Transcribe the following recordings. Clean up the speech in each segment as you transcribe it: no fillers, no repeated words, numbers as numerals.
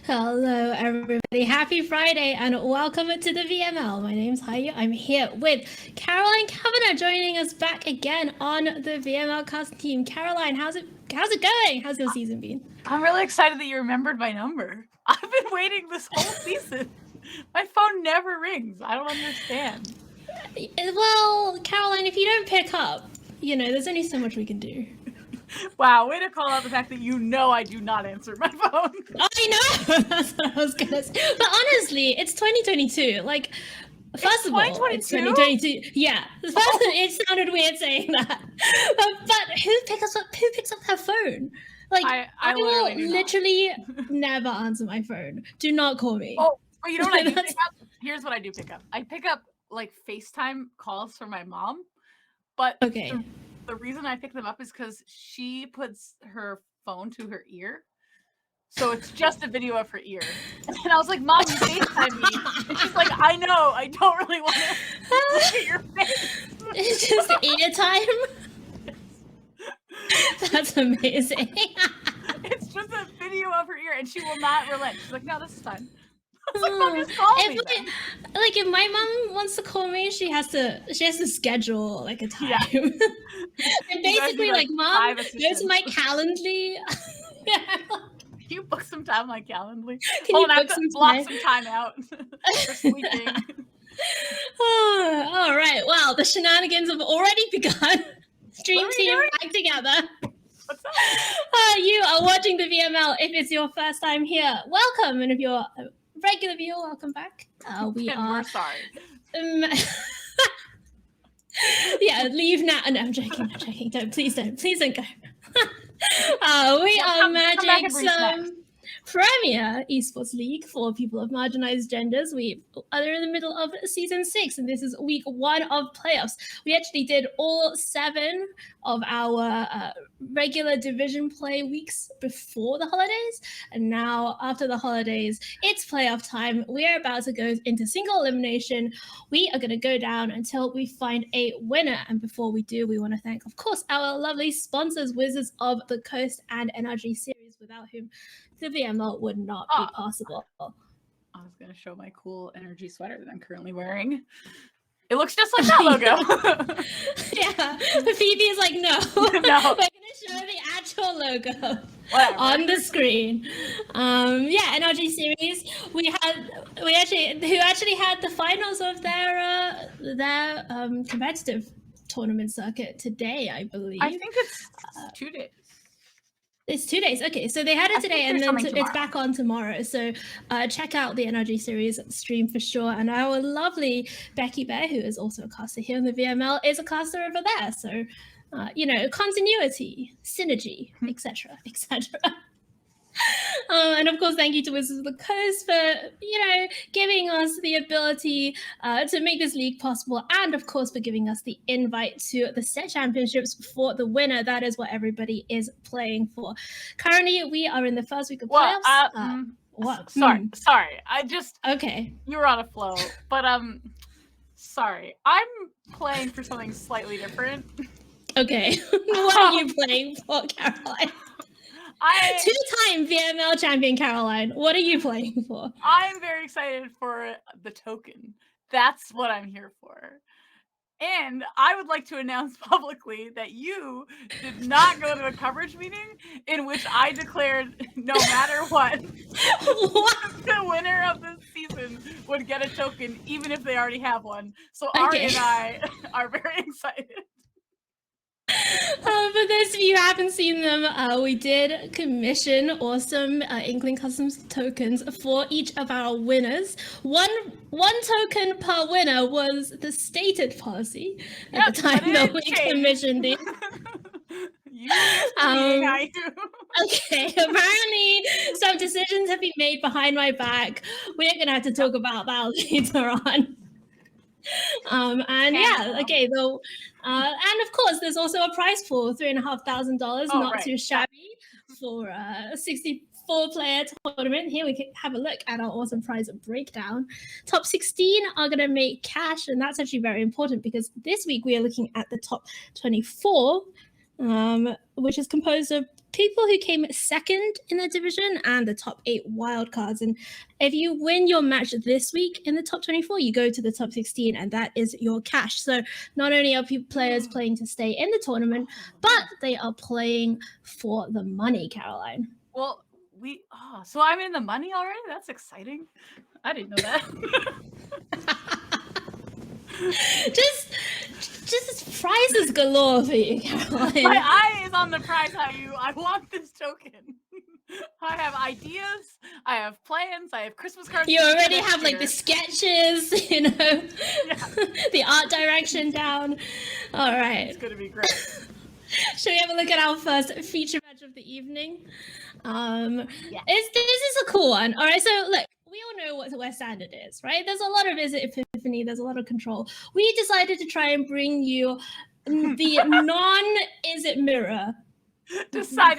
Hello, everybody. Happy Friday and welcome to the VML. My name's Haiyue. I'm here with Caroline Kavanagh joining us back again on the VML cast team. Caroline, how's it going? How's your season been? I'm really excited that you remembered my number. I've been waiting this whole season. My phone never rings. I don't understand. Well, Caroline, if you don't pick up, there's only so much we can do. Wow, way to call out the fact that I do not answer my phone. I know! That's what I was going to say. But honestly, it's 2022. Like, first of all, it's 2022. Yeah. First, it sounded weird saying that. But who picks up their phone? Like, I will literally never answer my phone. Do not call me. Oh, but you know what I do pick up? Here's what I do pick up. I pick up, like, FaceTime calls from my mom. But okay. The reason I pick them up is because she puts her phone to her ear. So it's just a video of her ear. And I was like, Mom, you FaceTime me. And she's like, I know. I don't really want to look at your face. It's just ear time? That's amazing. It's just a video of her ear, and she will not relent. She's like, no, this is fine. I was like, Mom, just call me. If my mom wants to call me, she has to schedule like a time. Yeah. And basically, like, Mom, go to my Calendly. Yeah. Can you book some time on my Calendly? Hold on, I have to block some time out for sleeping. All right. Well, the shenanigans have already begun. Stream team back together. What's up? You are watching the VML. If it's your first time here, welcome. And if you're a regular viewer, welcome back. We're sorry. Yeah, leave now. No, I'm joking. Please don't go. We are Magic's premier esports league for people of marginalized genders. We are in the middle of season 6, and this is week 1 of playoffs. We actually did all 7 of our regular division play weeks before the holidays, and now after the holidays, it's playoff time. We are about to go into single elimination. We are going to go down until we find a winner, and before we do, we want to thank, of course, our lovely sponsors, Wizards of the Coast and NRG Series, without whom the VML would not be possible. I was going to show my cool energy sweater that I'm currently wearing. It looks just like that logo. Yeah. Phoebe is like, no. We're going to show the actual logo on the screen. NRG Series. Who actually had the finals of their competitive tournament circuit today, I believe. I think it's 2 days. It's 2 days. Okay, so they had it today, and then it's back on tomorrow. So check out the NRG Series stream for sure. And our lovely Becky Bear, who is also a caster here in the VML, is a caster over there. So, continuity, synergy, etc., etc. And of course, thank you to Wizards of the Coast for, giving us the ability to make this league possible, and of course for giving us the invite to the set championships for the winner. That is what everybody is playing for. Currently, we are in the first week of playoffs. What? Sorry. Okay. You were on a flow, but sorry. I'm playing for something slightly different. Okay. What are you playing for, Caroline? Two-time VML champion Caroline. What are you playing for? I'm very excited for the token. That's what I'm here for. And I would like to announce publicly that you did not go to a coverage meeting in which I declared no matter what, the winner of this season would get a token, even if they already have one. So Ari and I are very excited. For those of you who haven't seen them, we did commission awesome Inkling Customs tokens for each of our winners. One token per winner was the stated policy at the time that we commissioned it. Okay, apparently some decisions have been made behind my back. We're going to have to talk about that later on. And of course, there's also a prize pool, $3,500, not too shabby for a 64-player tournament. Here we can have a look at our awesome prize breakdown. Top 16 are going to make cash, and that's actually very important because this week we are looking at the top 24, which is composed of people who came second in the division and the top 8 wildcards. And if you win your match this week in the top 24, you go to the top 16, and that is your cash. So not only are players playing to stay in the tournament, but they are playing for the money, Caroline. Well, so I'm in the money already? That's exciting. I didn't know that. just prizes galore for you, Caroline. My eye is on the prize, Haiyue. I want this token. I have ideas. I have plans. I have Christmas cards. You already have like the sketches, the art direction down. All right. It's going to be great. Should we have a look at our first feature match of the evening? Yeah. This is a cool one. All right, so look, we all know what West Standard is, right? There's a lot of Izzet Epiphany, there's a lot of control. We decided to try and bring you the non-Izzet mirror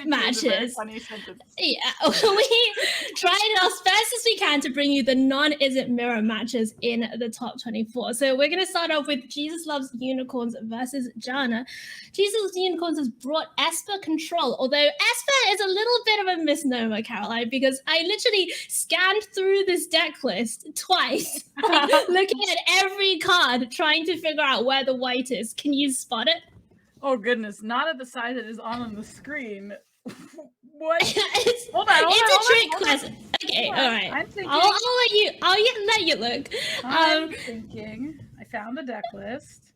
matches. Yeah, we tried as best as we can to bring you the non-Izzet mirror matches in the top 24. So we're going to start off with JesusLovesUnicorns versus Jana. JesusLovesUnicorns has brought Esper control, although Esper is a little bit of a misnomer, Caroline, because I literally scanned through this deck list twice, looking at every card, trying to figure out where the Whyte is. Can you spot it? Oh goodness, not at the size it is on the screen. What? Hold on, it's a trick question. Okay, all right. I'm thinking. I'll let you look. I'm thinking. I found the deck list.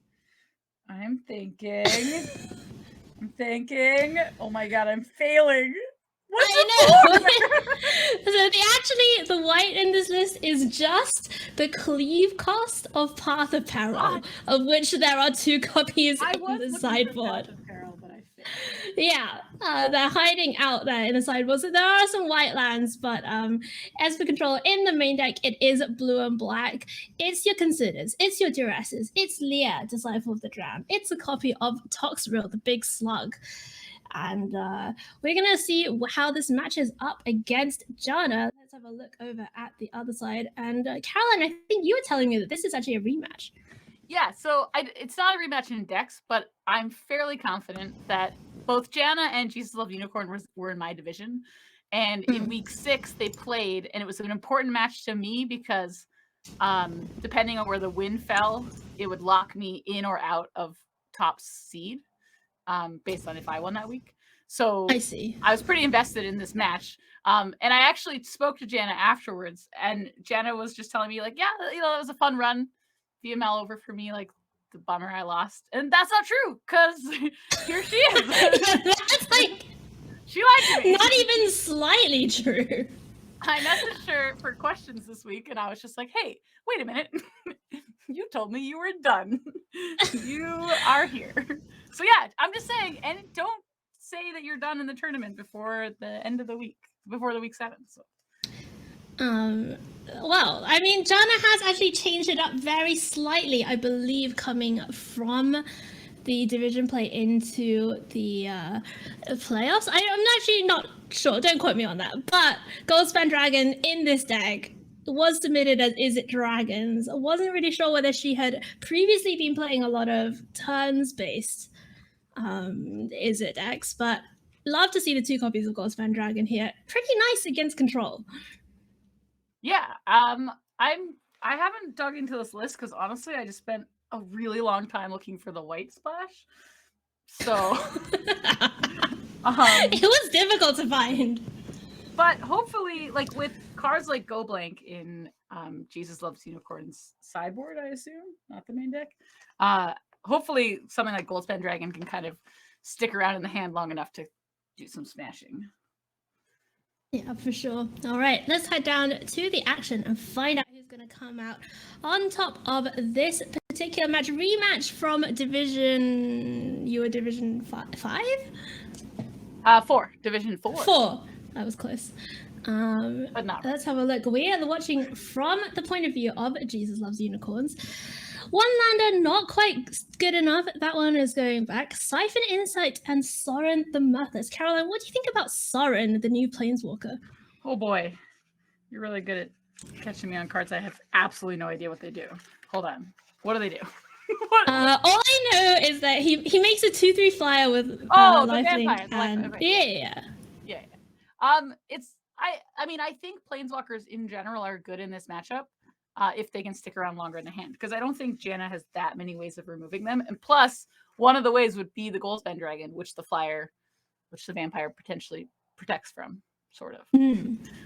I'm thinking. Oh my god, I'm failing. I know. So the Whyte in this list is just the cleave cost of Path of Peril, of which there are 2 copies in the sideboard. Yeah, they're hiding out there in the sideboard. So there are some white lands, but as for control in the main deck, it is blue and black. It's your Considers, it's your Duresses, it's Leah, Disciple of the Drown. It's a copy of Toxrill, the Big Slug. And we're going to see how this matches up against Jana. Let's have a look over at the other side. And Caroline, I think you were telling me that this is actually a rematch. Yeah, so it's not a rematch in Dex, but I'm fairly confident that both Jana and JesusLovesUnicorn were in my division. And in week 6, they played, and it was an important match to me because depending on where the win fell, it would lock me in or out of top seed. Based on if I won that week. So I see. I was pretty invested in this match. And I actually spoke to Jana afterwards, and Jana was just telling me, like, yeah, it was a fun run. VML over for me, like, the bummer I lost. And that's not true, because here she is. That's like, she lied to me. Not even slightly true. I messaged her for questions this week, and I was just like, hey, wait a minute. You told me you were done. You are here. So yeah, I'm just saying, and don't say that you're done in the tournament before the end of the week, before the week 7. So. Well, I mean, Jana has actually changed it up very slightly, I believe, coming from the division play into the playoffs. I'm actually not sure. Don't quote me on that. But Goldspan Dragon in this deck was submitted as Izzet Dragons. I wasn't really sure whether she had previously been playing a lot of turns-based Izzet decks, but love to see the 2 copies of Goldspan Dragon here. Pretty nice against control. Yeah, I haven't dug into this list because honestly, I just spent a really long time looking for the Whyte splash. So it was difficult to find. But hopefully, like with cards like Go Blank in JesusLovesUnicorns sideboard, I assume, not the main deck. Hopefully something like Goldspan Dragon can kind of stick around in the hand long enough to do some smashing. Yeah, for sure. All right, let's head down to the action and find out who's going to come out on top of this particular match. Rematch from Division... You were Division 5? 4. Division 4. 4. That was close. But not. Let's have a look. We are watching from the point of view of JesusLovesUnicorns. One lander, not quite good enough. That one is going back. Siphon Insight and Sorin the Mirthless. Caroline, what do you think about Sorin, the new Planeswalker? Oh boy. You're really good at catching me on cards. I have absolutely no idea what they do. Hold on. What do they do? All I know is that he makes a 2/3 flyer with the lifelink vampire. and Yeah. I mean, I think planeswalkers in general are good in this matchup if they can stick around longer in the hand, because I don't think Jana has that many ways of removing them. And plus, one of the ways would be the Goldspan Dragon, which the vampire potentially protects from, sort of.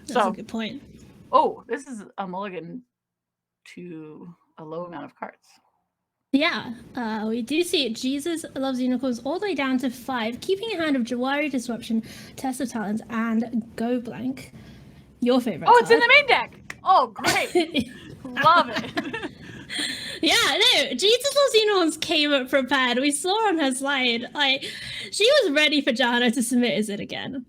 That's a good point. Oh, this is a mulligan to a low amount of cards. Yeah, we do see it. Jesus Loves Unicorns all the way down to 5, keeping a hand of Jawari Disruption, Test of Talents, and Go Blank. Your favorite card. It's in the main deck! Oh, great! Love it! Yeah, no, Jesus Loves Unicorns came up prepared. We saw on her slide, she was ready for Jana to submit Izzet again.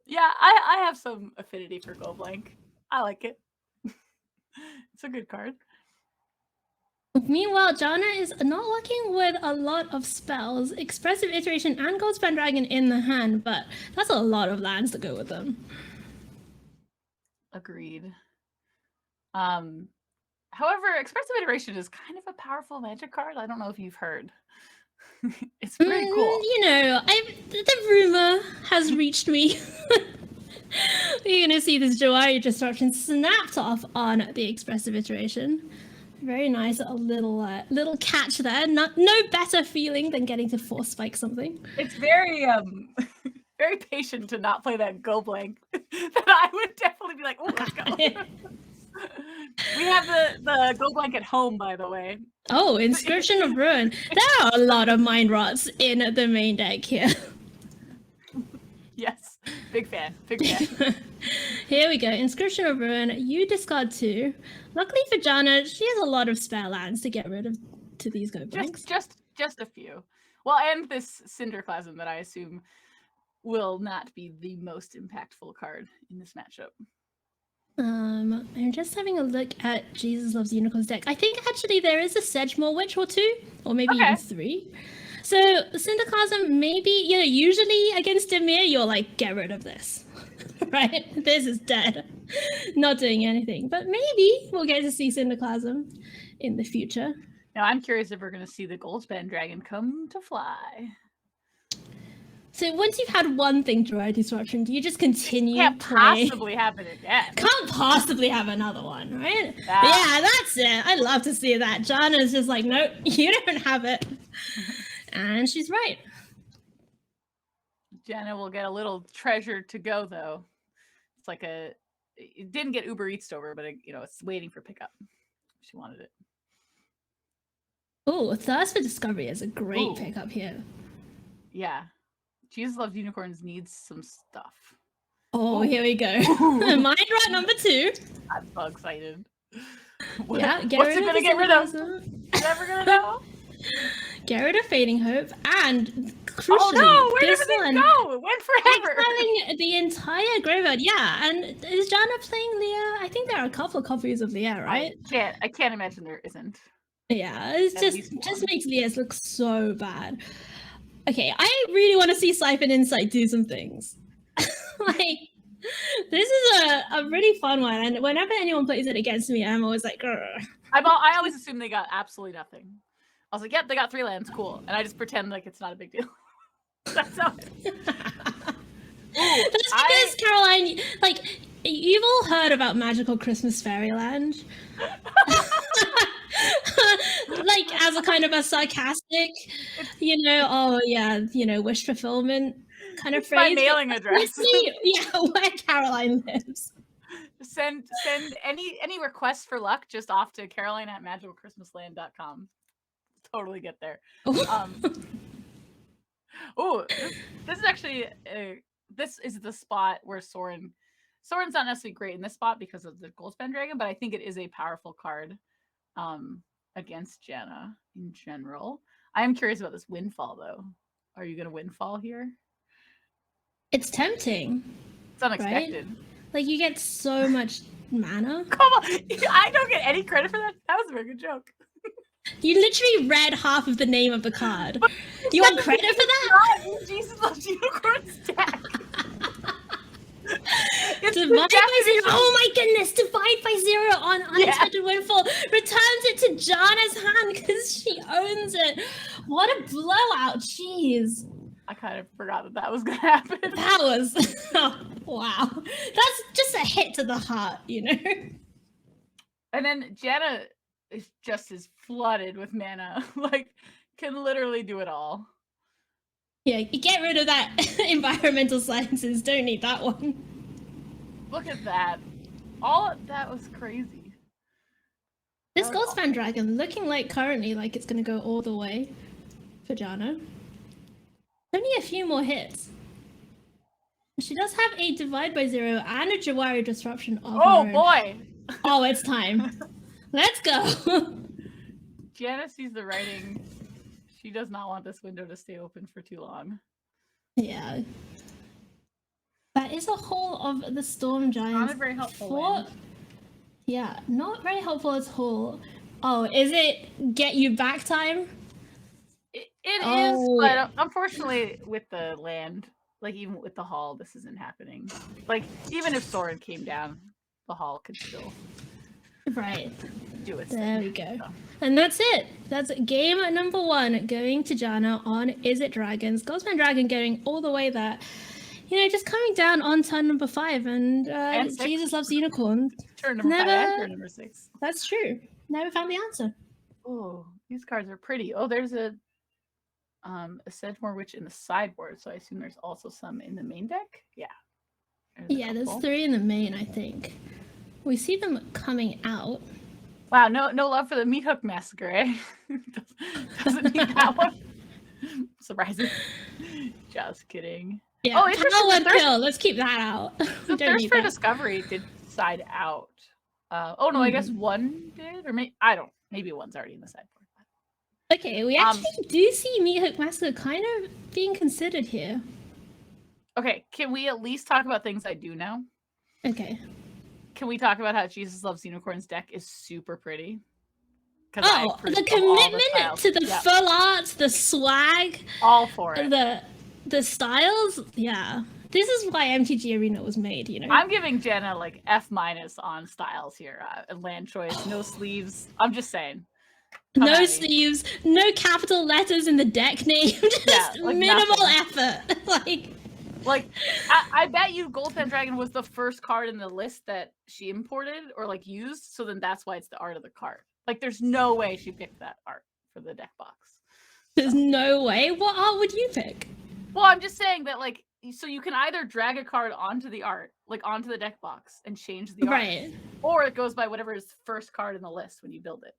Yeah, I have some affinity for Go Blank. I like it. It's a good card. Meanwhile, Jana is not working with a lot of spells, Expressive Iteration and Goldspan Dragon in the hand, but that's a lot of lands to go with them. Agreed. However, Expressive Iteration is kind of a powerful Magic card. I don't know if you've heard. It's pretty cool. The rumor has reached me. You're gonna see this Jawari Disruption snapped off on the Expressive Iteration. Very nice, a little catch there. No better feeling than getting to force spike something. It's very very patient to not play that Go Blank. That I would definitely be like, oh, let's go. We have the Go Blank at home, by the way. Oh, Inscription of Ruin. There are a lot of mind rots in the main deck here. Yes, big fan. Here we go. Inscription of Ruin. You discard 2. Luckily for Jana, she has a lot of spare lands to get rid of to these Go Blanks. Just a few. Well, and this Cinderclasm that I assume will not be the most impactful card in this matchup. I'm just having a look at Jesus Loves Unicorns deck. I think actually there is a Sedgemoor Witch or 2, or maybe even 3. So Cinderclasm, maybe, usually against Dimir, you're like, get rid of this. Right? This is dead. Not doing anything. But maybe we'll get to see Cinderclasm in the future. Now I'm curious if we're going to see the Goldspan Dragon come to fly. So once you've had one thing to write Disruption, do you just continue Can't possibly happen again. Can't possibly have another one, right? Yeah, that's it. I'd love to see that. Jana's just like, nope, you don't have it. And she's right. Jana will get a little treasure to go, though. It's like it didn't get Uber Eats over, but it's waiting for pickup. She wanted it. Oh, Thirst for Discovery is a great pickup here. Yeah. Jesus Loves Unicorns needs some stuff. Oh, here we go. Mind Rot number 2. I'm so excited. What's it going to get rid of? Never going to know. Get rid of Fading Hope, and crucially, where did it go? It went forever. Exiling the entire graveyard, yeah. And is Jana playing Leah? I think there are a couple of copies of Leah, right? I can't imagine there isn't. Yeah, it just makes Leah's look so bad. Okay, I really want to see Siphon Insight do some things. This is a really fun one, and whenever anyone plays it against me, I'm always like, grr. I always assume they got absolutely nothing. I was like, yep, they got 3 lands, cool. And I just pretend like it's not a big deal. That's how That's because, Caroline, you've all heard about Magical Christmas Fairyland. As a kind of a sarcastic, wish fulfillment kind of phrase. My mailing address. Where Caroline lives. Send any requests for luck just off to caroline@magicalchristmasland.com. Totally get there. This is actually this is the spot where Sorin's not necessarily great in this spot because of the Goldspan Dragon, but I think it is a powerful card against Jana in general. I am curious about this Windfall though. Are you going to Windfall here? It's tempting. It's unexpected. Right? You get so much mana. Come on, I don't get any credit for that. That was a very good joke. You literally read half of the name of the card. You want credit for that? Jesus Loves Unicorns deck. Divide by 0. Oh my goodness! Divide by 0 on unexpected windfall returns it to Jana's hand because she owns it. What a blowout! Jeez. I kind of forgot that was gonna happen. That was wow. That's just a hit to the heart, you know. And then Jana is just as flooded with mana, like can literally do it all. Yeah, you get rid of that environmental sciences. Don't need that one. Look at that. All of that was crazy. This Goldspan Dragon looking like currently like it's gonna go all the way for Jana. Only a few more hits. She does have a Divide by 0 and a Jawari Disruption of her own. Boy! Oh, it's time. Let's go. Jana sees the writing. She does not want this window to stay open for too long. Yeah. That is a whole of the Storm Giants. Not a very helpful. Yeah, not very helpful at all. Oh, is it get you back time? It is, but unfortunately with the land, like even with the hall, this isn't happening. Like even if Soren came down, the hall could still do it. There we go. So. And that's it. That's game number 1 going to Jana on Izzet Dragons. Goldspan Dragon going all the way there. You know, just coming down on turn number 5 and Jesus Loves Unicorns. Turn number 5 and turn number 6. That's true. Never found the answer. Oh, these cards are pretty. Oh, there's a Sedgemoor Witch in the sideboard, so I assume there's also some in the main deck? Yeah. There's 3 in the main, I think. We see them coming out. Wow, no love for the Meat Hook Massacre, eh? Doesn't need that one. Surprising. Just kidding. Yeah. Oh, interesting. Pill. Let's keep that out. The Thirst for Discovery did side out. Oh no, I guess one did, or maybe one's already in the sideboard. Okay, we actually do see Meat Hook Massacre kind of being considered here. Okay, can we at least talk about things I do know? Okay. Can we talk about how Jesus Loves Unicorns deck is super pretty? Oh, the commitment to the full art, the swag. All for it. The styles, yeah. This is why MTG Arena was made, you know? I'm giving Jana like F- on styles here. Land choice, no sleeves. I'm just saying. No sleeves, no capital letters in the deck name, just like minimal effort. Like, I bet you Goldspan Dragon was the first card in the list that she imported or like used, so then that's why it's the art of the card. Like, there's no way she picked that art for the deck box. There's no way? What art would you pick? Well, I'm just saying that, like, so you can either drag a card onto the art, like onto the deck box, and change the art, or it goes by whatever is first card in the list when you build it.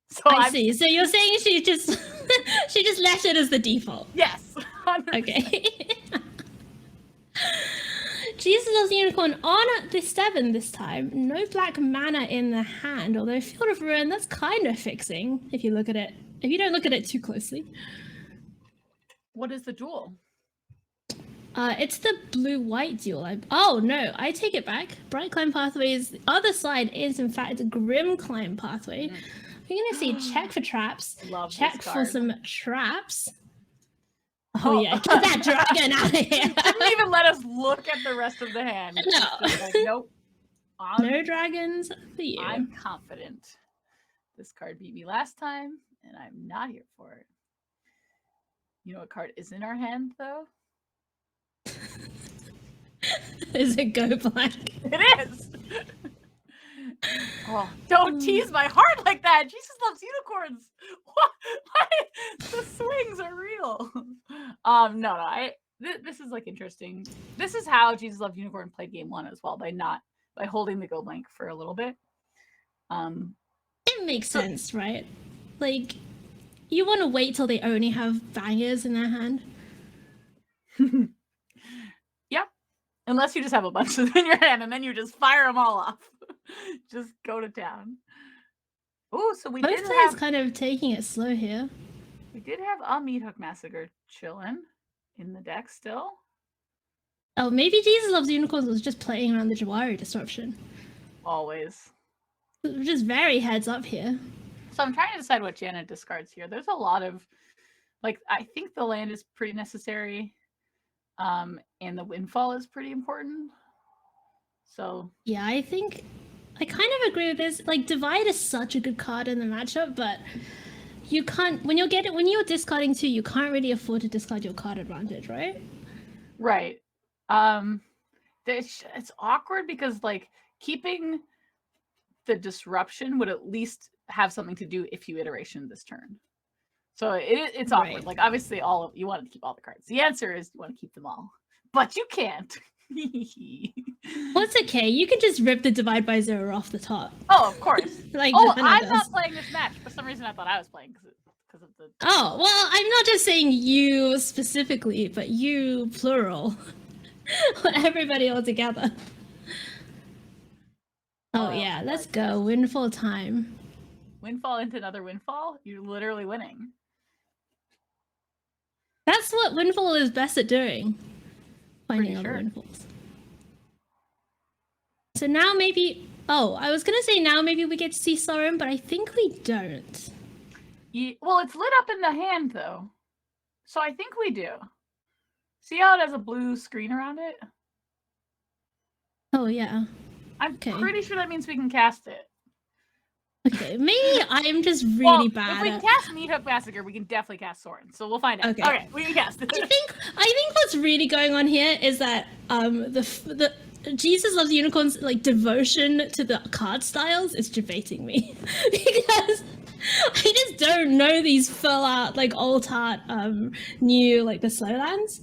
So I see. So you're saying she just left it as the default? Yes. 100%. Okay. Jesus Loves Unicorn on the 7 this time. No black mana in the hand, although Field of Ruin, that's kind of fixing if you look at it. If you don't look at it too closely. What is the duel? It's the blue-white duel. Oh no, I take it back. Bright Climb Pathways. The other side is in fact a Grim Climb Pathway. We're gonna see check for traps. Check for some traps. Oh yeah, get that dragon out of here. Didn't even let us look at the rest of the hand. No. Like, nope. No dragons for you. I'm confident. This card beat me last time, and I'm not here for it. You know what card is in our hand, though? Is it Go Black? It is! Oh, don't tease my heart like that! Jesus Loves Unicorns! What? The swings are real! No, this is like interesting. This is how Jesus Loves Unicorn played game 1 as well, by holding the go blank for a little bit. It makes sense, right? Like, you want to wait till they only have bangers in their hand. Yep. Unless you just have a bunch in your hand and then you just fire them all off. Just go to town. Oh, so we Both players kind of taking it slow here. We did have a Meat Hook Massacre chilling in the deck still. Oh, maybe Jesus Loves Unicorns was just playing around the Jawari Disruption. Always. Just very heads up here. So I'm trying to decide what Jana discards here. There's a lot of, like, I think the land is pretty necessary. And the windfall is pretty important. So yeah, I think I kind of agree with this. Like, Divide is such a good card in the matchup, but you can't when you're discarding 2, you can't really afford to discard your card advantage, right? Right. It's awkward because like keeping the disruption would at least have something to do if you iteration this turn. So it's awkward. Right. Like obviously you want to keep all the cards. The answer is you want to keep them all, but you can't. Well, it's okay. You can just rip the Divide by 0 off the top. Oh, of course. Like, I'm not playing this match. For some reason, I thought I was playing because of the. Oh, well, I'm not just saying you specifically, but you plural. Everybody all together. Oh yeah, let's go. Windfall time. Windfall into another windfall? You're literally winning. That's what Windfall is best at doing. Finding other windfalls. So now maybe... Oh, I was going to say now maybe we get to see Sorin, but I think we don't. Yeah, well, it's lit up in the hand, though. So I think we do. See how it has a blue screen around it? Oh, yeah. I'm pretty sure that means we can cast it. Okay, maybe I'm just really bad. If we cast Meathook Massacre, we can definitely cast Sorin. So we'll find out. Okay, we can cast it. I think what's really going on here is that the Jesus Loves Unicorns like devotion to the card styles is debating me because I just don't know these full out like alt art new like the slow lands.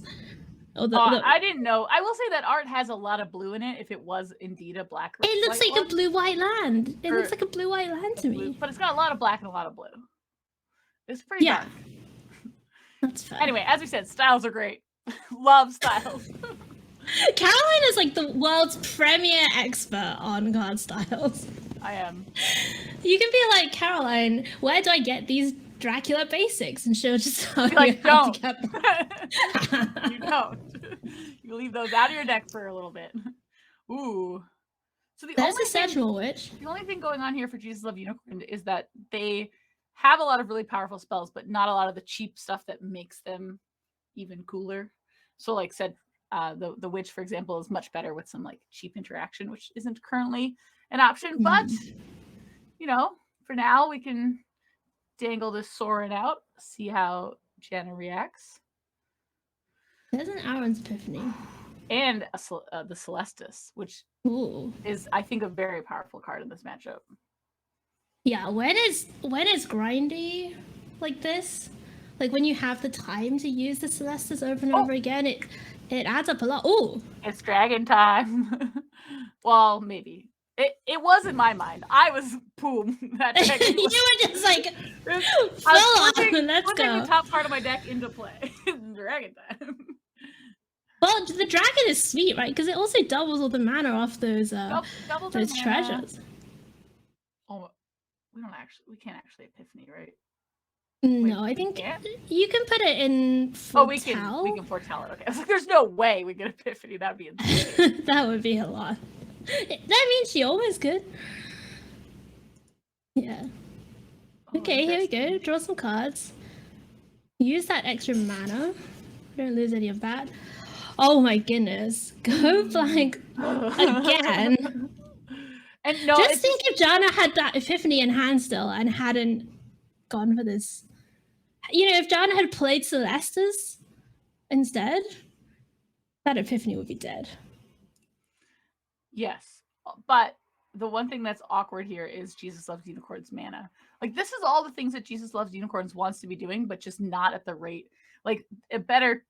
I didn't know. I will say that art has a lot of blue in it. If it was indeed a black, it looks like a blue-white land. It looks like a blue-white land to me. But it's got a lot of black and a lot of blue. It's pretty dark. That's fair. Anyway, as we said, styles are great. Love styles. Caroline is like the world's premier expert on card styles. I am. You can be like, Caroline, where do I get these Dracula basics? And she'll just tell you like, how don't. to get them. You don't. You leave those out of your deck for a little bit. Ooh. So There's a Sensual Witch. The only thing going on here for Jesus Love Unicorn is that they have a lot of really powerful spells, but not a lot of the cheap stuff that makes them even cooler. So like said, the witch, for example, is much better with some like cheap interaction, which isn't currently an option. But you know, for now we can dangle this Sorin out, see how Jana reacts. There's an Aaron's Epiphany. And the Celestis, which is, I think, a very powerful card in this matchup. Yeah, when it's grindy like this, like when you have the time to use the Celestis over and over again, it adds up a lot. Oh, it's dragon time. Well, maybe. It was in my mind. I was boom. That deck you were just like, putting the top part of my deck into play. Dragon time. Well, the dragon is sweet, right? Because it also doubles all the mana off those treasures. Oh, we can't actually Epiphany, right? No, I think you can put it in foretell. We can foretell it. Okay, I was like, there's no way we get Epiphany. That'd be insane. That would be a lot. That means she always could. Yeah. Okay, here we go. Draw some cards. Use that extra mana. Don't lose any of that. Oh my goodness. Go blank again. And no, just think if Jana had that Epiphany in hand still and hadn't gone for this. You know, if Jana had played Celestis instead, that Epiphany would be dead. Yes. But the one thing that's awkward here is Jesus Loves Unicorns mana. Like, this is all the things that Jesus Loves Unicorns wants to be doing, but just not at the rate. Like,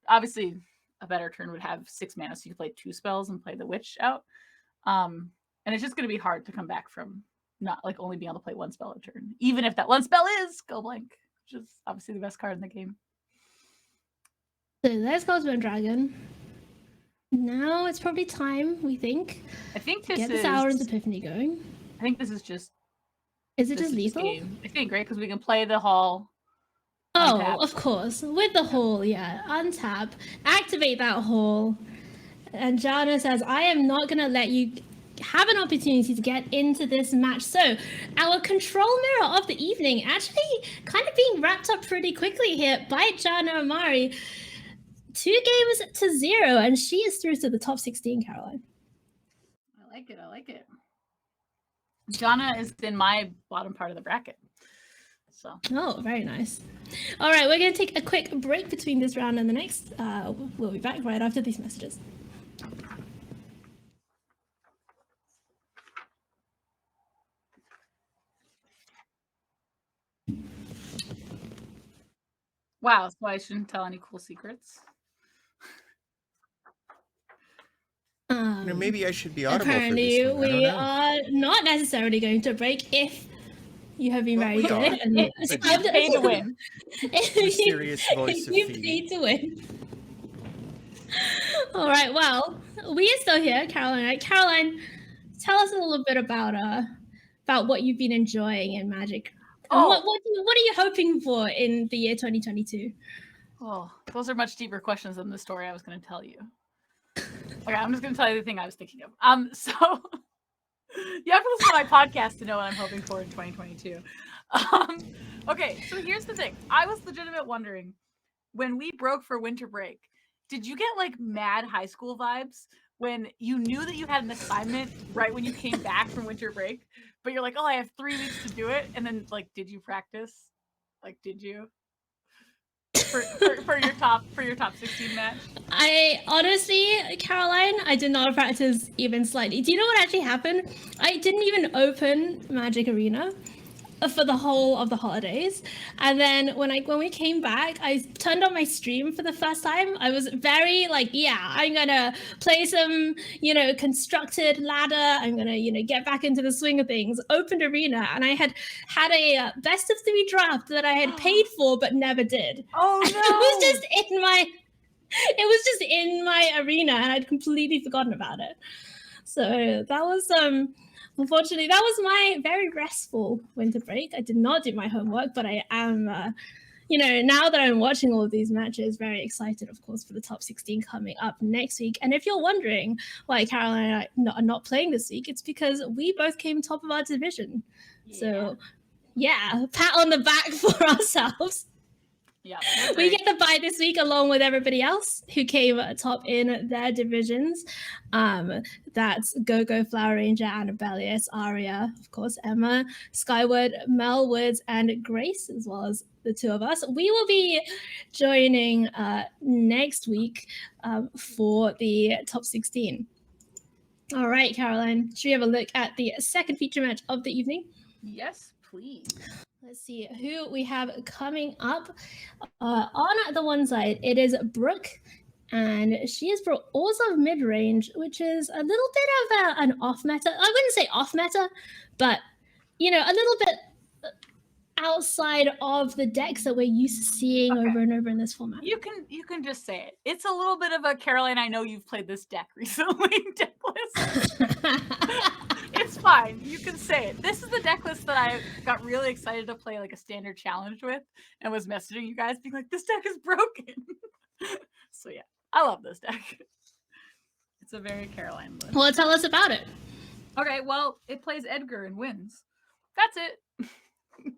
obviously, a better turn would have 6 mana, so you could play 2 spells and play the Witch out. And it's just going to be hard to come back from not, like, only being able to play 1 spell a turn. Even if that 1 spell is Go Blank, which is obviously the best card in the game. So there's Cosmo Dragon. Now it's probably time, we think. I think this is... Get this Aaron's Epiphany going. I think this is just... Is it just lethal? I think, right? Because we can play the Hall. Oh, untap. Of course. With the Hall, yeah. Untap. Activate that Hall. And Jana says, I am not going to let you have an opportunity to get into this match. So, our control mirror of the evening actually kind of being wrapped up pretty quickly here by Jana Amari. 2 games to 0, and she is through to the top 16, Caroline. I like it. I like it. Jana is in my bottom part of the bracket. So. Oh, very nice. All right, we're going to take a quick break between this round and the next. We'll be back right after these messages. Wow, so I shouldn't tell any cool secrets? Maybe I should be audible apparently for this one. We are not necessarily going to break if you have been very good. And pay to win. Mysterious voice of you Phoebe. pay to win. All right, well, we are still here, Caroline. Caroline, tell us a little bit about what you've been enjoying in Magic. And what are you hoping for in the year 2022? Oh, those are much deeper questions than the story I was going to tell you. Okay, I'm just going to tell you the thing I was thinking of. So you have to listen to my podcast to know what I'm hoping for in 2022. Okay, so here's the thing. I was legitimately wondering, when we broke for winter break, did you get like mad high school vibes when you knew that you had an assignment right when you came back from winter break, but you're like, oh, I have 3 weeks to do it, and then like, did you practice? Like, did you? For your top 16 match? I honestly, Caroline, I did not practice even slightly. Do you know what actually happened? I didn't even open Magic Arena for the whole of the holidays, and then when we came back, I turned on my stream for the first time. I was very like, yeah, I'm gonna play some, constructed ladder. I'm gonna, get back into the swing of things. Opened Arena, and I had a best of 3 draft that I had paid for but never did. Oh no! It was just in my arena, and I'd completely forgotten about it. So that was unfortunately, that was my very restful winter break. I did not do my homework, but I am, now that I'm watching all of these matches, very excited, of course, for the top 16 coming up next week. And if you're wondering why Caroline and I are not playing this week, it's because we both came top of our division. Yeah. So, yeah, pat on the back for ourselves. Yeah, we get the bye this week along with everybody else who came top in their divisions. That's Go-Go, Flower Ranger, Annabelius, Aria, of course, Emma, Skyward, Mel Woods, and Grace, as well as the 2 of us. We will be joining next week for the top 16. All right, Caroline, should we have a look at the second feature match of the evening? Yes, please. Let's see who we have coming up. On the one side, it is Brooke, and she is for Orzhov Midrange, which is a little bit of an off-meta. I wouldn't say off-meta, but, a little bit outside of the decks that we're used to seeing over and over in this format. You can just say it. It's a little bit of a, Caroline, I know you've played this deck recently deck list. It's fine. You can say it. This is the deck list that I got really excited to play like a standard challenge with, and was messaging you guys being like, this deck is broken. So yeah, I love this deck. It's a very Caroline list. Well, tell us about it. Okay, well, it plays Edgar and wins. That's it.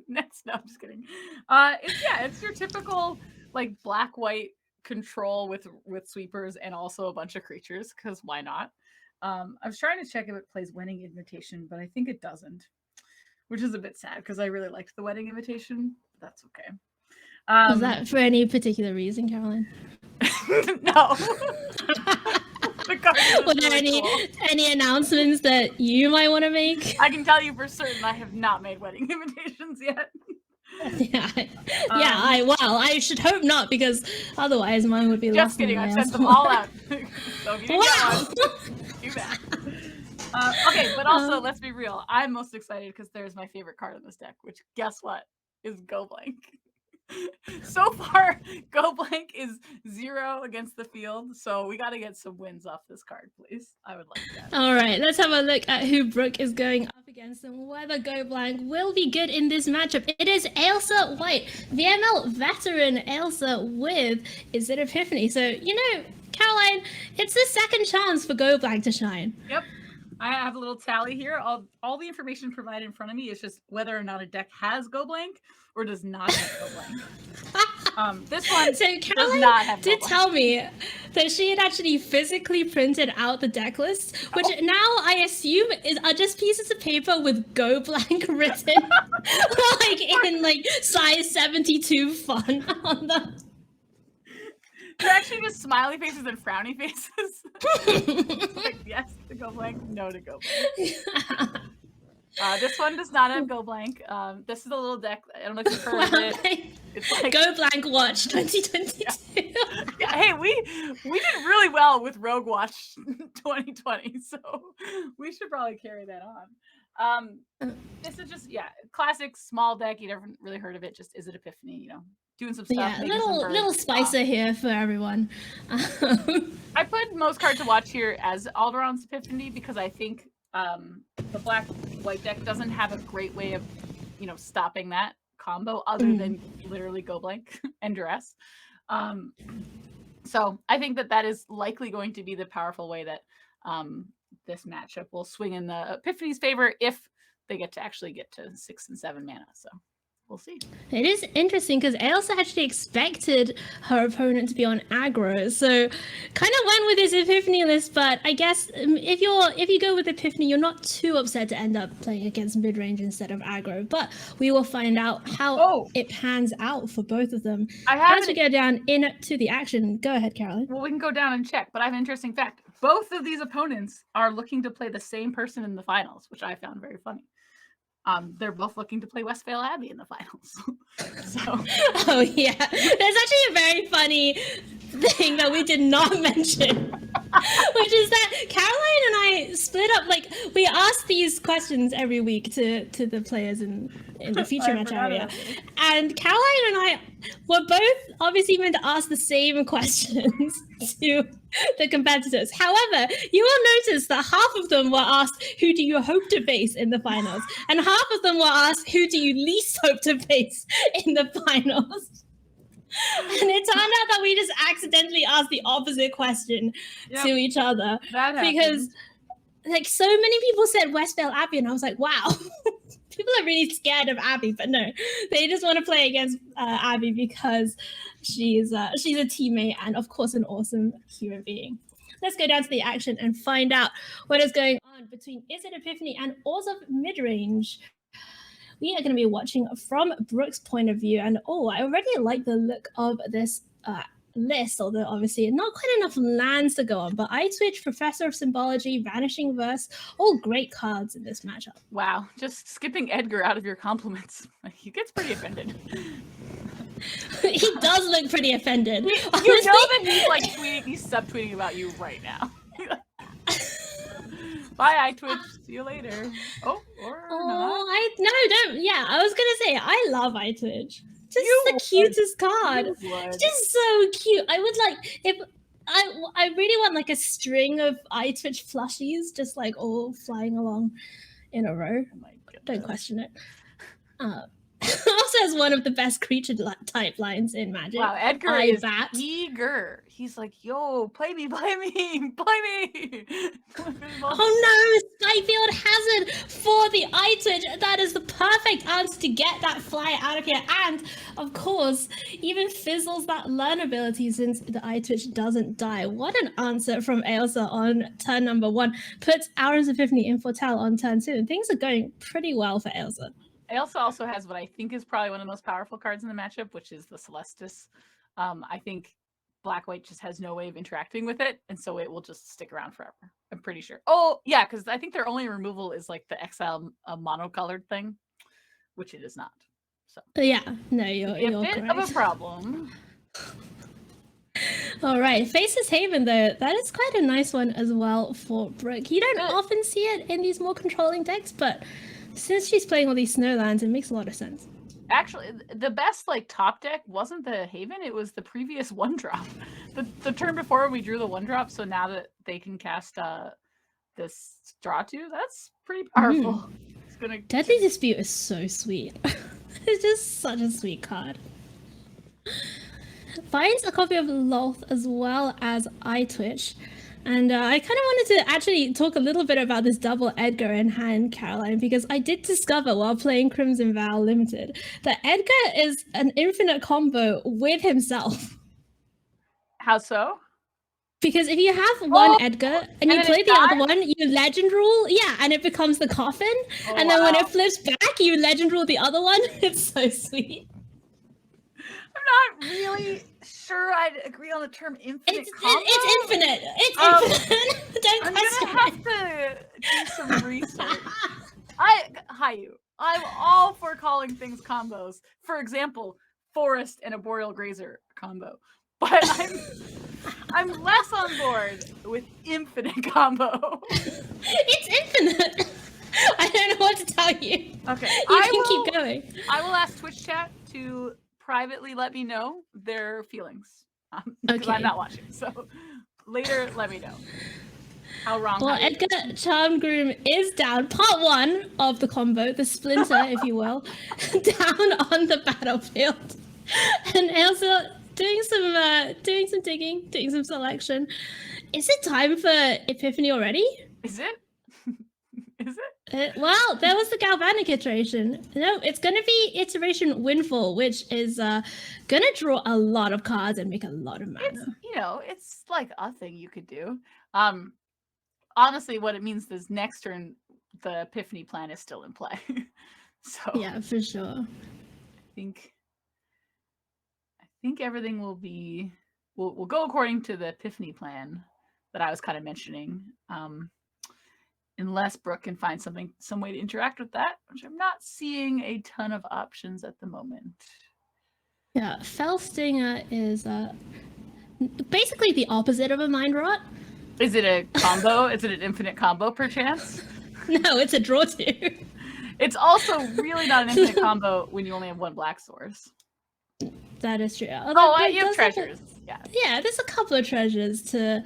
Next, no, I'm just kidding. It's your typical like black-white control with sweepers and also a bunch of creatures, because why not? I was trying to check if it plays Wedding Invitation, but I think it doesn't, which is a bit sad because I really liked the Wedding Invitation. But that's okay. Was that for any particular reason, Caroline? No. Were there any announcements that you might want to make? I can tell you for certain I have not made Wedding Invitations yet. I should hope not, because otherwise mine would be lost. Just kidding, I sent them all out. So if you didn't get one, too bad. Okay, but also let's be real. I'm most excited because there's my favorite card in this deck, which guess what is Go Blank. So far, Go Blank is 0 against the field, so we got to get some wins off this card, please. I would like that. All right, let's have a look at who Brooke is going up against and whether Go Blank will be good in this matchup. It is Ailsa Whyte, VML veteran Ailsa with Izzet Epiphany. So, Caroline, it's the second chance for Go Blank to shine. Yep. I have a little tally here. All the information provided in front of me is just whether or not a deck has Go Blank or does not have Go Blank. This one So does Caroline not have did Goblin. tell me that she had actually physically printed out the deck list, which now I assume are just pieces of paper with "Go Blank" written, like in like size 72 font on them. They're actually just smiley faces and frowny faces. Like yes to go blank, no to go blank. This one does not have Go Blank. This is a little deck. I don't know if you've heard of it. It's like Go Blank Watch 2022. yeah, hey, we did really well with Rogue Watch 2020, so we should probably carry that on. This is just classic small deck. You never really heard of it. Just Izzet Epiphany, you know, doing some stuff. Yeah, little spicer here for everyone. I put most cards to watch here as Alderaan's Epiphany because I think the black-white deck doesn't have a great way of, you know, stopping that combo other than literally Go Blank and Duress. So I think that is likely going to be the powerful way that this matchup will swing in the Epiphany's favor if they get to 6 and 7 mana. So we'll see. It is interesting because Ailsa actually expected her opponent to be on aggro, so kind of went with his Epiphany list. But I guess if you go with Epiphany, you're not too upset to end up playing against midrange instead of aggro. But we will find out how it pans out for both of them as we go down into the action. Go ahead, Caroline. Well, we can go down and check, but I have an interesting fact. Both of these opponents are looking to play the same person in the finals, which I found very funny. They're both looking to play Westvale Abbey in the finals. So, oh yeah, there's actually a very funny thing that we did not mention, which is that Caroline and I split up. Like we ask these questions every week to the players in the feature match area, and Caroline and I were both obviously meant to ask the same questions to the competitors. However, you will notice that half of them were asked, who do you hope to face in the finals? And half of them were asked, who do you least hope to face in the finals? And it turned out that we just accidentally asked the opposite question to each other. Because like so many people said Westvale Abbey, and I was like, wow. People are really scared of Abby, but no, they just want to play against Abby because she's a teammate and, of course, an awesome human being. Let's go down to the action and find out what is going on between Izzet Epiphany and Orzhov Midrange. We are going to be watching from Brooke's point of view, and I already like the look of this list, although obviously not quite enough lands to go on. But Twitch, Professor of Symbology, Vanishing Verse, all great cards in this matchup. Wow, just skipping Edgar out of your compliments. He gets pretty offended. He does look pretty offended. You know that he's like he's subtweeting about you right now. Bye, iTwitch. See you later. Oh, or not. I was gonna say I love iTwitch. Just the cutest card. Just so cute. I would like if I really want like a string of iTwitch plushies, just like all flying along in a row. Oh my goodness. Don't question it. Also has one of the best creature type lines in Magic. Wow, Edgar is eager. He's like, yo, play me. Oh no, Skybilz Hazard for the iTwitch. That is the perfect answer to get that flyer out of here. And, of course, even fizzles that learn ability since the iTwitch doesn't die. What an answer from Ailsa on turn number 1. Puts Auron's Epiphany in Foretell on turn 2. And things are going pretty well for Ailsa. Ailsa also has what I think is probably one of the most powerful cards in the matchup, which is the Celestis. I think Black-White just has no way of interacting with it, and so it will just stick around forever. I'm pretty sure. Oh, yeah, because I think their only removal is like the exile monocolored thing, which it is not. So yeah, no, you're a bit correct. of a problem. All right, Faceless Haven, though, that is quite a nice one as well for Brooke. You don't often see it in these more controlling decks, but since she's playing all these snowlands, it makes a lot of sense. Actually, the best like top deck wasn't the Haven, it was the previous 1-drop. The turn before we drew the 1-drop, so now that they can cast this draw 2, that's pretty powerful. It's gonna Deadly Dispute is so sweet. It's just such a sweet card. Finds a copy of Loth as well as iTwitch. And I kind of wanted to actually talk a little bit about this double Edgar in hand, Caroline, because I did discover while playing Crimson Vow Limited that Edgar is an infinite combo with himself. How so? Because if you have one Edgar and you play the other one, you legend rule, and it becomes the coffin. And then when it flips back, you legend rule the other one. It's so sweet. I'm not really sure I'd agree on the term infinite combo. It's infinite. It's infinite. Don't question I'm gonna have to do some research. Haiyue, I'm all for calling things combos. For example, Forest and a Boreal Grazer combo. But I'm less on board with infinite combo. It's infinite. I don't know what to tell you. Okay, you can keep going. I will ask Twitch chat to privately let me know their feelings. Because I'm not watching, so later let me know how wrong. Well, Edgar Charmed Groom is down. Part 1 of the combo, the splinter, if you will, down on the battlefield, and Ailsa doing some digging, doing some selection. Is it time for Epiphany already? Is it? Is it? Well, there was the Galvanic iteration. No, it's going to be iteration Windfall, which is going to draw a lot of cards and make a lot of mana. It's like a thing you could do. Honestly, what it means is next turn, the Epiphany plan is still in play. So yeah, for sure. I think everything will be will go according to the Epiphany plan that I was kind of mentioning. Unless Brooke can find some way to interact with that, which I'm not seeing a ton of options at the moment. Yeah, Fell Stinger is basically the opposite of a Mind Rot. Is it a combo? Is it an infinite combo, perchance? No, it's a draw 2. It's also really not an infinite combo when you only have one black source. That is true. You have treasures. Yeah, there's a couple of treasures to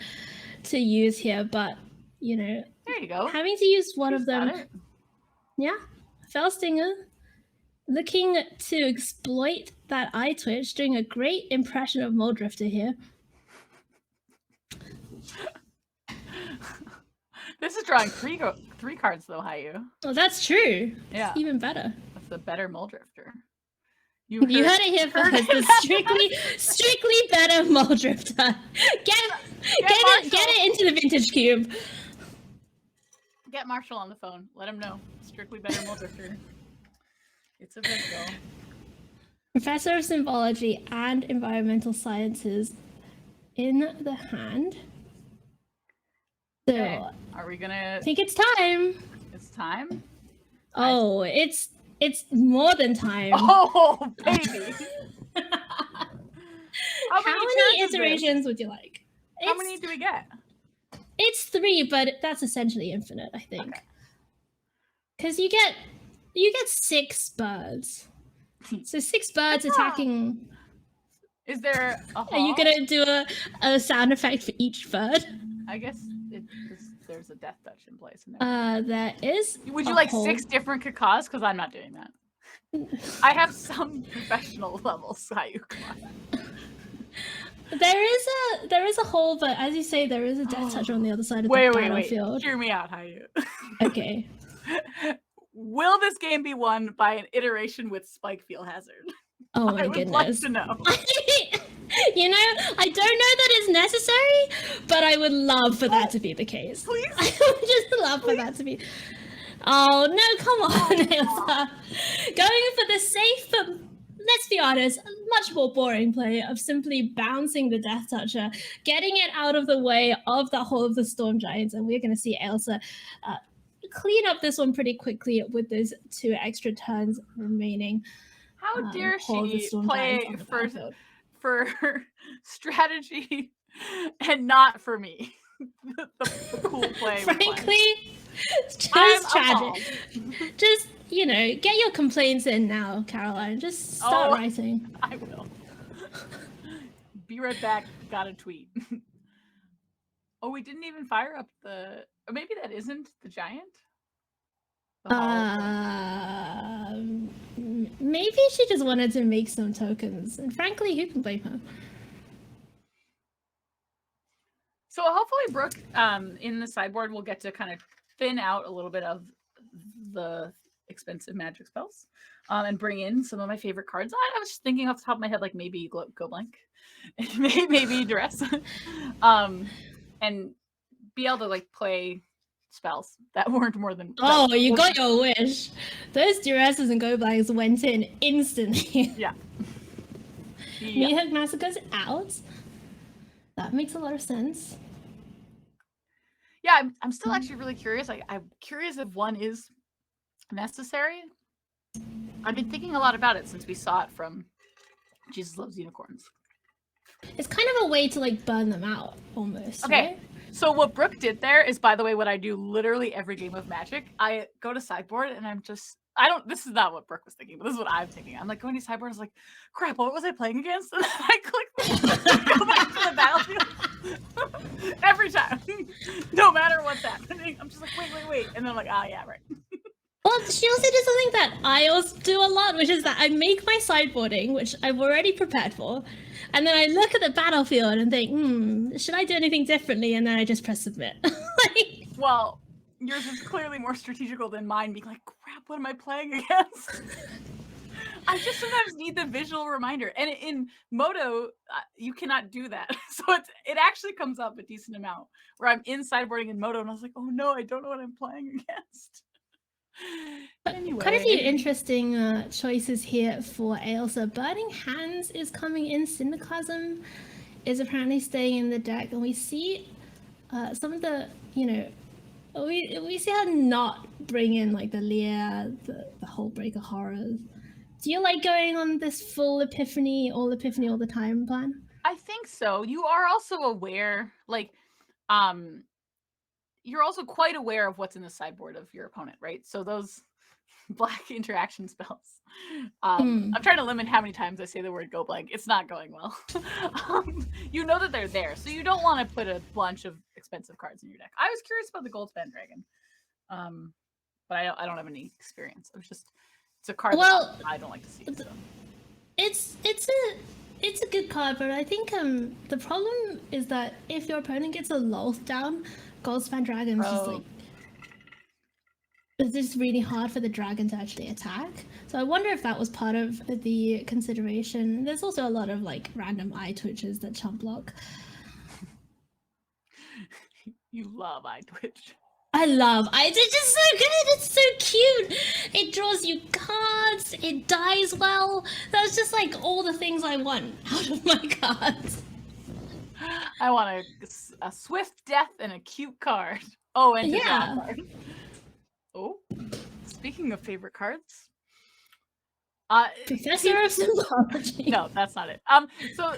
use here, but there you go. Having to use one of them. Yeah, Fellstinger looking to exploit that eye twitch, doing a great impression of Muldrifter here. This is drawing three cards though, Haiyue. Oh, that's true. Yeah, it's even better. That's a better Muldrifter. You heard it here first. The strictly better Muldrifter. Get it into the vintage cube. Get Marshall on the phone. Let him know. Strictly better Muldrifter. It's a big goal. Professor of Symbology and Environmental Sciences in the hand. So, okay. Are we gonna? I think it's time. It's time. Oh, it's more than time. Oh, baby. How many iterations would you like? How many do we get? It's 3, but that's essentially infinite, I think. Because you get 6 birds. So 6 birds attacking. Is there a Are you gonna do a sound effect for each bird? I guess there's a death touch in place. There is. Would you like 6 different cacas? Because I'm not doing that. I have some professional levels. Haiyue, come on. There is a hole, but as you say, there is a death touch on the other side of the battlefield. Wait. Hear me out, Haiyue. Okay. Will this game be won by an iteration with Spike Field Hazard? Oh my goodness. goodness. Like to know. I don't know that it's necessary, but I would love for that to be the case. Please. I would just love for that to be. Oh no, come on, Ailsa. Going for the safe, but let's be honest, much more boring play of simply bouncing the Death Toucher, getting it out of the way of the whole of the Storm Giants, and we're going to see Ailsa clean up this one pretty quickly with those 2 extra turns remaining. How dare she play for strategy and not for me? the cool play. Frankly, just tragic. Just, get your complaints in now, Caroline. Just start writing. I will. Be right back. Got a tweet. Oh, we didn't even fire up the... Or maybe that isn't the giant? Maybe she just wanted to make some tokens. And frankly, who can blame her? So hopefully Brooke, in the sideboard, will get to kind of thin out a little bit of the expensive magic spells, and bring in some of my favorite cards. I was just thinking off the top of my head, like maybe Go Blank, maybe Duress, and be able to like play spells that weren't more than. Oh, you got your wish. Those Duresses and Go Blanks went in instantly. Yeah. Meathook Massacre's out. That makes a lot of sense. Yeah, I'm still actually really curious. I'm curious if one is necessary. I've been thinking a lot about it since we saw it from Jesus Loves Unicorns. It's kind of a way to like burn them out almost. Okay. Right? So what Brooke did there is, by the way, what I do literally every game of Magic. I go to sideboard and this is not what Brooke was thinking, but this is what I'm thinking. I'm like going to sideboard, I was like, crap, what was I playing against? And then I click go back to the battlefield. Every time. No matter what's happening. I'm just like, wait. And then I'm like, oh yeah, right. Well, she also did something that I also do a lot, which is that I make my sideboarding, which I've already prepared for, and then I look at the battlefield and think, should I do anything differently? And then I just press submit. Well, yours is clearly more strategical than mine, being like, crap, what am I playing against? I just sometimes need the visual reminder. And in Moto, you cannot do that. So it actually comes up a decent amount where I'm in sideboarding in Moto and I was like, oh no, I don't know what I'm playing against. Anyway. Quite a few interesting choices here for Ailsa. Burning Hands is coming in. Syndiclasm is apparently staying in the deck. And we see some of the, we see her not bring in like the Lear, the Hullbreaker Horrors. Do you like going on this full Epiphany all the time plan? I think so. You are also aware, you're also quite aware of what's in the sideboard of your opponent, right? So those black interaction spells. I'm trying to limit how many times I say the word Go Blank. It's not going well. You know that they're there, so you don't want to put a bunch of expensive cards in your deck. I was curious about the Goldspan Dragon, but I don't have any experience. It's a card that I don't like to see. So. It's a good card, but I think the problem is that if your opponent gets a Lolth down, Goldspan Dragon's just like it's just really hard for the dragon to actually attack. So I wonder if that was part of the consideration. There's also a lot of like random eye twitches that chump block. You love eye twitch. It's just so good. It's so cute. It draws you cards. It dies well. That's just like all the things I want out of my cards. I want a swift death and a cute card. Oh, and a draw card. Oh, speaking of favorite cards, Professor of Symbology. No, that's not it. So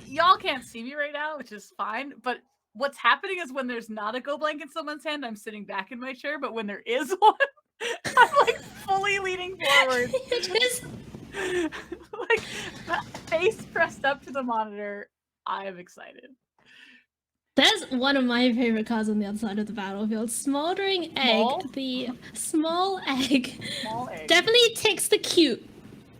y'all can't see me right now, which is fine. But what's happening is when there's not a Go Blank in someone's hand, I'm sitting back in my chair. But when there is one, I'm like fully leaning forward, like face pressed up to the monitor. I am excited. That's one of my favorite cards on the other side of the battlefield. Smoldering Egg. The small egg. Definitely ticks the cute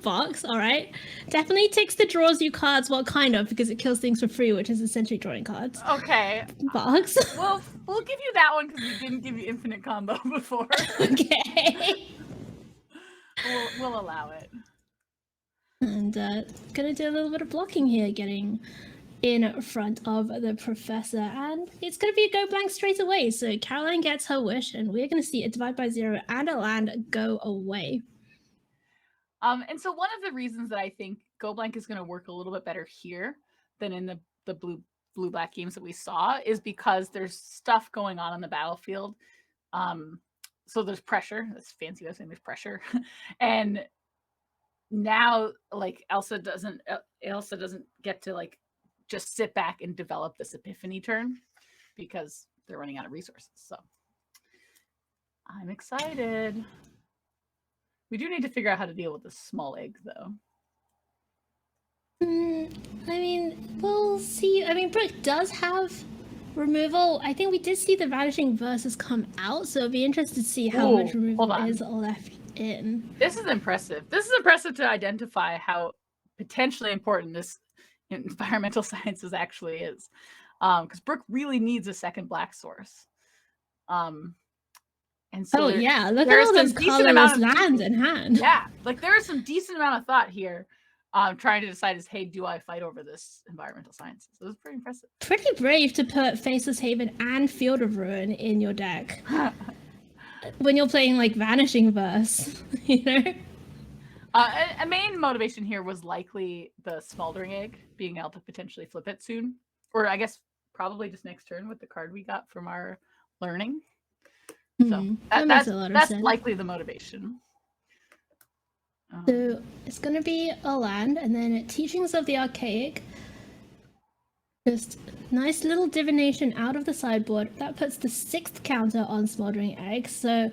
box, alright? Definitely ticks the draws you cards, well, kind of, because it kills things for free, which is essentially drawing cards. Okay. Box. Well, we'll give you that one because we didn't give you infinite combo before. Okay. We'll allow it. And gonna do a little bit of blocking here, getting in front of the professor, and it's going to be a Go Blank straight away. So Caroline gets her wish, and we're going to see a Divide by Zero and a land go away. And so one of the reasons that I think Go Blank is going to work a little bit better here than in the blue-black games that we saw is because there's stuff going on the battlefield. So there's pressure. That's fancy way of saying there's pressure. And now, like, Ailsa doesn't get to, like, just sit back and develop this Epiphany turn because they're running out of resources. So I'm excited. We do need to figure out how to deal with the small egg, though. I mean, we'll see. I mean, Brooke does have removal. I think we did see the Vanishing Verses come out, so it'll be interesting to see how much removal is left in. This is impressive. This is impressive to identify how potentially important this environmental sciences actually is. because Brooke really needs a second black source. And so look at all some those decent amount colorless of lands in hand. Yeah, like there is some decent amount of thought here. Trying to decide is, hey, do I fight over this environmental sciences? So it was pretty impressive. Pretty brave to put Faceless Haven and Field of Ruin in your deck when you're playing like Vanishing Verse, you know. A main motivation here was likely the Smoldering Egg, being able to potentially flip it soon, or I guess probably just next turn with the card we got from our learning. So that's likely the motivation. So it's going to be a land, and then Teachings of the Archaic. Just nice little divination out of the sideboard. That puts the 6th counter on Smoldering Egg. So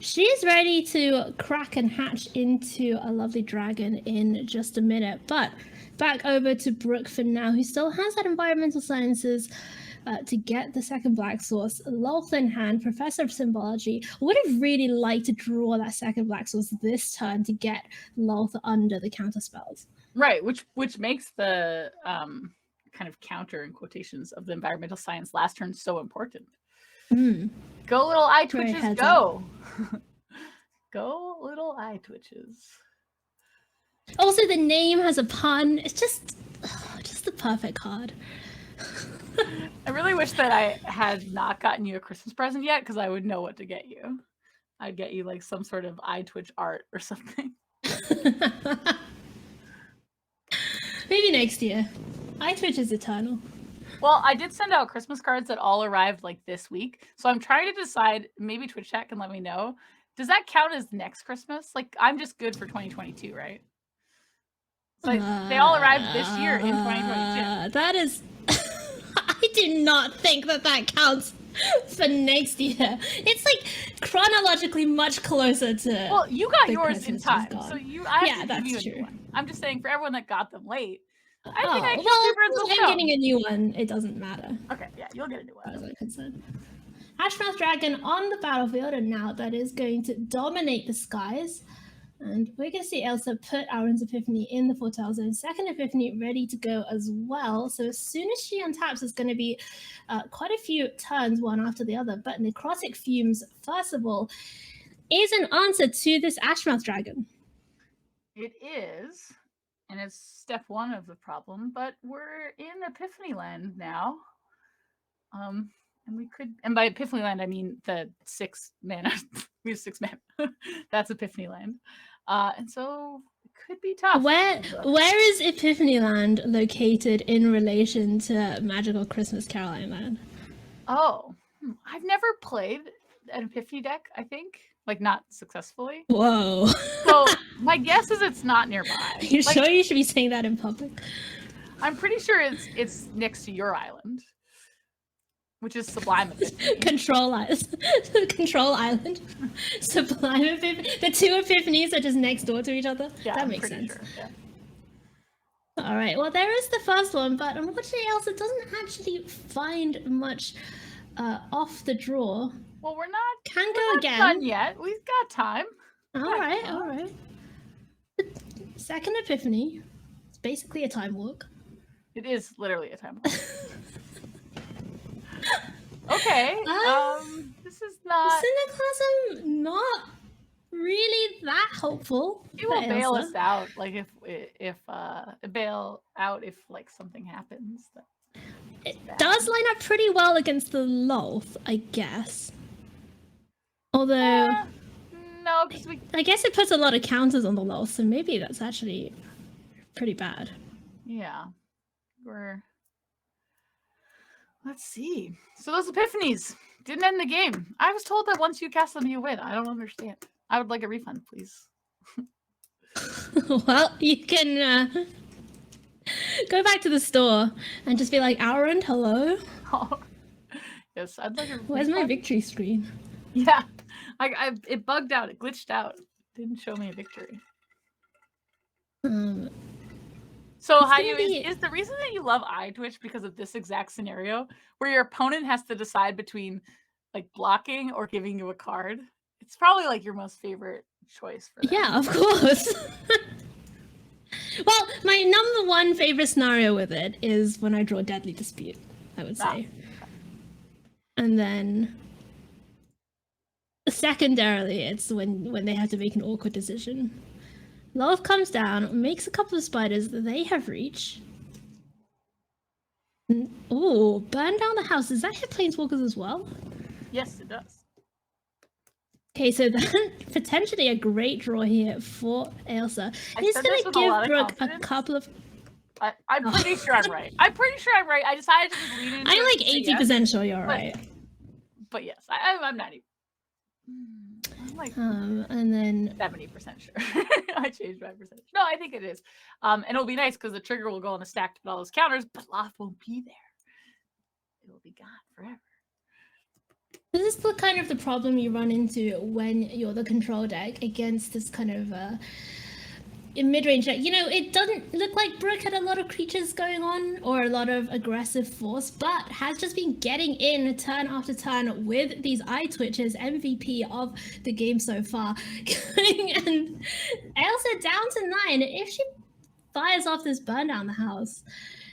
she's ready to crack and hatch into a lovely dragon in just a minute. But back over to Brooke for now, who still has that environmental sciences to get the second black source. Lolth in hand, Professor of Symbology. Would have really liked to draw that second black source this turn to get Lolth under the counter spells. Right, which makes the kind of counter in quotations of the environmental science last turn so important. Go little eye twitches, go. Go little eye twitches. Also, the name has a pun. It's just the perfect card. I really wish that I had not gotten you a Christmas present yet, because I would know what to get you. I'd get you like some sort of eye twitch art or something. Maybe next year. Eye twitch is eternal. Well, I did send out Christmas cards that all arrived like this week, so I'm trying to decide. Maybe Twitch chat can let me know. Does that count as next Christmas? Like, I'm just good for 2022, right? So they all arrived this year in 2022. That is. I do not think that counts for next year. It's like chronologically much closer to. Well, you got yours in time, so I have to give you a new one. I'm just saying for everyone that got them late. I think I can I'm getting a new one. It doesn't matter. Okay, yeah, you'll get a new one. As I'm concerned. Ashmouth Dragon on the battlefield, and now that is going to dominate the skies. And we're going to see Ailsa put Aaron's Epiphany in the Foretell Zone. Second Epiphany ready to go as well. So as soon as she untaps, there's going to be quite a few turns, one after the other. But Necrotic Fumes, first of all, is an answer to this Ashmouth Dragon. It is. And it's step one of the problem. But we're in Epiphany land now. And we could, and by Epiphany land, I mean the 6 mana. We have 6 mana. That's Epiphany land. And so it could be tough. Where is Epiphany land located in relation to Magical Christmas Caroline land? Oh, I've never played an Epiphany deck, I think. Like, not successfully. Whoa. So my guess is it's not nearby. You sure you should be saying that in public? I'm pretty sure it's next to your island. Which is Sublime Epiphany. Control Island. Sublime Epiphany. The 2 Epiphanies are just next door to each other. Yeah, that makes sense. Sure, yeah. All right. Well, there is the first one, but unfortunately, Ailsa doesn't actually find much off the draw. Well, we're not again. Done yet. We've got time. All right. The second Epiphany. It's basically a time walk. It is literally a time walk. Okay. This is not Synchronizm. Not really that hopeful. It will bail us out, like if bail out if like something happens. It does line up pretty well against the Lolth, I guess. Although no, because I guess it puts a lot of counters on the Lolth, so maybe that's actually pretty bad. Yeah, let's see. So those Epiphanies didn't end the game. I was told that once you cast them, you win. I don't understand. I would like a refund, please. Well, you can go back to the store and just be like, Aaron, hello? Oh, yes, I'd like a refund. Where's my victory screen? Yeah, it bugged out. It glitched out. It didn't show me a victory. So Haiyue, is the reason that you love Eye Twitch because of this exact scenario where your opponent has to decide between like blocking or giving you a card? It's probably like your most favorite choice for that. Yeah, of course. Well, my number one favorite scenario with it is when I draw Deadly Dispute. I would say. And then secondarily, it's when they have to make an awkward decision. Love comes down, makes a couple of spiders that they have reach. Oh, burn down the house. Does that hit planeswalkers as well? Yes, it does. Okay, so then potentially a great draw here for Ailsa. He's said going this to with a lot give of Brooke a confidence. couple of... I'm pretty sure I'm right. I'm pretty sure I'm right. I decided to just lean into I'm it like and say 80% yes, sure you're right. But yes, I'm 90. I'm like And then... 70% sure. I changed my percentage. No, I think it is. And it'll be nice because the trigger will go on the stack to put all those counters, but Loth won't be there. It will be gone forever. This is the kind of the problem you run into when you're the control deck against this kind of mid-range deck. You know, it doesn't look like Brooke had a lot of creatures going on or a lot of aggressive force, but has just been getting in turn after turn with these eye twitches, MVP of the game so far. And Ailsa down to 9. If she fires off this burn down the house,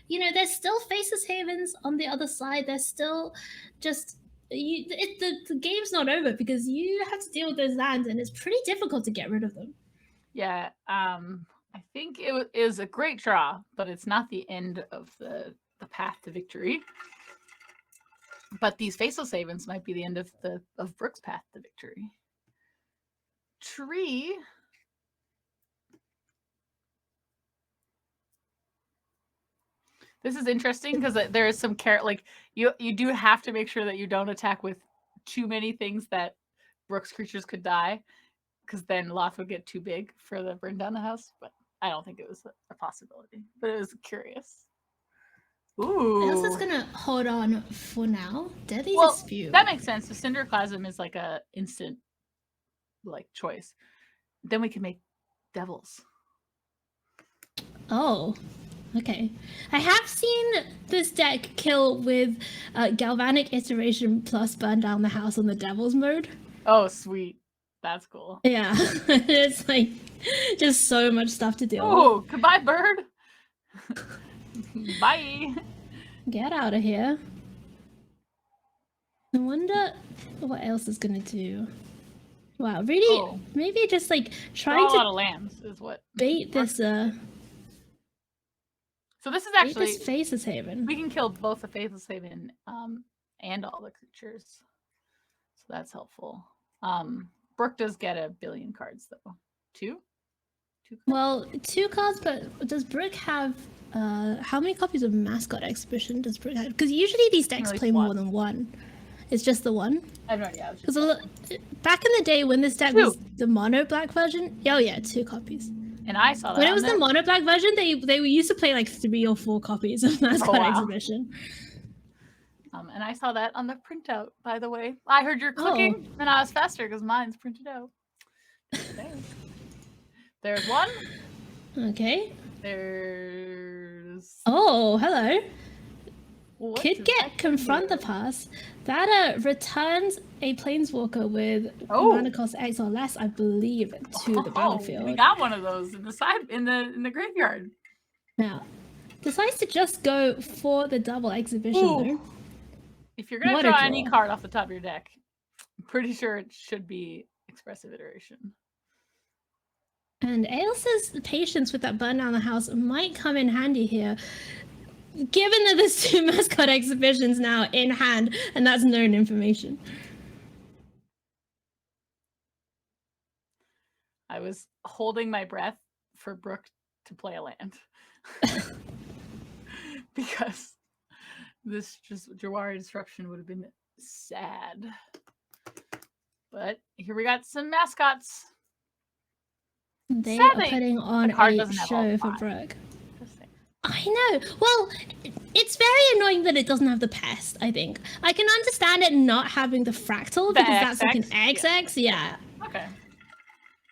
you know, there's still Faceless Havens on the other side. There's still just... the game's not over because you have to deal with those lands and it's pretty difficult to get rid of them. Yeah, I think it is a great draw, but it's not the end of the path to victory. But these Faceless Havens might be the end of Brooke's path to victory. Tree. This is interesting because there is some like you do have to make sure that you don't attack with too many things that Brooke's creatures could die, because then Loth would get too big for the burn down the house. But I don't think it was a possibility. But it was curious. Ooh. Ailsa's gonna hold on for now. Deadly Dispute. That makes sense. The Cinderclasm is like a instant like choice. Then we can make Devils. Oh. Okay. I have seen this deck kill with Galvanic Iteration plus burn down the house on the Devils mode. Oh, sweet. That's cool. Yeah. It's like just so much stuff to deal with. Oh, goodbye, bird. Bye. Get out of here. I wonder what else is going to do. Wow, really? Maybe just like trying a to lot of lambs is what bait this So this is actually this Faceless Haven. We can kill both the Faceless Haven and all the creatures. So that's helpful. Brooke does get a billion cards though. Two cards? Well, 2 cards, but does Brooke have how many copies of Mascot Exhibition does Brooke have? Because usually these decks play more than one. It's just the one? I have no idea. Because back in the day when this deck was the mono black version, oh yeah, 2 copies. And I saw that. When it was the mono black version, they used to play like 3 or 4 copies of Mascot Exhibition. And I saw that on the printout, by the way. I heard your clicking, and I was faster because mine's printed out. There's one. Okay. There's... Oh, hello. What Could get Confront the Pass. That returns a Planeswalker with mana cost X or less, I believe, to the battlefield. We got one of those in the side in the graveyard. Now, decides to just go for the double exhibition though. If you're gonna draw any card off the top of your deck, I'm pretty sure it should be Expressive Iteration. And Ailsa's patience with that burn down the house might come in handy here. Given that there's 2 Mascot Exhibitions now in hand, and that's known information. I was holding my breath for Brooke to play a land. Because this Jawari Disruption would have been sad. But here we got some mascots. They are putting on a show for Brooke. I know. Well, it's very annoying that it doesn't have the pest, I think. I can understand it not having the fractal because that's like an XX. Yeah. Okay.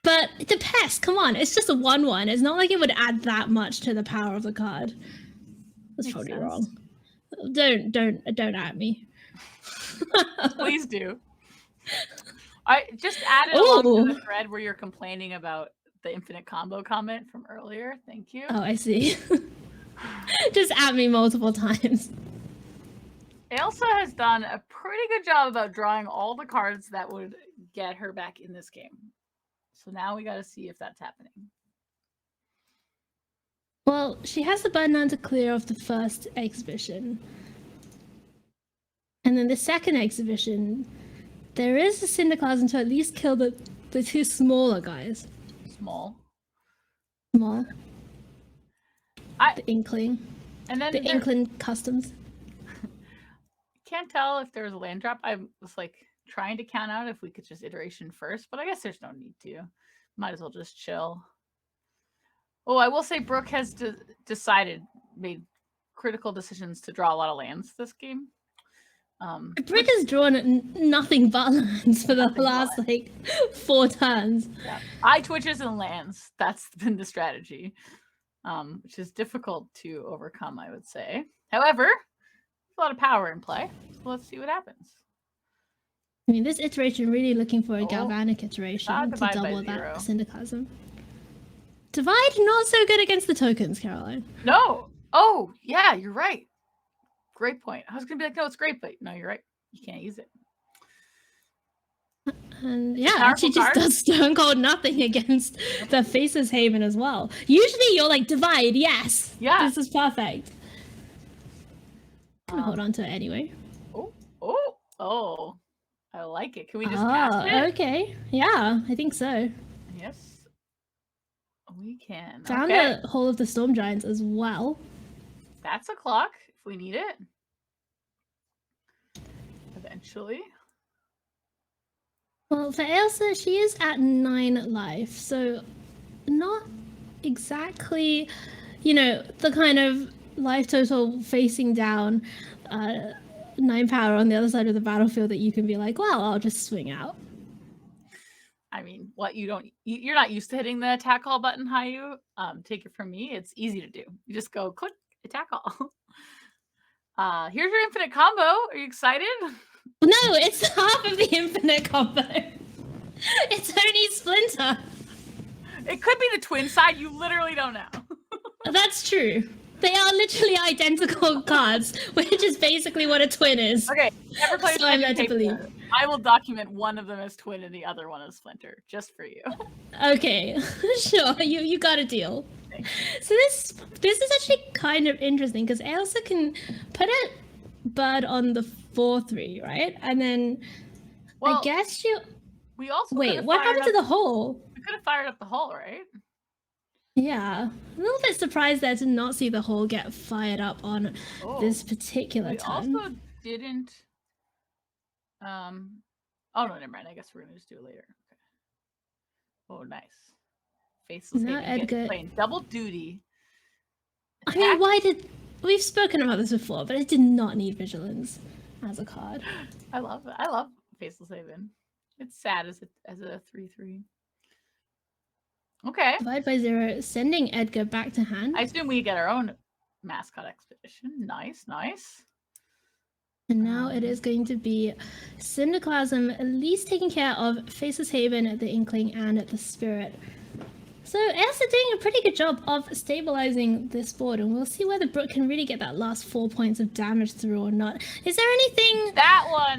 But the pest, come on, it's just a 1/1. It's not like it would add that much to the power of the card. That's probably wrong. Don't at me. Please do. I just added along to the thread where you're complaining about the infinite combo comment from earlier. Thank you. Oh, I see. Just at me multiple times. Ailsa has done a pretty good job about drawing all the cards that would get her back in this game. So now we got to see if that's happening. Well, she has the button on to clear off the first exhibition. And then the second exhibition, there is a Cinderclasm to at least kill the two smaller guys. Small. The Inkling. And then the Inkling Customs. Can't tell if there's a land drop. I was like trying to count out if we could just iteration first, but I guess there's no need to. Might as well just chill. Oh, I will say Brooke has made critical decisions to draw a lot of lands this game. Brooke has drawn nothing but lands for the last like 4 turns. Yeah. Eye twitches and lands. That's been the strategy, which is difficult to overcome, I would say. However, there's a lot of power in play. So let's see what happens. I mean, this iteration really looking for a galvanic iteration to double that Cinderclasm. Divide not so good against the tokens, Caroline. No. Oh, yeah, you're right. Great point. I was gonna be like, no, it's great, but no, you're right. You can't use it. And yeah, she just does stone cold nothing against the Faces Haven as well. Usually you're like, divide, yes. Yeah. This is perfect. I'm gonna hold on to it anyway. Oh. I like it. Can we just cast it? Okay. Yeah, I think so. Yes. We can. Found the Hall of the Storm Giants as well. That's a clock if we need it. Eventually. Well, for Ailsa, she is at 9 life, so not exactly, the kind of life total facing down 9 power on the other side of the battlefield that you can be like, well, I'll just swing out. I mean, you're not used to hitting the attack all button, Haiyue. Take it from me, it's easy to do. You just go click attack all. Here's your infinite combo. Are you excited? No, it's half of the infinite combo. It's only Splinter. It could be the twin side. You literally don't know. That's true. They are literally identical cards, which is basically what a twin is. Okay, never played so I'm led to believe. I will document one of them as twin and the other one as Splinter, just for you. Okay, sure. You got a deal. So this is actually kind of interesting because Ailsa can put a bird on the 4/3, right? And then I guess we also wait. What happened to the hole? We could have fired up the hole, right? Yeah, a little bit surprised there to not see the hole get fired up on this particular turn. We also didn't. Oh no, never mind. I guess we're gonna just do it later. Okay. Oh, nice. Faceless Now Edgar playing double duty. I mean, we've spoken about this before, but it did not need vigilance as a card. I love Faceless Haven. It's sad as a 3/3. Okay. Divide by 0, sending Edgar back to hand. I assume we get our own mascot expedition. Nice. And now it is going to be Cinderclasm at least taking care of Faces Haven, the Inkling, and the Spirit. So Ailsa doing a pretty good job of stabilizing this board, and we'll see whether Brooke can really get that last 4 points of damage through or not. Is there anything that one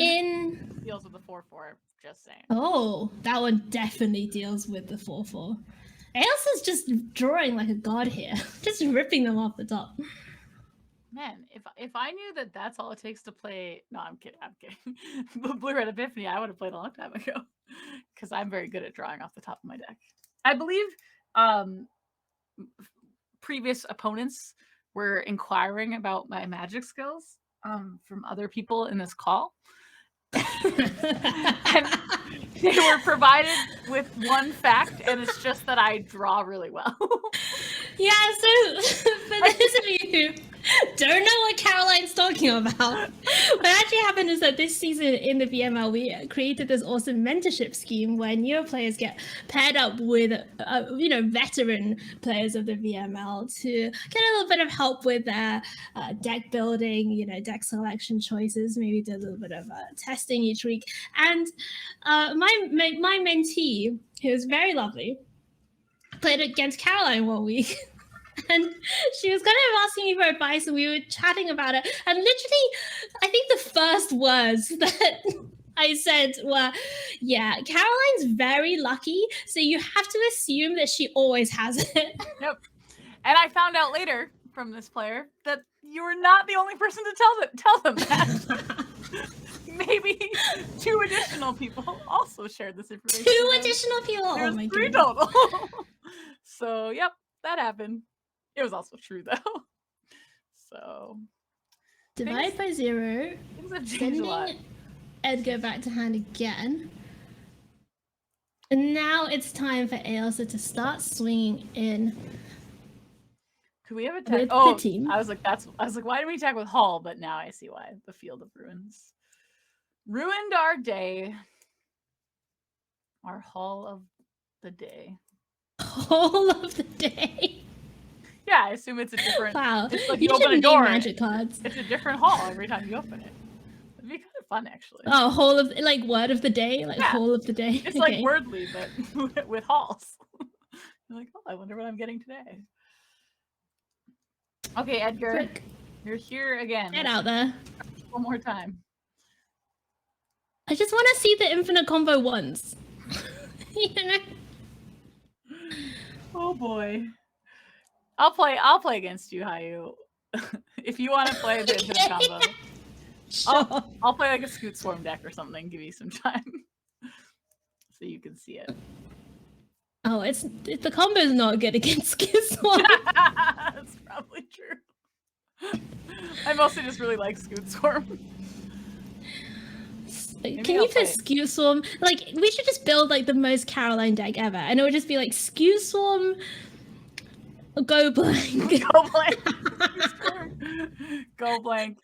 deals with the 4/4? Just saying. Oh, that one definitely deals with the 4/4. Ailsa's just drawing like a god here, just ripping them off the top. Man, if I knew that that's all it takes to play, no, I'm kidding. Blue-Red Epiphany, I would have played a long time ago, because I'm very good at drawing off the top of my deck. I believe previous opponents were inquiring about my magic skills from other people in this call. And they were provided with one fact, and it's just that I draw really well. Yeah, so for those of you who don't know what Caroline's talking about, what actually happened is that this season in the VML, we created this awesome mentorship scheme where newer players get paired up with, veteran players of the VML to get a little bit of help with their deck building, deck selection choices, maybe do a little bit of testing each week. And my mentee, who was very lovely, played against Caroline one week. And she was kind of asking me for advice, and we were chatting about it. And literally, I think the first words that I said were, yeah, Caroline's very lucky, so you have to assume that she always has it. Yep. And I found out later from this player that you were not the only person to tell them that. Maybe 2 additional people also shared this information. 2 additional people? There's oh my 3 goodness. total. So, yep, that happened. It was also true, though. So... Divide by 0. Things have changed a lot. Sending Edgar back to hand again. And now it's time for Ailsa to start swinging in. Could we have attack? With Oh, the team. I was like, why didn't we attack with Hall? But now I see why. The Field of Ruins ruined our day. Our Hall of the Day. Hall of the Day. Yeah, I assume it's a different. Wow. It's like you you open should a name door. magic cards. It's a different hall every time you open it. It'd be kind of fun, actually. Oh, Hall of like word of the day, like Yeah. Hall of the Day. It's like wordly, but with halls. You're like, oh, I wonder what I'm getting today. Okay, Edgar, Frick. you're here again. Get out there. One more time. I just want to see the infinite combo once. You know? Oh boy. I'll play against you, Haiyue. If you want to play the infinite combo. Sure. I'll play like a Scoot Swarm deck or something, give you some time. So you can see it. Oh, the combo's not good against Skizz. That's probably true. I mostly just really like Scoot Swarm. Can you put Skew Swarm? Like, we should just build like the most Caroline deck ever, and it would just be like Skew Swarm, Go Blank. Go Blank. Go Blank.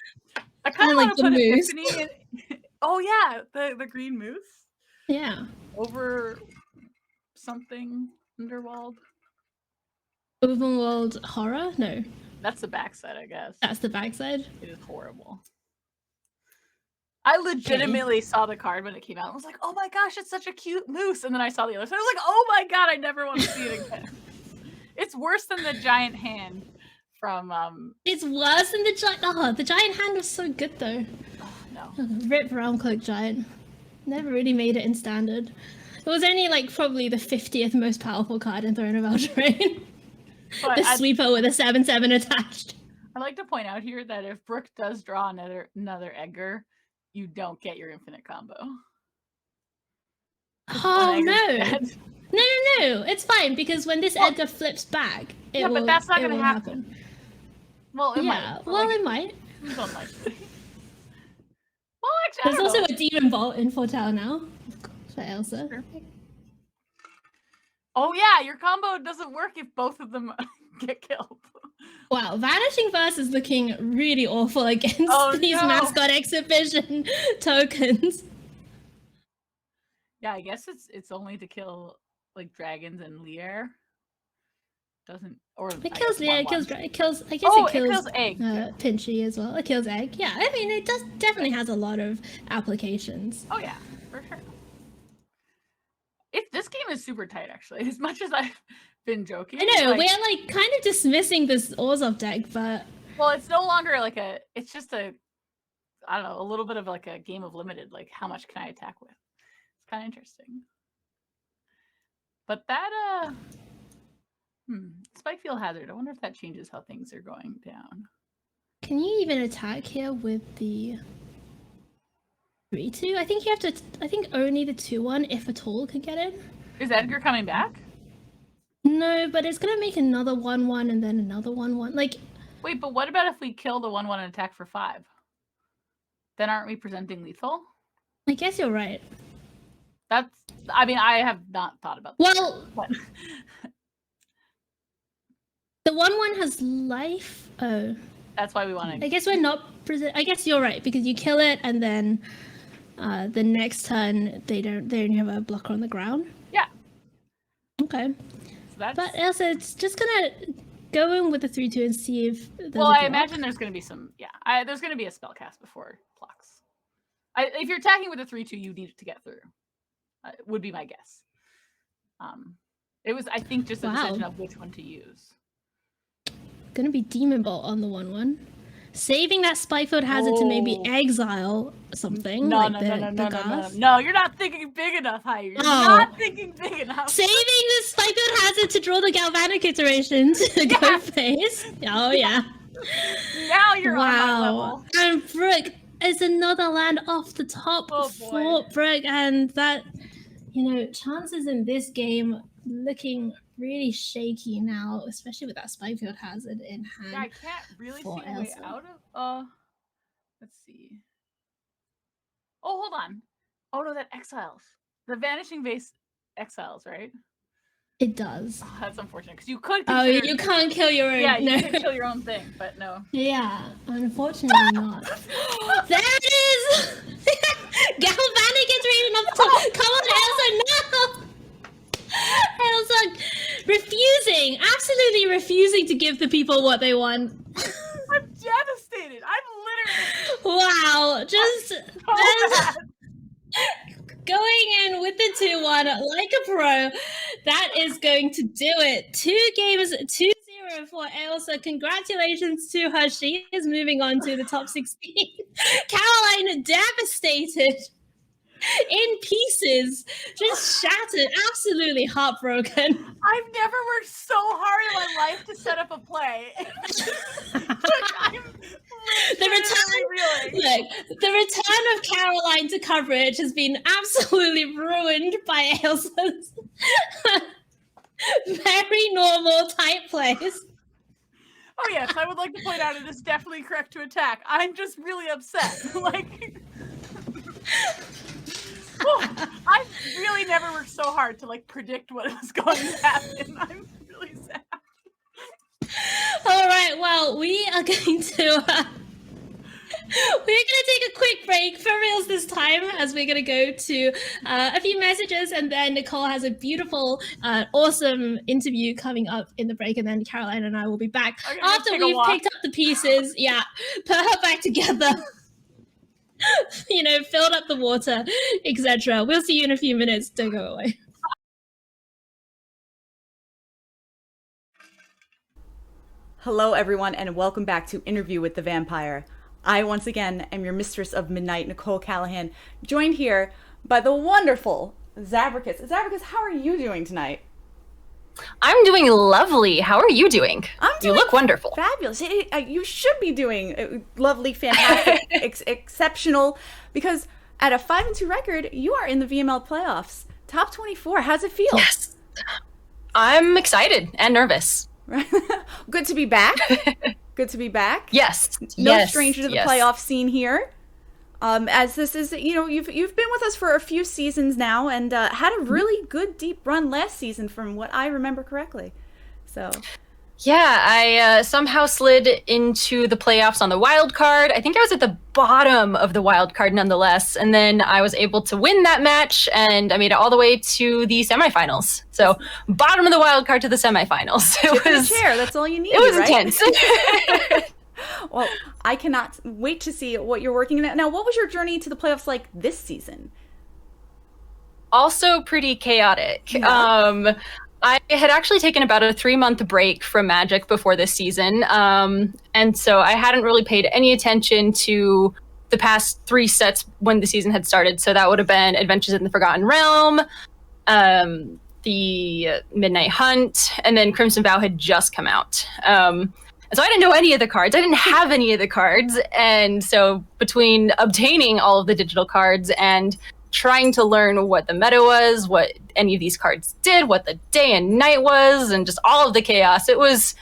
I kind of like want to the put moose. Epiphany in. Oh yeah, the green moose. Yeah. Over something Underworld. Overworld Horror? No, That's the backside, I guess. that's the backside. It is horrible. I legitimately saw the card when it came out. I was like, oh my gosh, it's such a cute moose. And then I saw the other side. I was like, oh my god, I never want to see it again. It's worse than the giant hand from It's worse than the giant. Oh, the giant hand was so good though. no. Rip Realm Cloak Giant. Never really made it in standard. It was only like probably the 50th most powerful card in Throne of Eldraine. But The sweeper with a 7/7 attached. I'd like to point out here that if Brooke does draw another Edgar, you don't get your infinite combo. Oh no. Dead. No, it's fine because when this Edgar flips back, it will. But that's not it going to will happen. Well, it might. But, Well, it might. It's unlikely. Well, actually, There's I don't also know. a Demon Vault in Fortel now for Ailsa. Sure. Oh yeah, your combo doesn't work if both of them get killed. Wow, Vanishing Verse is looking really awful against these no. mascot exhibition tokens. Yeah, I guess it's only to kill like dragons and Lier. Doesn't or It kills Leah, it kills. I guess it it kills kills egg. Pinchy as well. It kills egg. Yeah, I mean it definitely has a lot of applications. Oh yeah, for sure. This game is super tight actually. As much as I've been joking. I know like, we're like kind of dismissing this Orzhov deck, but well, it's no longer like it's just I don't know, a little bit of like a game of limited, like how much can I attack with? It's kind of interesting. But that Spike Field Hazard, I wonder if that changes how things are going down. can you even attack here with the 3/2? I think you have to. I think only the 2/1, if at all, can get in. Is Edgar coming back? No, but it's gonna make another 1/1 and then another 1/1. Like, Wait, but what about if we kill the 1/1 and attack for 5? Then aren't we presenting lethal? I guess you're right. I mean, I have not thought about that. Well, But the 1/1 has life. Oh, that's why we want to. I guess we're not present. I guess you're right because you kill it and then the next turn they only have a blocker on the ground. Yeah. Okay. So that's, But Ailsa, it's just gonna go in with the 3/2 and see if. well, I imagine there's going to be some. Yeah, there's going to be a spell cast before it blocks. If you're attacking with a 3/2, you need it to get through. Would be my guess. It was, I think, just a decision of which one to use. Gonna be Demon Bolt on the 1/1. Saving that Spikefield Hazard to maybe exile something No, like no, the, no, no, the no, no, Gas. no, you're not thinking big enough, Haiyue. You're not thinking big enough. Saving the Spikefield Hazard to draw the Galvanic iteration to go face. Oh, yeah. Now you're on my level. And Brooke is another land off the top for Brooke. And that, chances in this game looking really shaky now, especially with that Spikefield Hazard in hand. Yeah, I can't really see a way out of let's see. Oh, hold on. Oh no, that exiles. The Vanishing Vase exiles, right? It does. Oh, that's unfortunate because you could. You can't kill your own. Yeah, you could kill your own thing, but no. Yeah, unfortunately not. There it is. Galvanic is reading up top. Come on, Ailsa, no. Ailsa refusing, absolutely refusing to give the people what they want. I'm devastated. I'm literally. Wow, just going in with the 2-1 like a pro. That is going to do it. 2 games, 2-0 for Ailsa. Congratulations to her. She is moving on to the top 16. Caroline devastated. In pieces, just shattered, absolutely heartbroken. I've never worked so hard in my life to set up a play. The return of Caroline to coverage has been absolutely ruined by Ailsa's very normal type plays. Oh yes, I would like to point out it is definitely correct to attack. I'm just really upset. I've really never worked so hard to predict what was going to happen. I'm really sad. All right, well, we are going to take a quick break for reals this time, as we're going to go to a few messages, and then Nicole has a beautiful, awesome interview coming up in the break, and then Caroline and I will be back after we've picked up the pieces. Yeah, put her back together. Filled up the water, etc. We'll see you in a few minutes. Don't go away. Hello, everyone, and welcome back to Interview with the Vampire. I, once again, am your mistress of midnight, Nicole Callahan, joined here by the wonderful Zabracus. Zabracus, how are you doing tonight? I'm doing lovely. How are you doing? You look wonderful. Fabulous. You should be doing lovely, fantastic, exceptional, because at a 5-2 record, you are in the VML playoffs. Top 24. How's it feel? Yes. I'm excited and nervous. Good to be back. Good to be back. Yes. No stranger to the playoff scene here. As this is, you've been with us for a few seasons now, and had a really good deep run last season, from what I remember correctly. So, yeah, I somehow slid into the playoffs on the wild card. I think I was at the bottom of the wild card, nonetheless, and then I was able to win that match, and I made it all the way to the semifinals. So, bottom of the wild card to the semifinals. It was chair. That's all you need. It was right? intense. Well, I cannot wait to see what you're working at. Now, what was your journey to the playoffs like this season? Also pretty chaotic. Yeah. I had actually taken about a 3-month break from Magic before this season. And so I hadn't really paid any attention to the past 3 sets when the season had started. So that would have been Adventures in the Forgotten Realm, the Midnight Hunt, and then Crimson Vow had just come out. So I didn't know any of the cards. I didn't have any of the cards. And so between obtaining all of the digital cards and trying to learn what the meta was, what any of these cards did, what the day and night was, and just all of the chaos, it was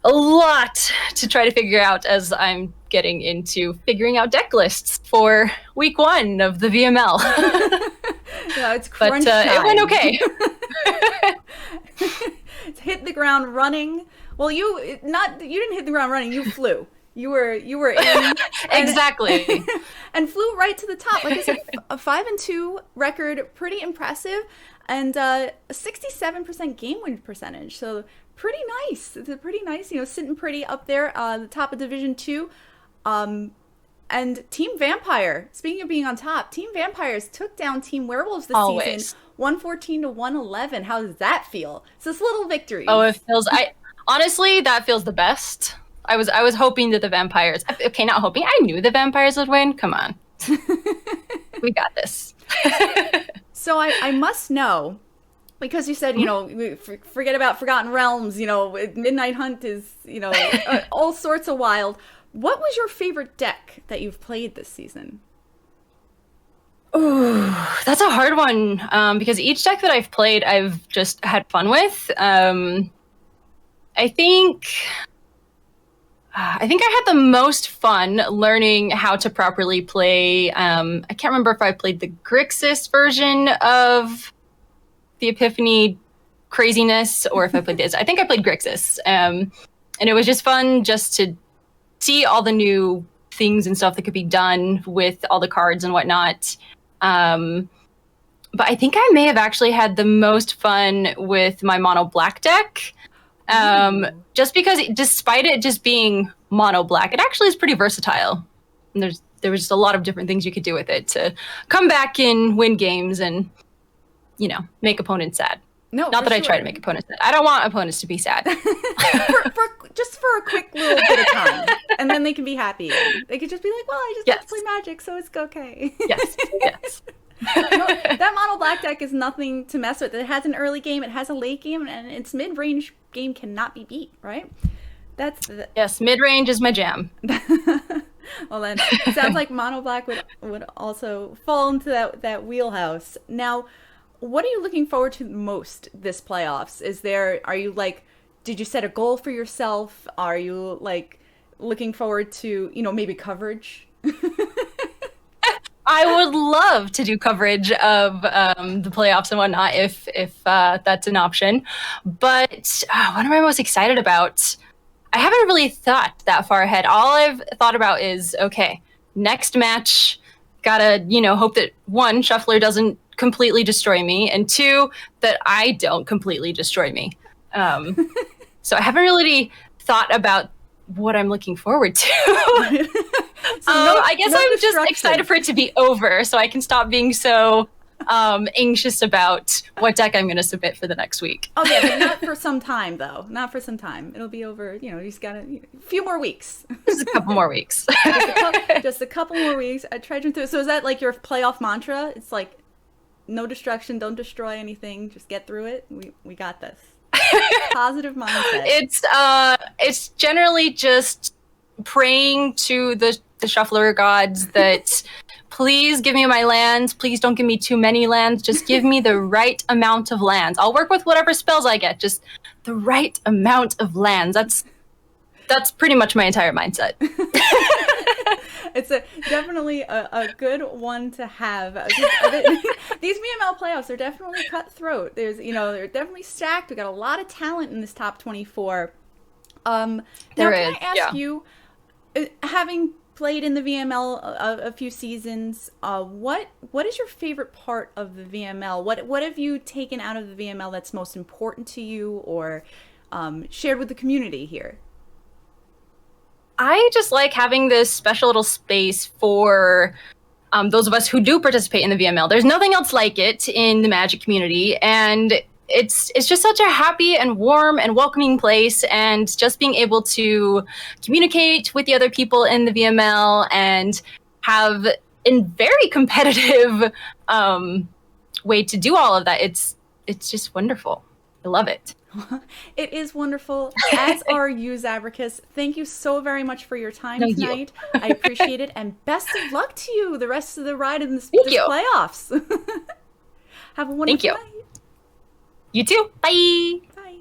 a lot to try to figure out as I'm getting into figuring out deck lists for week 1 of the VML. Yeah, it's crunch time. It went okay. It's hit the ground running. Well, you didn't hit the ground running. You flew. You were in exactly, and flew right to the top. Like I said, a 5-2 record, pretty impressive, and a 67% game win percentage. So pretty nice. It's a pretty nice, sitting pretty up there, the top of Division 2. And Team Vampire. Speaking of being on top, Team Vampires took down Team Werewolves this season, 114 to 111. How does that feel? It's this little victory. Oh, it feels. Honestly, that feels the best. I was hoping that the vampires. Okay, not hoping. I knew the vampires would win. Come on, we got this. So I must know, because you said, you know, forget about Forgotten Realms, you know, Midnight Hunt is, you know, all sorts of wild. What was your favorite deck that you've played this season? Ooh, that's a hard one, because each deck that I've played, I've just had fun with. I think I had the most fun learning how to properly play. I can't remember if I played the Grixis version of the Epiphany craziness or if I played this. I think I played Grixis. And it was just fun just to see all the new things and stuff that could be done with all the cards and whatnot. But I think I may have actually had the most fun with my mono black deck. Just because despite it just being mono black, it actually is pretty versatile. And there was just a lot of different things you could do with it to come back and win games and, you know, make opponents sad. No, not that I sure. try to make opponents sad. I don't want opponents to be sad. just for a quick little bit of time, and then they can be happy. They could just be like, "Well, I just like to play Magic, so it's okay." Yes. That mono black deck is nothing to mess with. It has an early game, it has a late game, and its mid-range game cannot be beat. Right? Yes, mid-range is my jam. Well, then it sounds like mono black would also fall into that wheelhouse. Now, what are you looking forward to most this playoffs? Are you like, did you set a goal for yourself? Are you like looking forward to, you know, maybe coverage? I would love to do coverage of the playoffs and whatnot if that's an option. But what am I most excited about? I haven't really thought that far ahead. All I've thought about is, okay, next match, gotta, you know, hope that one, Shuffler doesn't completely destroy me, and two, that I don't completely destroy me. So I haven't really thought about what I'm looking forward to. I guess I'm just excited for it to be over so I can stop being so anxious about what deck I'm going to submit for the next week. Oh yeah, but not for some time though. Not for some time. It'll be over, you know, you just got a few more weeks. Just a couple more weeks. just a couple more weeks. I trudging through. So is that like your playoff mantra? It's like, no destruction, don't destroy anything, just get through it. We got this. Positive mindset. It's generally just praying to the shuffler gods that please give me my lands, please don't give me too many lands, just give me the right amount of lands. I'll work with whatever spells I get, just the right amount of lands. That's pretty much my entire mindset. It's definitely a good one to have. These VML playoffs are definitely cutthroat. They're definitely stacked. We got a lot of talent in this top 24. Now, can I ask you, having played in the VML a few seasons, what is your favorite part of the VML? What have you taken out of the VML that's most important to you, or shared with the community here? I just like having this special little space for those of us who do participate in the VML. There's nothing else like it in the Magic community, and it's just such a happy and warm and welcoming place, and just being able to communicate with the other people in the VML and have a very competitive way to do all of that. It's just wonderful. I love it. It is wonderful, as are you, Zabracus. Thank you so very much for your time tonight. I appreciate it, and best of luck to you the rest of the ride in this playoffs. Have a wonderful night. You too. Bye. Bye.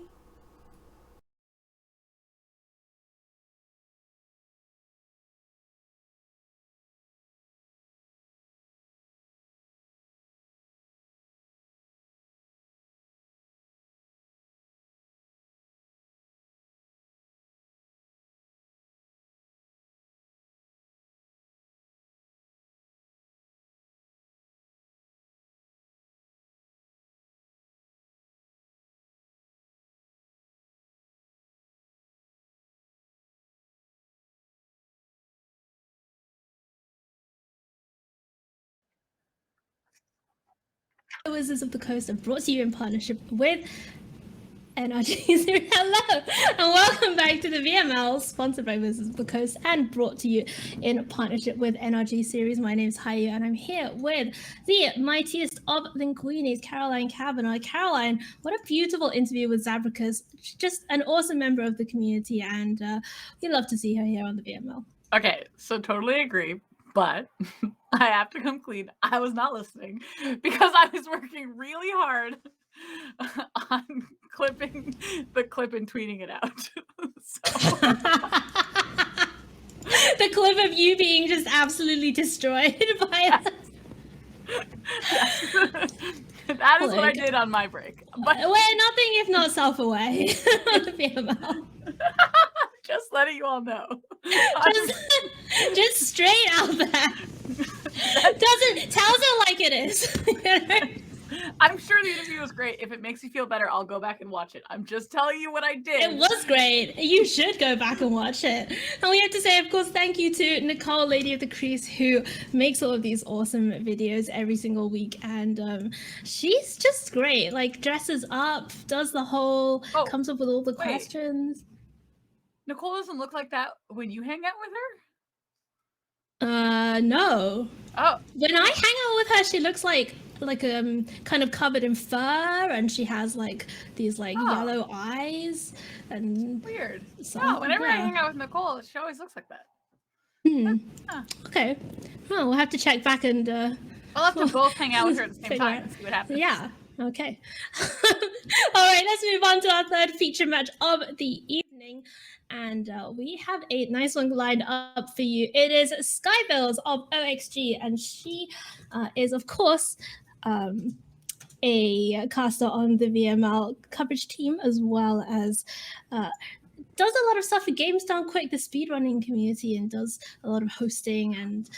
Wizards of the Coast are brought to you in partnership with NRG series. Hello, and welcome back to the VML, sponsored by Wizards of the Coast and brought to you in partnership with NRG series. My name is Haiyue, and I'm here with the mightiest of linguines, Caroline Kavanagh. Caroline, what a beautiful interview with Zabracus. Just an awesome member of the community, and we love to see her here on the VML. Okay, so totally agree, but I have to come clean. I was not listening because I was working really hard on clipping the clip and tweeting it out. The clip of you being just absolutely destroyed by us. That is what I did on my break. But we're nothing if not self-aware on the VML. Just letting you all know. Just straight out there. Tells it like it is. You know? I'm sure the interview was great. If it makes you feel better, I'll go back and watch it. I'm just telling you what I did. It was great. You should go back and watch it. And we have to say, of course, thank you to Nicole, Lady of the Crease, who makes all of these awesome videos every single week. And she's just great. Like, dresses up, does the whole, comes up with all the questions. Nicole doesn't look like that when you hang out with her? No. Oh. When I hang out with her, she looks like kind of covered in fur, and she has like these yellow eyes and weird. So, whenever I hang out with Nicole, she always looks like that. Okay. Well, we'll have to check back and we'll have to both hang out with her at the same time and see what happens. Yeah. Okay. All right, let's move on to our third feature match of the evening. And we have a nice one lined up for you. It is Skybilz of OXG, and she is, of course, a caster on the VML coverage team, as well as does a lot of stuff for Games Done Quick, the speedrunning community, and does a lot of hosting, and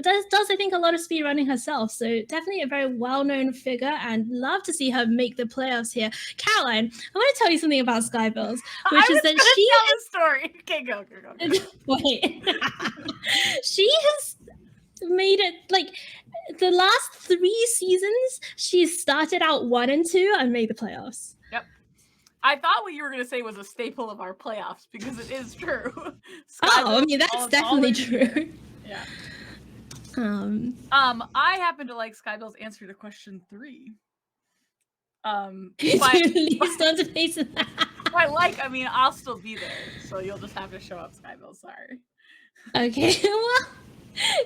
does I think a lot of speedrunning herself. So definitely a very well-known figure, and love to see her make the playoffs here. Caroline, I want to tell you something about Skybilz, which is that she tell the story. Okay, go. Wait, she has made it like the last 3 seasons. She started out 1 and 2 and made the playoffs. Yep. I thought what you were going to say was a staple of our playoffs, because it is true. I mean, that's definitely true. Yeah. I happen to like Skybilz' answer to question 3. I mean, I'll still be there, so you'll just have to show up, Skybilz. Sorry. Okay, well,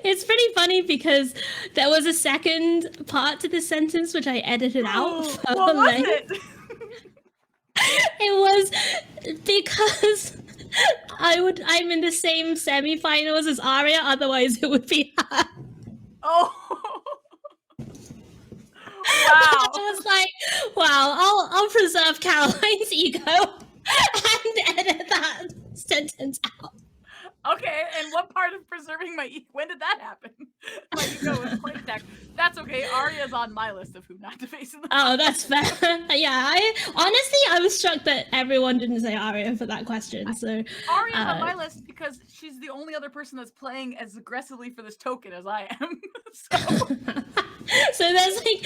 it's pretty funny because there was a second part to the sentence which I edited out. What was it? It was because I'm in the same semi-finals as Aria, otherwise it would be her. Oh. Wow. I was like, wow, I'll preserve Caroline's ego and edit that sentence out. Okay, and what part of preserving my ego? When did that happen? My ego was quite attacked. That's okay. Arya's on my list of who not to face in the Oh, that's fair. Yeah, I was shocked that everyone didn't say Arya for that question. So Arya's on my list because she's the only other person that's playing as aggressively for this token as I am. So there's like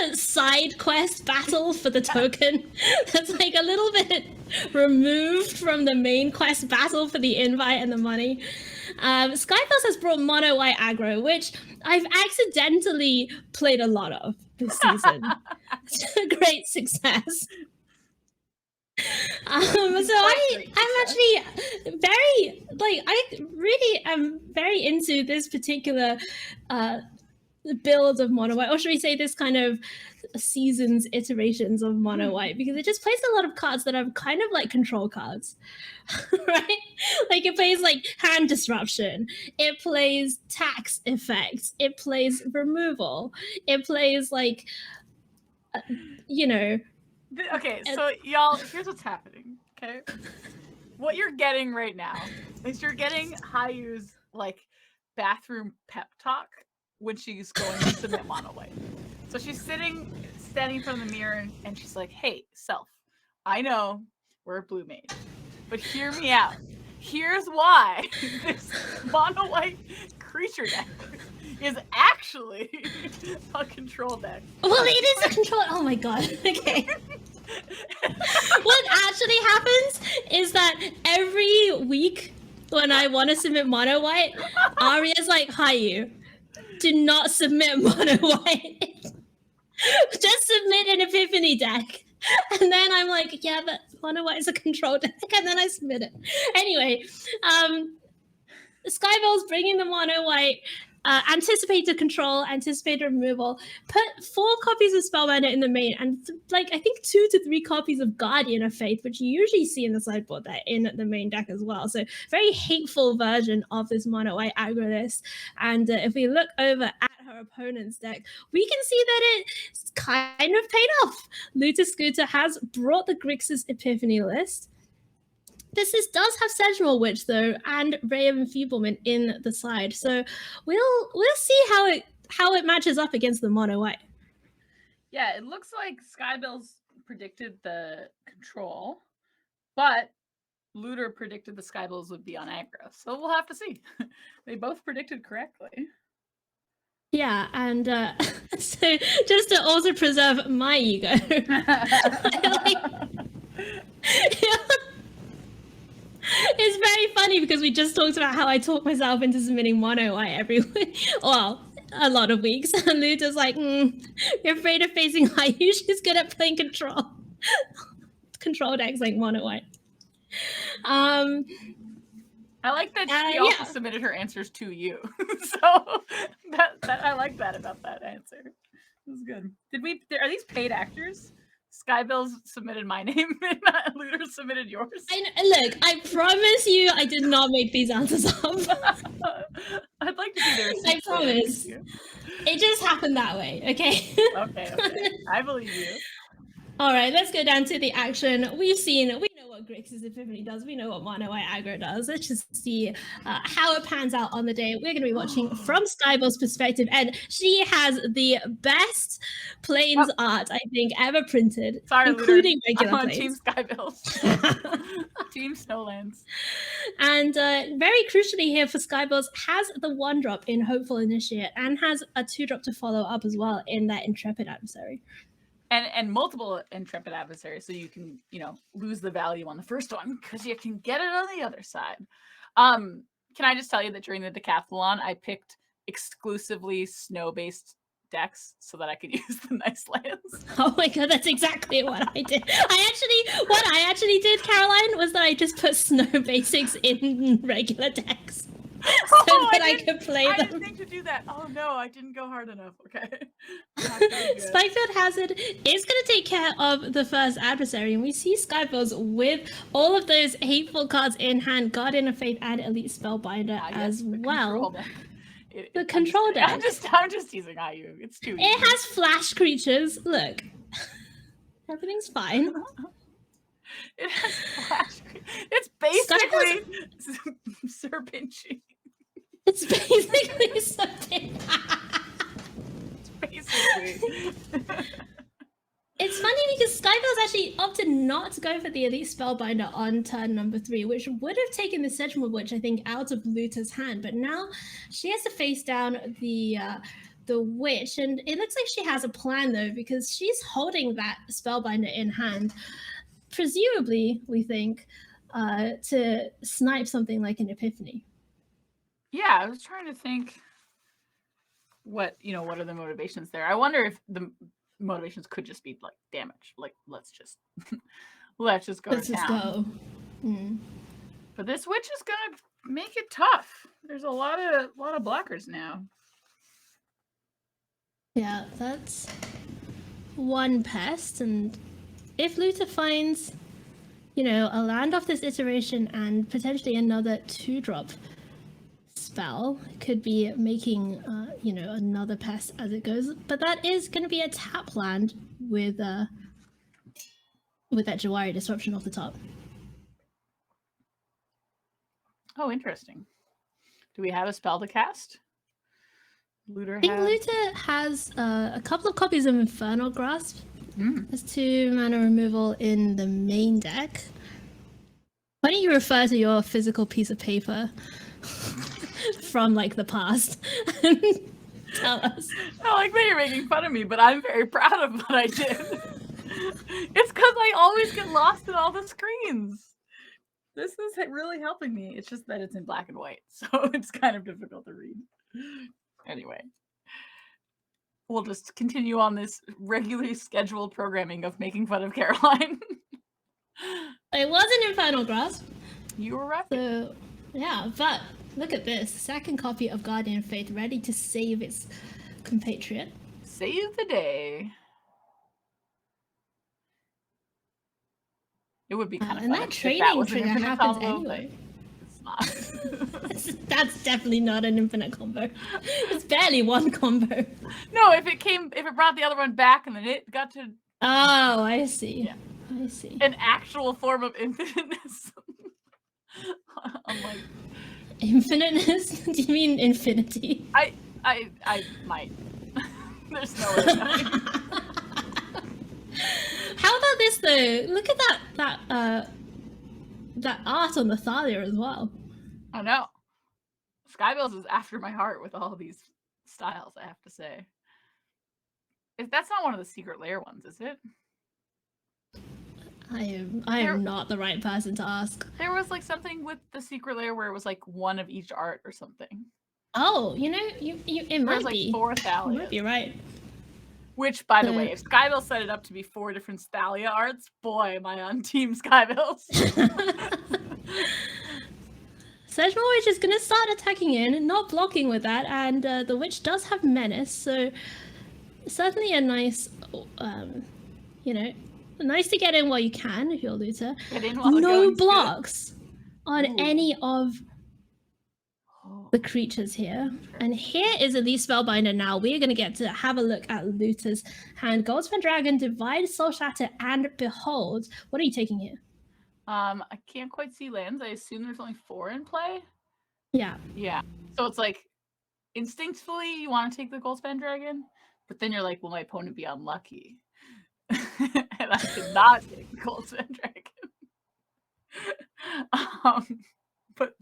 a side quest battle for the token that's like a little bit removed from the main quest battle for the invite and the money. Skybilz has brought mono white aggro, which I've accidentally played a lot of this season. It's a great success. So I'm actually very I really am very into this particular build of mono white, or should we say this kind of season's iterations of mono white, because it just plays a lot of cards that are kind of like control cards. Right? Like it plays like hand disruption, it plays tax effects, it plays removal, it plays like Okay, so y'all, here's what's happening. Okay, what you're getting right now is you're getting Haiyue's like bathroom pep talk when she's going to submit mono white. So she's standing in front of the mirror, and she's like, "Hey, self, I know we're a blue mage, but hear me out. Here's why this mono white creature deck is actually a control deck." Well, it is a control. Oh my god. Okay. What actually happens is that every week when I want to submit mono white, Aria's like, Haiyue, do not submit mono white. Just submit an Epiphany deck. And then I'm like, yeah, but mono white is a control deck, and then I submit it. Anyway, Skybilz bringing the mono white, anticipated control, anticipated removal, put 4 copies of Spellbinder in the main, and like I think 2 to 3 copies of Guardian of Faith, which you usually see in the sideboard there in the main deck as well. So very hateful version of this mono white aggro list. And if we look over at her opponent's deck, we can see that it's kind of paid off. Looter Scooter has brought the Grixis Epiphany list. This does have Sentinel Witch though, and Ray of Enfeeblement in the side. So we'll see how it matches up against the mono white. Yeah, it looks like Skybilz predicted the control, but Looter predicted the Skybilz would be on aggro. So we'll have to see. They both predicted correctly. Yeah, and so just to also preserve my ego, it's very funny because we just talked about how I talk myself into submitting mono white every week. Well, a lot of weeks. And Luta's like, you're afraid of facing Haiyue. She's good at playing control. Control decks like mono white. I like that she also submitted her answers to you. So that I like that about that answer. It was good. Are these paid actors? Skybilz submitted my name and Looter submitted yours. Look, I promise you I did not make these answers up. I'd like to be there. I promise. It just happened that way, okay? Okay. I believe you. All right, let's go down to the action. We know what Grixis Epiphany does. We know what mono white aggro does. Let's just see how it pans out on the day. We're going to be watching from Skybilz's perspective, and she has the best Plains art I think ever printed, including regular I'm on Plains. Team Skybilz. Team Snowlands. And very crucially here for Skybilz, has the 1-drop in Hopeful Initiate and has a 2-drop to follow up as well in that Intrepid Adversary. And multiple Intrepid Adversaries, so you can, lose the value on the first one because you can get it on the other side. Can I just tell you that during the decathlon, I picked exclusively snow-based decks so that I could use the nice lands. Oh my god, that's exactly what I did. What I actually did, Caroline, was that I just put snow basics in regular decks. So that I could play them. I didn't think to do that. Oh no, I didn't go hard enough. Okay. Spikefield Hazard is going to take care of the first adversary, and we see Skybilz with all of those hateful cards in hand, Guardian of Faith and Elite Spellbinder as well. The control deck. I'm just teasing Haiyue. It's too easy. It has flash creatures. Look, everything's fine. It has flash creatures. It's basically Serpentine. It's basically something. It's basically. It's funny because Skybilz actually opted not to go for the Elite Spellbinder on turn number 3, which would have taken the Sentinel Witch, I think, out of Luta's hand. But now she has to face down the Witch, and it looks like she has a plan though, because she's holding that Spellbinder in hand, presumably, we think, to snipe something like an Epiphany. Yeah, I was trying to think what are the motivations there. I wonder if the motivations could just be like damage. Like let's just go to town. But this witch is gonna make it tough. There's a lot of blockers now. Yeah, that's one pest, and if Looter finds, a land off this iteration and potentially another 2-drop spell, could be making, another pest as it goes. But that is going to be a tap land with that Jawari Disruption off the top. Oh, interesting. Do we have a spell to cast? I think Looter has a couple of copies of Infernal Grasp. There's 2 mana removal in the main deck. Why don't you refer to your physical piece of paper from the past and tell us? I like that you're making fun of me, but I'm very proud of what I did. It's because I always get lost in all the screens. This is really helping me. It's just that it's in black and white, so it's kind of difficult to read. Anyway, we'll just continue on this regularly scheduled programming of making fun of Caroline. It wasn't Infernal Grasp. You were right. So, yeah, but look at this. Second copy of Guardian Faith ready to save its compatriot. Save the day. It would be kind of and fun that if training that was an trigger infinite happens combo, anyway. but it's not. That's definitely not an infinite combo. It's barely one combo. No, if it brought the other one back and then it got to Oh, I see. Yeah. I see. an actual form of infiniteness. I'm like, Infiniteness? Do you mean infinity? I might. There's no way of knowing. How about this though? Look at that art on the Thalia as well. I know. Skybilz is after my heart with all these styles, I have to say. That's not one of the secret lair ones, is it? I am not the right person to ask. There was like something with the secret lair where it was like one of each art or something. Oh, you know, it There might was like be. 4 You Thalias. might be right. Which, by the way, if Skybilz set it up to be 4 different Thalia arts, boy, am I on Team Skybilz. Surgeon Witch is going to start attacking in, not blocking with that, and the witch does have menace, so certainly a nice, nice to get in while you can if you're Luther. Get in while No going blocks on Ooh. any of the creatures here. And here is Elite Spellbinder now. We are going to get to have a look at Luther's hand. Goldspan Dragon, Divide, Soul Shatter, and Behold. What are you taking here? I can't quite see lands. I assume there's only 4 in play. Yeah. Yeah. So it's like, instinctively, you want to take the Goldspan Dragon, but then you're like, will my opponent be unlucky? And I did not take the Goldspan Dragon. But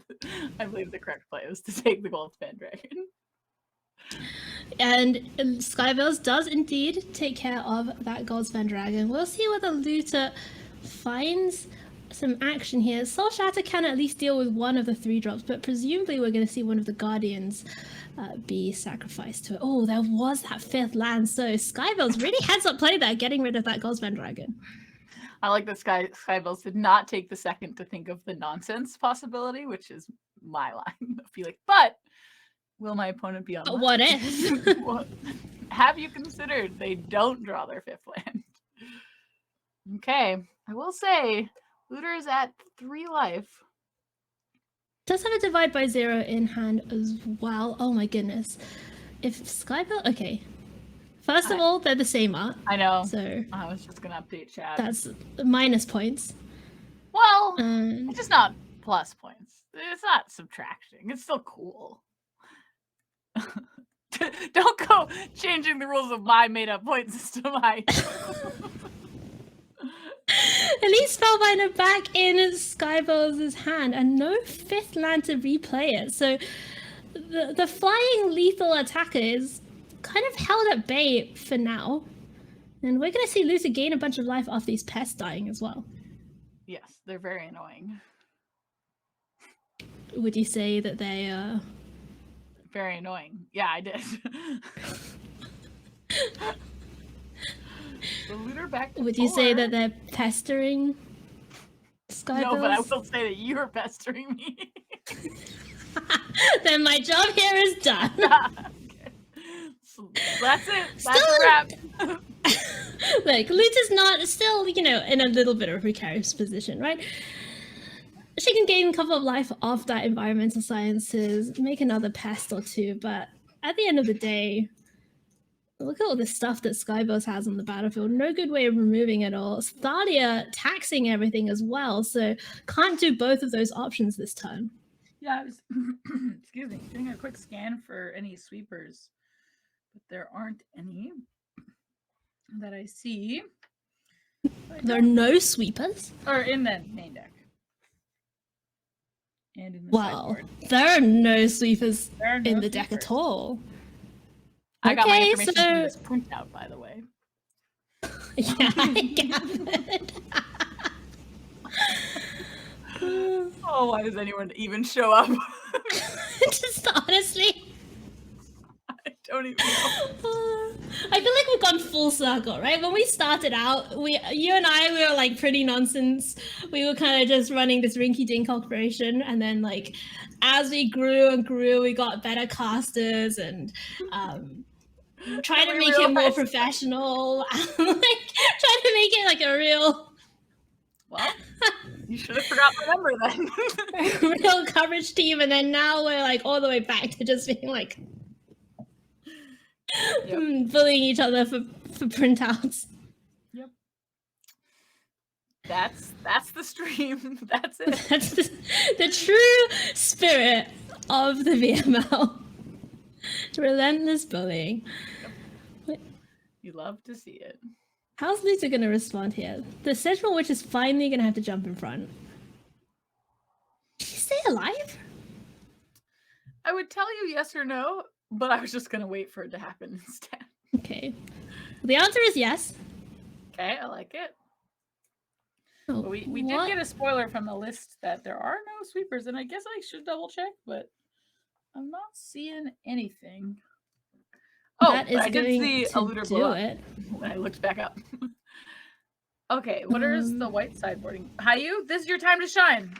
I believe the correct play was to take the Goldspan Dragon. And Skybilz does indeed take care of that Goldspan Dragon. We'll see whether Luther finds some action here. Soul Shatter can at least deal with one of the 3 drops, but presumably we're going to see one of the Guardians be sacrificed to it. Oh, there was that 5th land. So Skybilz really heads up play there, getting rid of that Goldspan Dragon. I like that Skybilz did not take the second to think of the nonsense possibility, which is my line. I'll be like, but will my opponent be unlucky? What if? What? Have you considered they don't draw their 5th land? Okay, I will say, Looter is at 3 life. Does have a Divide by 0 in hand as well. Oh my goodness. If Skybilz... Okay. First of all, they're the same art. I know. So I was just going to update chat. that's minus points. Well, it's just not plus points. It's not subtracting. It's still cool. Don't go changing the rules of my made-up point system. Elite Spellbinder back in Skybilz's hand, and no 5th land to replay it. So the flying lethal attacker is kind of held at bay for now. And we're going to see Luther gain a bunch of life off these pests dying as well. Yes, they're very annoying. Would you say that they are... Very annoying. Yeah, I did. The Looter back to Would you say 4. that they're pestering Skybilz? No, but I will say that you are pestering me. Then my job here is done. Okay. So that's it. That's a wrap. Look, Luta's not still, in a little bit of a precarious position, right? She can gain a couple of life off that environmental sciences, make another pest or 2, but at the end of the day, look at all the stuff that Skybilz has on the battlefield. No good way of removing it all. Thalia taxing everything as well, so can't do both of those options this turn. Yeah, I was excuse me, doing a quick scan for any sweepers, but there aren't any that I see. There are no sweepers? Or in the main deck. And in the Well, sideboard. there are no sweepers There are no in the deck sweepers. at all. I got my Okay, information so- from this printout, by the way. Yeah, I gathered. Oh, why does anyone even show up? Just honestly. I don't even know. I feel like we've gone full circle, right? When we started out, you and I, we were like pretty nonsense. We were kind of just running this rinky-dink operation, and then like as we grew and grew, we got better casters and trying to make it more professional. Like trying to make it like a real. Well, you should have forgot my number then. Real coverage team, and then now we're like all the way back to just being like. Yep. Bullying each other for printouts. Yep. That's the stream. That's it. That's the true spirit of the VML. Relentless bullying. Yep. You love to see it. How's Lisa gonna respond here? The Sedgemoor Witch is finally gonna have to jump in front. Did she stay alive? I would tell you yes or no, but I was just gonna wait for it to happen instead. Okay. The answer is yes. Okay, I like it. Oh, but we did get a spoiler from the list that there are no sweepers, and I guess I should double check, but I'm not seeing anything. Oh, that is I did see a looter blow up it. when I looked back up. Okay, what is the white sideboarding? Haiyue, this is your time to shine.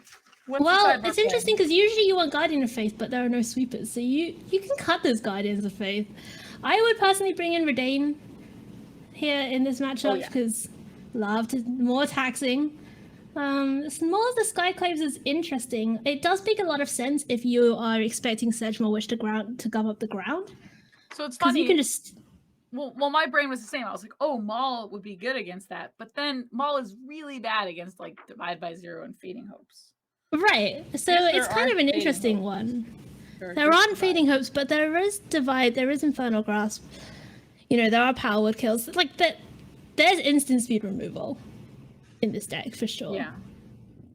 Well, it's interesting because usually you want Guardian of Faith, but there are no sweepers, so you can cut those Guardians of Faith. I would personally bring in Redain here in this matchup because more taxing. More of the Skyclaves is interesting. It does make a lot of sense if you are expecting Sedgemoor Witch to gum up the ground. So it's funny. You can just. Well, my brain was the same. I was like, oh, Maul would be good against that, but then Maul is really bad against like Divide by Zero and Fading Hopes. Right. So it's kind of an interesting one. There aren't Fading Hopes, but there is Divide, there is Infernal Grasp. You know, there are Power Word kills. Like that, there's instant speed removal in this deck for sure. Yeah.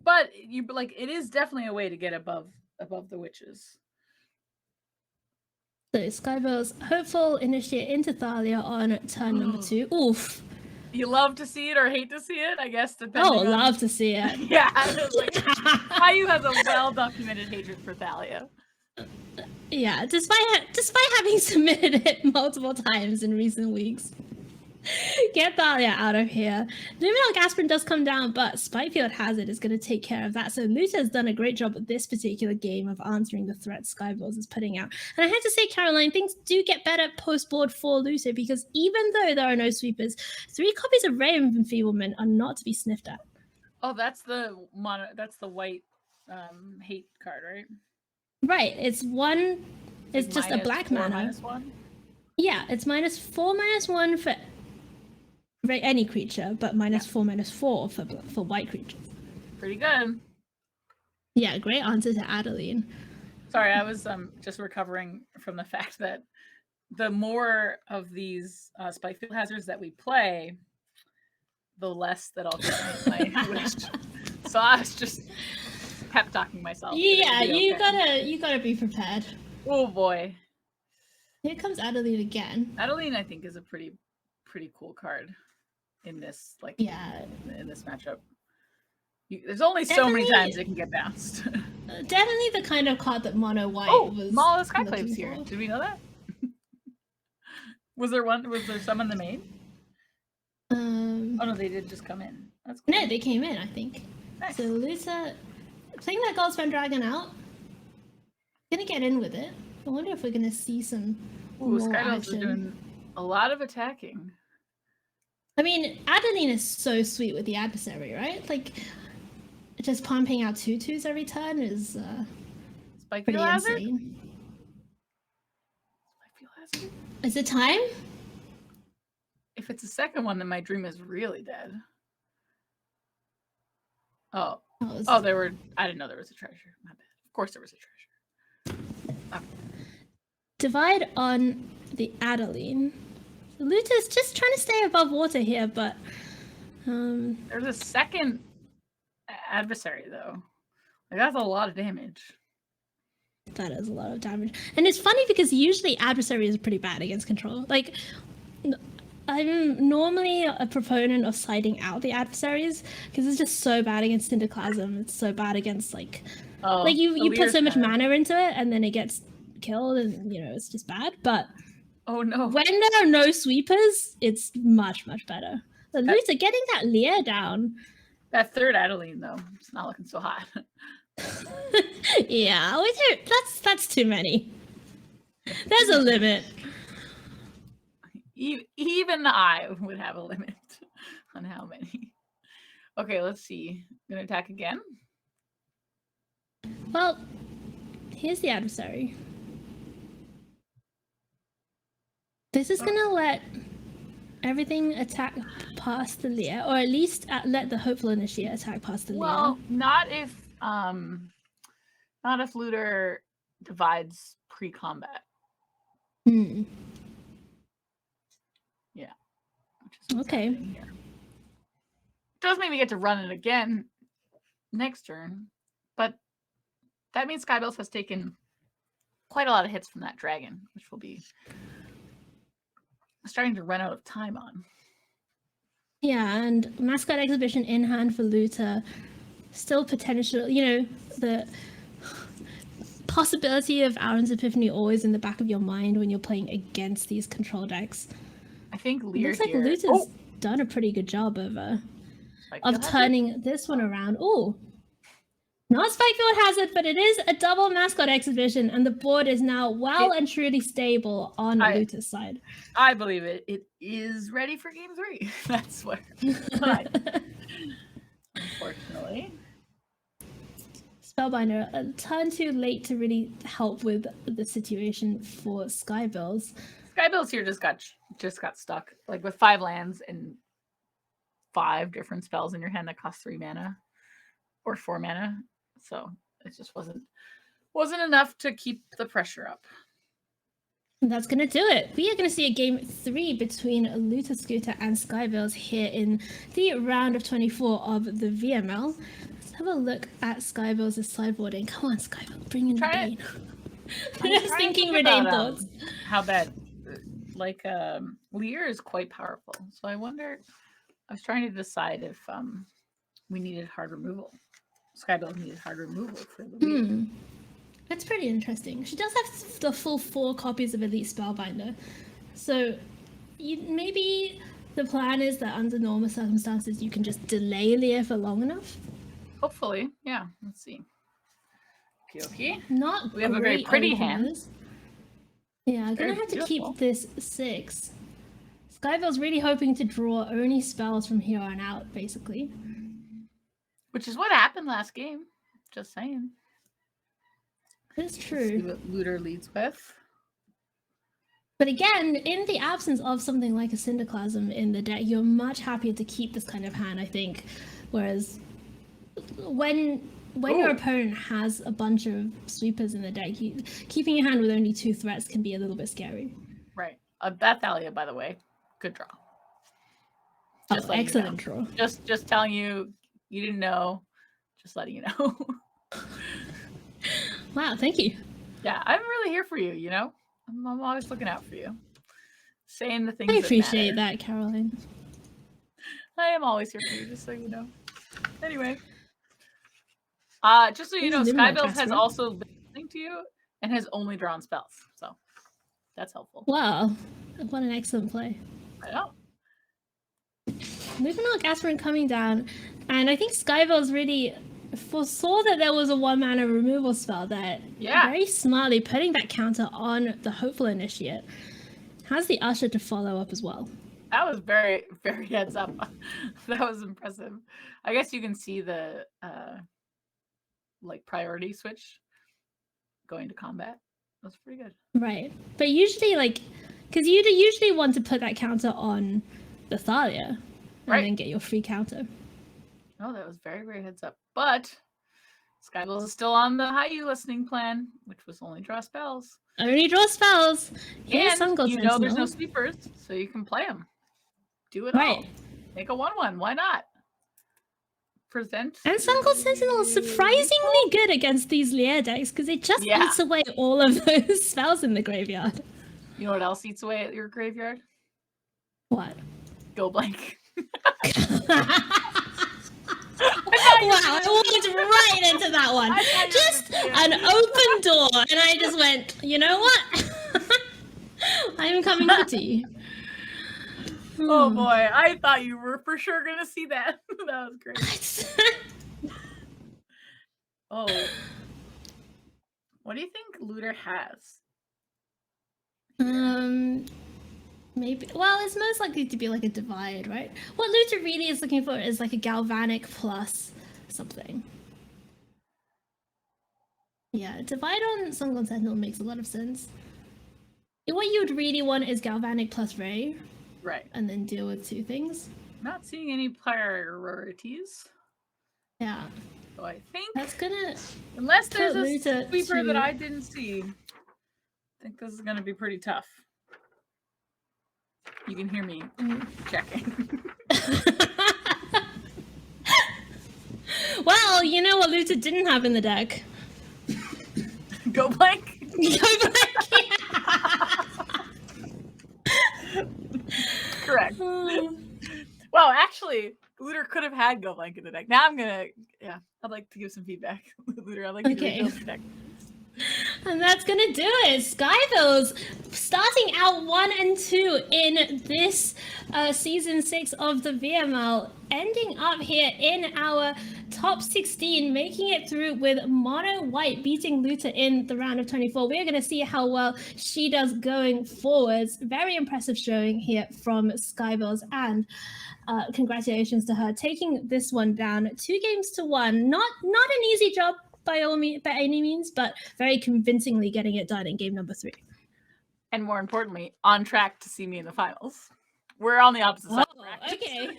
But it is definitely a way to get above the witches. So Skybilz, hopeful initiate into Thalia on turn number 2. Oof. You love to see it or hate to see it, I guess, depending on... love to see it. Yeah, like, Haiyue has a well-documented hatred for Thalia. Yeah, despite having submitted it multiple times in recent weeks. Get Thalia out of here. Luminarch Aspirin does come down, but Spikefield Hazard is going to take care of that. So Luta has done a great job at this particular game of answering the threat Skybilz is putting out. And I have to say, Caroline, things do get better post-board for Luta because even though there are no sweepers, 3 copies of Ray of Enfeeblement are not to be sniffed at. Oh, that's the white hate card, right? Right. It's just a black mana. -1? Yeah, it's -4/-1 for any creature, but -4/-4 for white creatures. Pretty good. Yeah, great answer to Adeline. Sorry, I was just recovering from the fact that the more of these Spikefield Hazards that we play, the less that I'll get my wish. So I was just pep talking myself. Yeah, you gotta be prepared. Oh boy. Here comes Adeline again. Adeline, I think, is a pretty cool card in this in this matchup. There's only so many times it can get bounced. Definitely the kind of card that Mono White was. Maul of Skyclaves here. Did we know that? Was there some in the main? Oh no, they did just come in. That's cool. No, they came in, I think. Nice. So Luta playing that Goldspan Dragon out. Gonna get in with it. I wonder if we're gonna see some more Skybilz action. is doing a lot of attacking. I mean, Adeline is so sweet with the adversary, right? Like, just pumping out 2/2s every turn is pretty insane. Hazard? Is it time? If it's a second one, then my dream is really dead. Oh, there were. I didn't know there was a treasure. My bad. Of course, there was a treasure. Okay. Divide on the Adeline. Luta's just trying to stay above water here, but there's a second adversary though. Like, that's a lot of damage. That is a lot of damage. And it's funny because usually adversary is pretty bad against control. Like, I'm normally a proponent of siding out the adversaries because it's just so bad against Syndiclasm. It's so bad against like you put so much mana into it and then it gets killed and it's just bad. But oh no, when there are no sweepers, it's much better. The Luther getting that Lear down. That third Adeline though, it's not looking so hot. Yeah, that's too many. There's a limit. Even I would have a limit on how many. Okay, let's see. Gonna attack again? Well, here's the adversary. This is gonna let everything attack past the Lear, or at least let the Hopeful Initiate attack past the Lear. Well, not if Looter divides pre-combat. Hmm. Yeah. Which is what's Okay. happening here. Does mean we get to run it again next turn, but that means Skybilz has taken quite a lot of hits from that dragon, which will be starting to run out of time on. Yeah, and Mascot Exhibition in hand for Luther. Still potential, the possibility of Aaron's Epiphany always in the back of your mind when you're playing against these control decks. I think It Lear looks like here. Luther's done a pretty good job of turning this one around. Oh, not Spikefield Hazard, but it is a double Mascot Exhibition, and the board is now and truly stable on Luther's side. I believe it. It is ready for game 3. That's what. Unfortunately. Spellbinder, a turn too late to really help with the situation for Skybilz. Skybilz here just got stuck, like with 5 lands and 5 different spells in your hand that cost 3 mana or 4 mana. So it just wasn't enough to keep the pressure up. And that's gonna do it. We are gonna see a game 3 between Luther Scooter and Skybilz here in the round of 24 of the VML. Let's have a look at Skybilz' sideboarding. Come on, Skybilz, bring in Redane. Just thinking Redane thoughts. How bad? Lear is quite powerful. So I was trying to decide if we needed hard removal. Skybilz needed hard removal for the Lear. That's pretty interesting. She does have the full 4 copies of Elite Spellbinder. So maybe the plan is that under normal circumstances you can just delay Lear for long enough. Hopefully, yeah. Let's see. Okay. Not we have a very pretty hand. Yeah, I'm gonna have to keep this 6. Skybilz really hoping to draw only spells from here on out, basically. Which is what happened last game. Just saying. It's true. Let's see what Looter leads with. But again, in the absence of something like a Syndiclasm in the deck, you're much happier to keep this kind of hand, I think. Whereas when your opponent has a bunch of sweepers in the deck, keeping your hand with only 2 threats can be a little bit scary. Right. That Thalia, by the way, good draw. Just excellent draw. Just telling you, you didn't know. Just letting you know. Wow, thank you. Yeah, I'm really here for you, I'm always looking out for you. Saying the things I appreciate that that, Caroline. I am always here for you, just so you know. Anyway. Just so you know, Skybilz has also been listening to you and has only drawn spells. So that's helpful. Wow. What an excellent play. I know. Moving on, Aspirin coming down. And I think Skybilz really foresaw that there was a 1-mana removal spell that very smartly putting that counter on the Hopeful Initiate. Has the Usher to follow up as well. That was very, very heads up. That was impressive. I guess you can see the priority switch going to combat. That's pretty good. Right. But usually because you'd usually want to put that counter on the Thalia and then get your free counter. Oh, that was very, very heads up. But Skybilz is still on the Haiyue listening plan, which was only draw spells. Only draw spells. And there's no sweepers, so you can play them. Do it all. Make a 1/1. Why not? Present. And Sungold Sentinel is surprisingly good against these Lear decks because it just eats away all of those spells in the graveyard. You know what else eats away at your graveyard? What? Go blank. Wow, I walked right into that one. Just an open door, and I just went, you know what? I'm coming for tea. Oh boy, I thought you were for sure gonna see that. That was great. Oh. What do you think Looter has? Maybe. Well, it's most likely to be like a divide, right? What Looter really is looking for is like a galvanic plus something. Yeah, divide on Sungon Sentinel makes a lot of sense. What you would really want is galvanic plus ray. Right. And then deal with 2 things. Not seeing any priorities. Yeah. So I think that's gonna, unless there's a Looter sweeper to... that I didn't see, I think this is gonna be pretty tough. You can hear me checking. Well, you know what Looter didn't have in the deck? Go blank. Go blank. Correct. Well, actually, Looter could have had Go blank in the deck. Now I'm gonna, I'd like to give some feedback. Looter, I'd like you to rebuild your deck. And that's gonna do it. Skybilz starting out 1 and 2 in this season 6 of the VML, ending up here in our top 16, making it through with Mono Whyte beating Looter in the round of 24. We're gonna see how well she does going forwards. Very impressive showing here from Skybilz, and congratulations to her taking this one down 2-1. Not an easy job by any means, but very convincingly getting it done in game number 3. And more importantly, on track to see me in the finals. We're on the opposite side. Okay.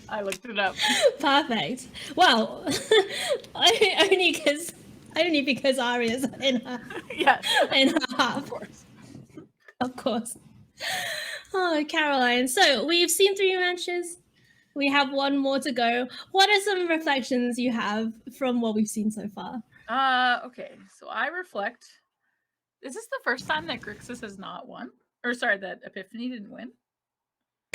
I looked it up. Perfect. Well, only because Aria's in her in her half. Of course. Oh, Caroline. So we've seen 3 matches. We have 1 more to go. What are some reflections you have from what we've seen so far? Okay. So I reflect. Is this the first time that Grixis has not won? Or sorry, that Epiphany didn't win?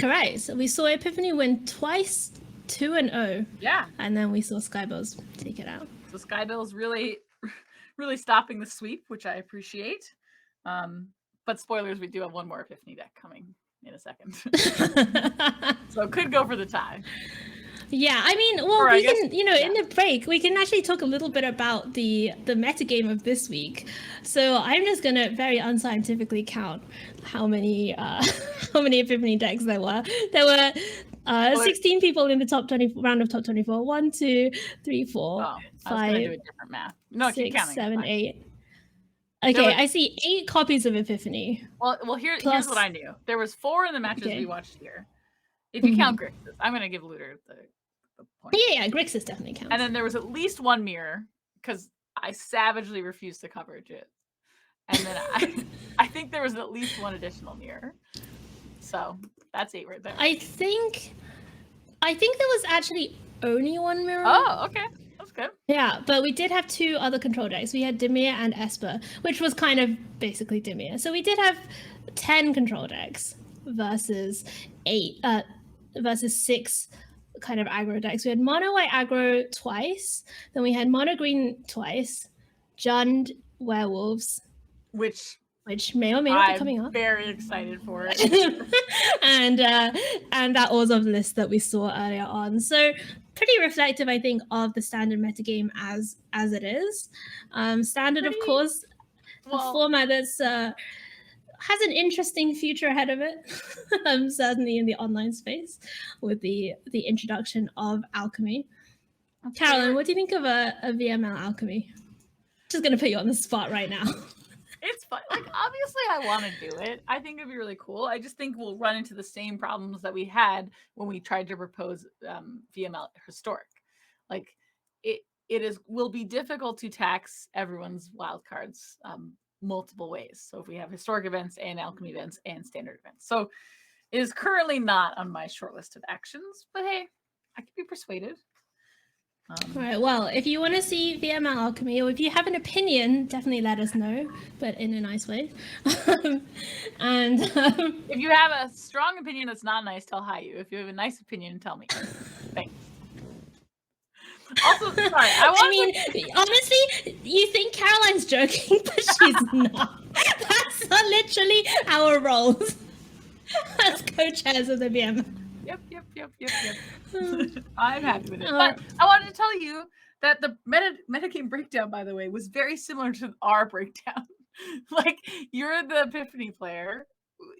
Correct. So we saw Epiphany win twice, 2-0. Yeah. And then we saw Skybilz take it out. So Skybilz really stopping the sweep, which I appreciate. But spoilers, we do have 1 more Epiphany deck coming in a second. So it could go for the tie. Yeah, I mean, well, we can, in the break, we can actually talk a little bit about the metagame of this week. So I'm just going to very unscientifically count how many Epiphany decks there were. There were 16 people in the top 20 round of top 24. 1, 2, 3, 4, 5, I was gonna do a different math. No, 6, 7, 8. Okay, I see 8 copies of Epiphany. Well, here's what I knew. There was 4 in the matches we watched here. If you count Grixis, I'm gonna give Looter the point. Yeah, Grixis definitely counts. And then there was at least 1 mirror because I savagely refused to coverage it. And then I think there was at least 1 additional mirror. So that's 8 right there. I think there was actually only 1 mirror. Oh, okay. That's good. Yeah, but we did have 2 other control decks. We had Dimir and Esper, which was kind of basically Dimir. So we did have 10 control decks versus 6 kind of aggro decks. We had mono white aggro twice, then we had mono green twice, Jund Werewolves, which may or may not be coming up. I'm very excited for it. and that Orzhov list that we saw earlier on. So pretty reflective, I think, of the standard metagame as it is. Standard, of course, a format that's has an interesting future ahead of it. Certainly in the online space with the introduction of alchemy. Caroline, what do you think of a VML alchemy? Just gonna put you on the spot right now. It's fun. Like, obviously, I want to do it. I think it'd be really cool. I just think we'll run into the same problems that we had when we tried to propose VML historic. Like, will be difficult to tax everyone's wildcards multiple ways. So if we have historic events and alchemy events and standard events. So it is currently not on my short list of actions, but hey, I could be persuaded. All right, well, if you want to see VML Alchemy, or if you have an opinion, definitely let us know, but in a nice way. And if you have a strong opinion that's not nice, tell Haiyue. If you have a nice opinion, tell me. Thanks. Also, sorry, honestly, you think Caroline's joking, but she's not. That's literally our roles as co-chairs of the VML. Yep. I'm happy with it. But I wanted to tell you that the metagame breakdown, by the way, was very similar to our breakdown. Like, you're the Epiphany player,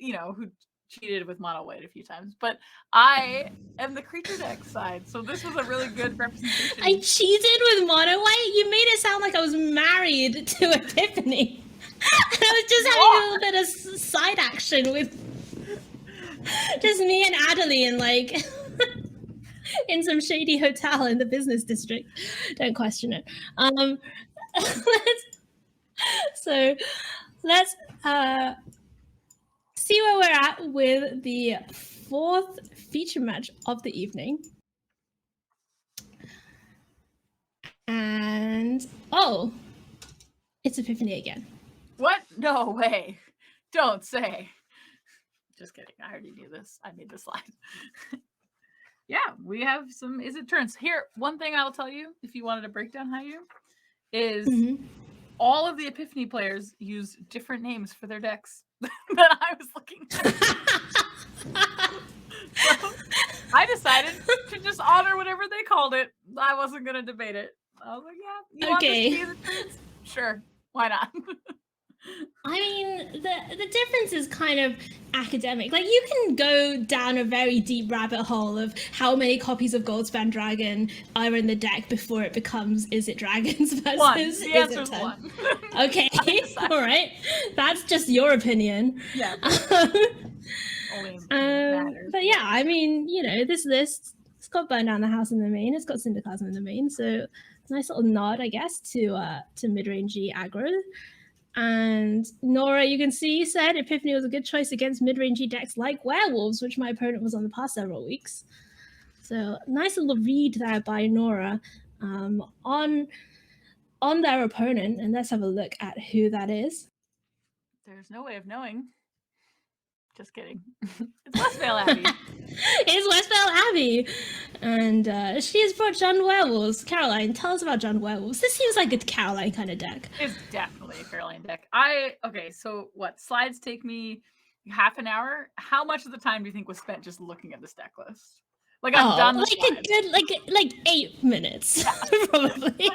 who cheated with mono white a few times, but I am the creature deck side, so this was a really good representation. I cheated with mono white? You made it sound like I was married to Epiphany. And I was just having a little bit of side action with just me and Adeline, like, in some shady hotel in the business district. Don't question it. Let's see where we're at with the 4th feature match of the evening. And it's Epiphany again. What? No way. Don't say. Just kidding. I already knew this. I made this slide. Yeah, we have some Izzet turns. Here, one thing I'll tell you, if you wanted to break down Haiyue, is all of the Epiphany players use different names for their decks than I was looking at. So I decided to just honor whatever they called it. I wasn't going to debate it. I was like, yeah, you want this to be Izzet turns? Sure, why not? I mean, the difference is kind of academic. Like, you can go down a very deep rabbit hole of how many copies of Goldspan Dragon are in the deck before it becomes Izzet Dragons versus The answer's Izzet one. Okay, all right. That's just your opinion. Yeah. But yeah, I mean, this list, it's got Burn Down the House in the main, it's got Syndiclasm in the main, so nice little nod, I guess, to mid-rangey aggro. And Nora, you can see, said Epiphany was a good choice against mid-rangey decks like Werewolves, which my opponent was on the past several weeks. So nice little read there by Nora on their opponent, and let's have a look at who that is. There's no way of knowing. Just kidding. It's Westvale Abbey. It's Westvale Abbey. And she has brought Jund Werewolves. Caroline, tell us about Jund Werewolves. This seems like a Caroline kind of deck. It's definitely a Caroline deck. Okay, so what? Slides take me half an hour. How much of the time do you think was spent just looking at this deck list? Like, I'm done the slides. A good, like 8 minutes, yeah. Probably.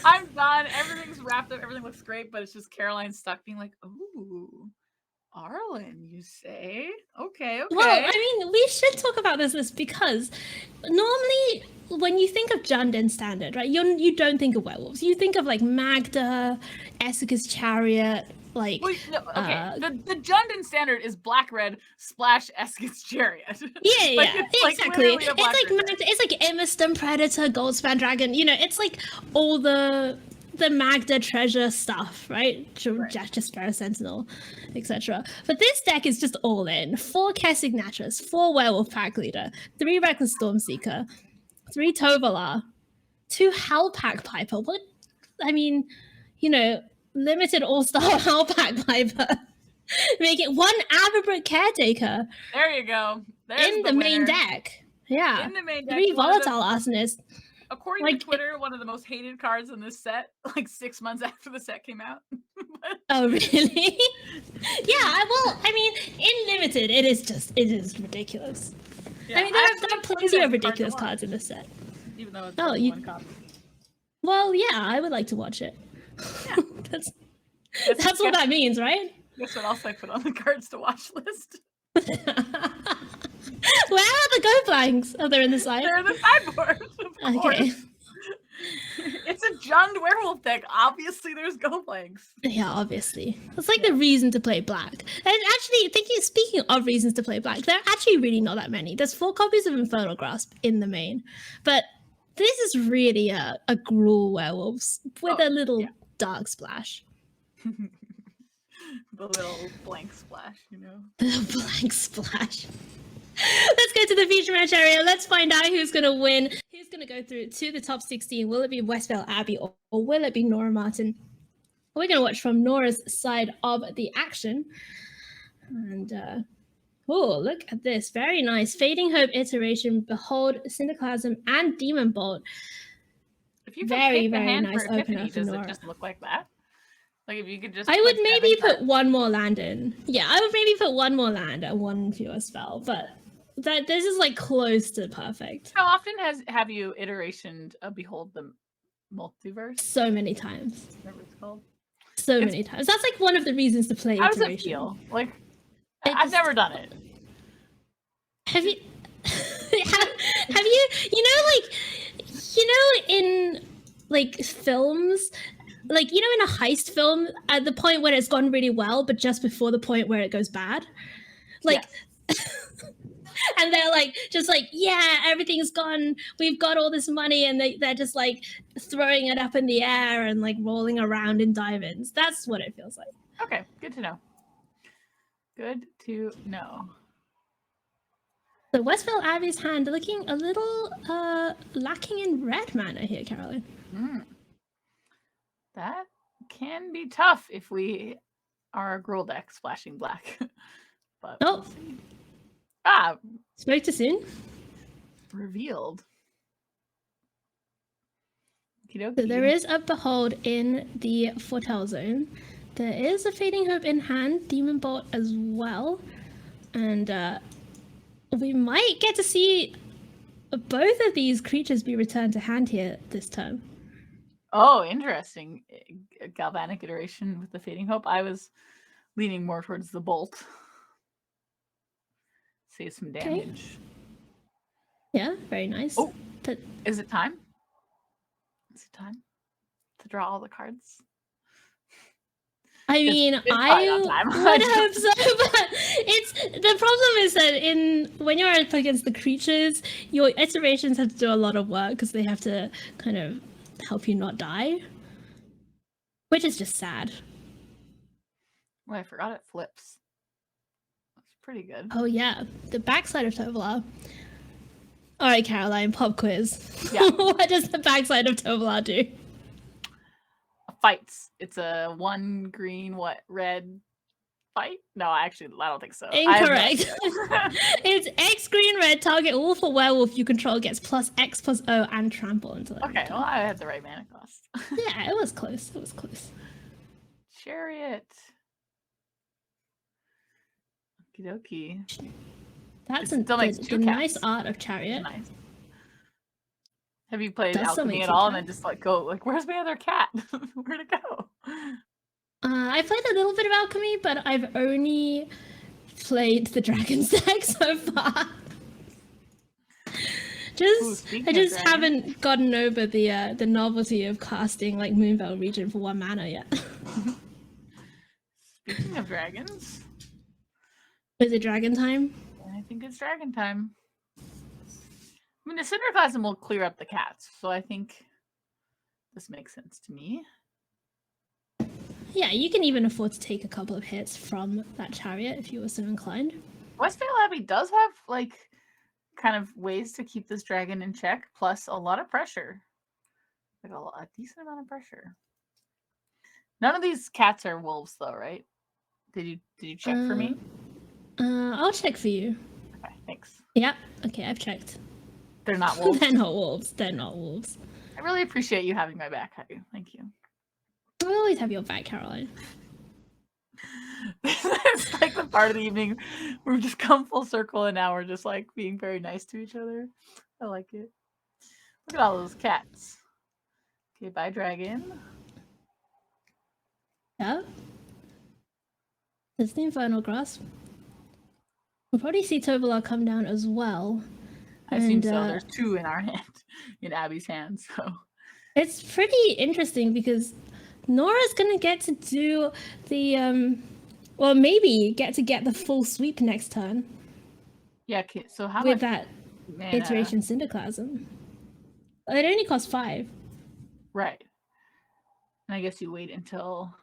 I'm done. Everything's wrapped up. Everything looks great, but it's just Caroline stuck being like, ooh. Arlen, you say? Okay. Well, I mean, we should talk about this list because normally when you think of Jund in Standard, right, you don't think of Werewolves. You think of like Magda, Essica's Chariot, like... Well, no, okay, the Jund in Standard is black-red splash Essica's Chariot. Yeah, like, yeah, it's exactly. Like it's like Magda, it's like Emerston Predator, Goldspan Dragon, it's like all the Magda treasure stuff, right? Jasper Sentinel, etc. But this deck is just all in. 4 Kessig Natchez, 4 Werewolf Pack Leader, 3 Reckless Stormseeker, 3 Tovolar, 2 Hellpack Piper. What? I mean, limited all-star Hellpack Piper. Make it 1 Averbrook Caretaker. There you go. There's in the main deck. Yeah. In the main deck. 3 Volatile Arsonist. According to Twitter, one of the most hated cards in this set, like 6 months after the set came out. Oh, really? Yeah, well, I mean, in Limited, it is ridiculous. Yeah, I mean, there are plenty of ridiculous cards in this set. Even though it's one copy. Well, yeah, I would like to watch it. Yeah. That's what that means, right? Guess what else I put on the cards to watch list? Where are the go blanks? Oh, they're in the side? They're in the sideboard. Okay. It's a Jund Werewolf deck. Obviously, there's go blanks. Yeah, obviously. It's like the reason to play black. And actually, speaking of reasons to play black, there are actually really not that many. There's 4 copies of Infernal Grasp in the main. But this is really a Gruul Werewolves with a little dark splash. The little blank splash, The blank splash. Let's go to the feature match area. Let's find out who's going to win. Who's going to go through to the top 16? Will it be Westvale Abby or will it be Nora Martin? We're going to watch from Nora's side of the action. And, oh, look at this. Very nice. Fading Hope iteration, Behold, Syndiclasm, and Demon Bolt. If you could Very, pick the very hand nice for Epiphany, opener for does Nora. it just look like that? Like if you could just I would put maybe 7 put cards? one more land in. Yeah, I would maybe put one more land and one fewer spell, but this is like close to perfect. How often have you iterationed Behold the Multiverse? So many times. Whatever it's called. So many times. That's like one of the reasons to play How does iteration. it feel? Like It I've just- never done it. Have you have you in like films, like in a heist film at the point where it's gone really well but just before the point where it goes bad, like and they're like just like, yeah, everything's gone, we've got all this money, and they're just like throwing it up in the air and like rolling around in diamonds. That's what it feels like. Okay, good to know. Good to know. So Westvale Abby's hand looking a little lacking in red mana here, Caroline. That can be tough if we are a girl deck splashing black. But Oh. we'll see. Ah, Spoke too soon. revealed. So there is a Behold in the Foretell zone. There is a Fading Hope in hand, Demon Bolt as well. And we might get to see both of these creatures be returned to hand here this turn. Oh, interesting. A galvanic iteration with the Fading Hope. I was leaning more towards the Bolt. Save some damage. Yeah, very nice. Oh. But Is it time? Is it time to draw all the cards? I mean, it's probably I not time. would hope so, but the problem is that when you're up against the creatures, your iterations have to do a lot of work because they have to kind of help you not die, which is just sad. Well, I forgot it flips. That's pretty good. Oh yeah, the backside of Tovolar. All right, Caroline, pop quiz. Yeah. What does the backside of Tovolar do? Fights. It's a 1 green, red fight? No, actually, I don't think so. Incorrect. It's X green red, target wolf or werewolf you control gets +X+O and trample until Okay, well, I had the right mana cost. yeah, it was close. It was close. Chariot. Okie dokie. That's It still makes the 2 nice cats. art of Chariot. Nice. Have you played Does still Alchemy make at 2 all and then cats. just like go like, where's my other cat? Where'd it go? I played a little bit of Alchemy, but I've only played the Dragon's deck so far. speaking I of just dragons. haven't gotten over the novelty of casting like Moonveil Region for 1 mana yet. Speaking of dragons, Is it dragon time? I think it's dragon time. I mean, the Syndiclasm will clear up the cats, so I think this makes sense to me. Yeah, you can even afford to take a couple of hits from that Chariot if you were so inclined. Westvale Abbey does have like kind of ways to keep this dragon in check, plus a lot of pressure. Like a decent amount of pressure. None of these cats are wolves though, right? Did you check for me? I'll check for you. Okay, thanks. Yep. Okay, I've checked. They're not wolves. They're not wolves. They're not wolves. I really appreciate you having my back, Haiyue. Thank you. I always have your back, Caroline. It's like the part of the evening where we've just come full circle and now we're just like being very nice to each other. I like it. Look at all those cats. Okay, bye, dragon. Yeah. There's the Infernal Grasp. We'll probably see Tovolar come down as well. I assume And, so. There's 2 in our hand, in Abby's hand, so. It's pretty interesting because Nora's gonna get to do the well, maybe get the full sweep next turn Yeah, okay, so how with much that mana? iteration Syndiclasm. It only costs 5. Right. And I guess you wait until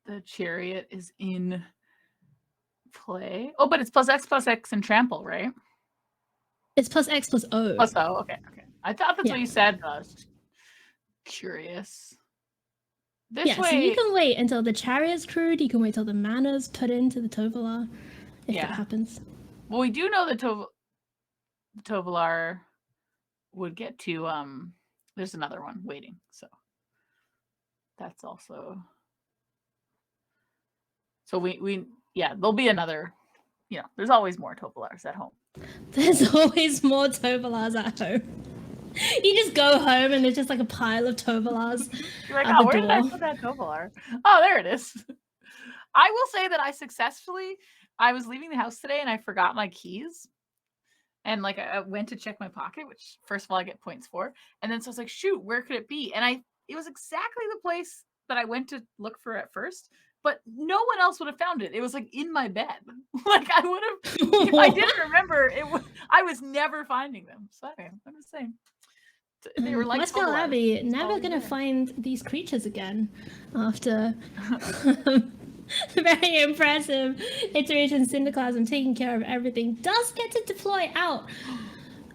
the chariot is in play. Oh, but it's +X and trample, right? It's +X+O. Plus O. Okay. I thought that's Yeah. what you said. But I was curious. This Yeah, way. so you can wait until the chariot's crewed. You can wait till the mana's put into the Tovolar, if Yeah. that happens. Well, we do know that Tovolar would get to there's another one waiting, so that's also so we there'll be another, there's always more Tovolars at home. There's always more Tovolars at home. You just go home and there's just like a pile of Tovolars. You're like, at the where did I door. put that Tovolar? Oh, there it is. I will say that I was leaving the house today and I forgot my keys. And like I went to check my pocket, which first of all I get points for. And then so I was like, shoot, where could it be? And it was exactly the place that I went to look for at first, but no one else would have found it. It was like in my bed. Like I would have, if I didn't remember, I was never finding them. So anyway, I'm just saying. They were like Westvale Tovolars. Abbey, never always gonna there. find these creatures again after very impressive iteration Cinderclasm taking care of everything. Does get to deploy out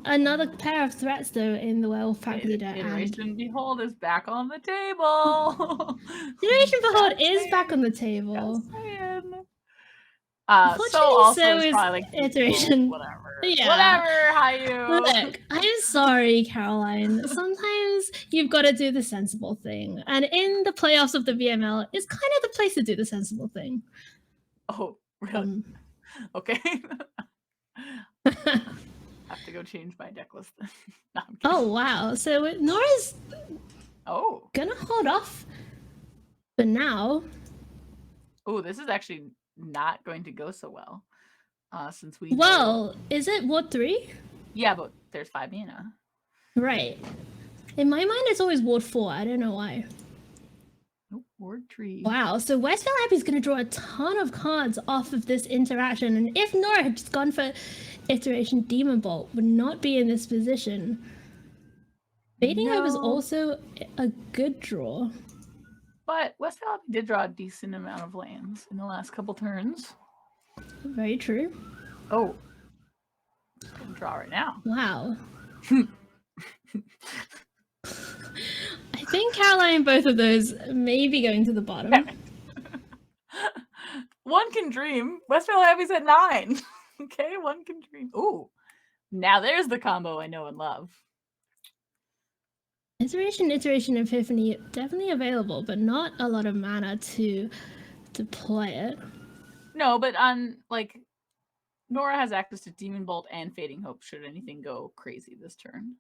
another pair of threats though in the Werewolf Pack Leader. And Iteration Behold is back on the table. Iteration Behold Just is back saying. on the table. Just saying. Unfortunately, So also so it's is probably like Iteration. whatever. Yeah. Whatever, Haiyue. Look, I'm sorry, Caroline. Sometimes you've got to do the sensible thing. And in the playoffs of the VML, it's kind of the place to do the sensible thing. Oh, really? Okay. Have to go change my deck list then. No, I'm kidding. Oh, wow. So Nora's Oh. going to hold off for now. Oh, this is actually not going to go so well. Since we Well, is it Ward 3? yeah, but there's 5 mana. Right. In my mind, it's always Ward 4. I don't know why. Nope, Ward Tree. Wow, so Westvale Abbey's going to draw a ton of cards off of this interaction. And if Nora had just gone for Iteration Demon Bolt, would not be in this position. Baiting Hope is No. also a good draw. But Westvale Abbey did draw a decent amount of lands in the last couple turns. Very true. Oh. Gonna draw right now. Wow. I think Caroline, both of those may be going to the bottom. One can dream. Westvale Abbey's at 9. Okay, one can dream. Ooh. Now there's the combo I know and love. Iteration, Epiphany, definitely available, but not a lot of mana to play it. No, but on like Nora has access to Demon Bolt and Fading Hope should anything go crazy this turn.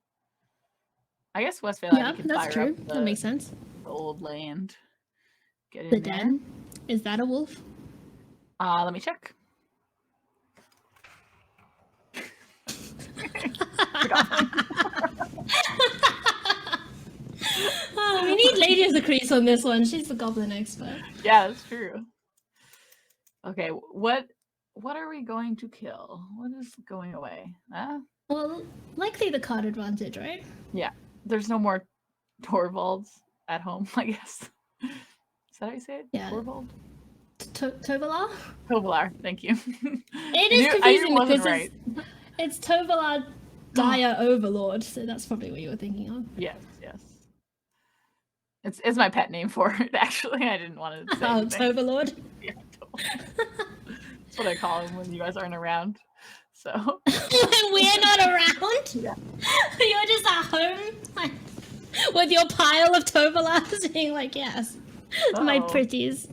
I guess Westvale Yeah, Abbey can that's fire true. up That makes sense. the old land. Get in The there. Den. Is that a wolf? Let me check. Oh, we need Lady of the Crease on this one. She's the goblin expert. Yeah, that's true. Okay, what are we going to kill? What is going away? Well, likely the card advantage, right? There's no more Torvalds at home, I guess. Is that how you say it? Yeah. Torvald? Tovolar? Tovolar, thank you. It is confusing because it's Tovolar Dire Overlord, so that's probably what you were thinking of. Yes. It's my pet name for it, actually. I didn't want to say Oh, anything. Tovolord. Yeah, Tovolard. That's what I call him when you guys aren't around. So When we're not around? Yeah. You're just at home like, with your pile of Tovolars being like, yes, my Uh-oh. pretties.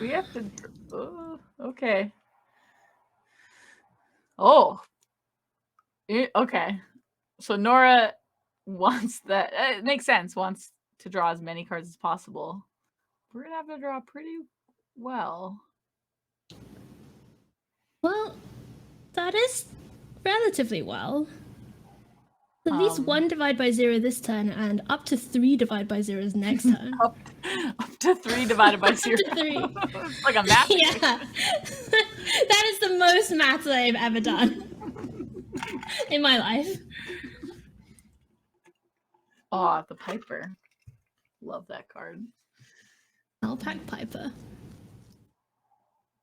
we have to. Oh, okay. Oh. Okay. So Nora wants that. It makes sense. Wants to draw as many cards as possible. We're gonna have to draw pretty well. Well, that is relatively well. At least 1 divide by 0 this turn, and up to 3 divide by 0s next turn. Up to 3 divided by 0. to 3. It's like a math. Yeah. That is the most maths I've ever done in my life. Oh, the Piper. Love that card. Alpac Piper.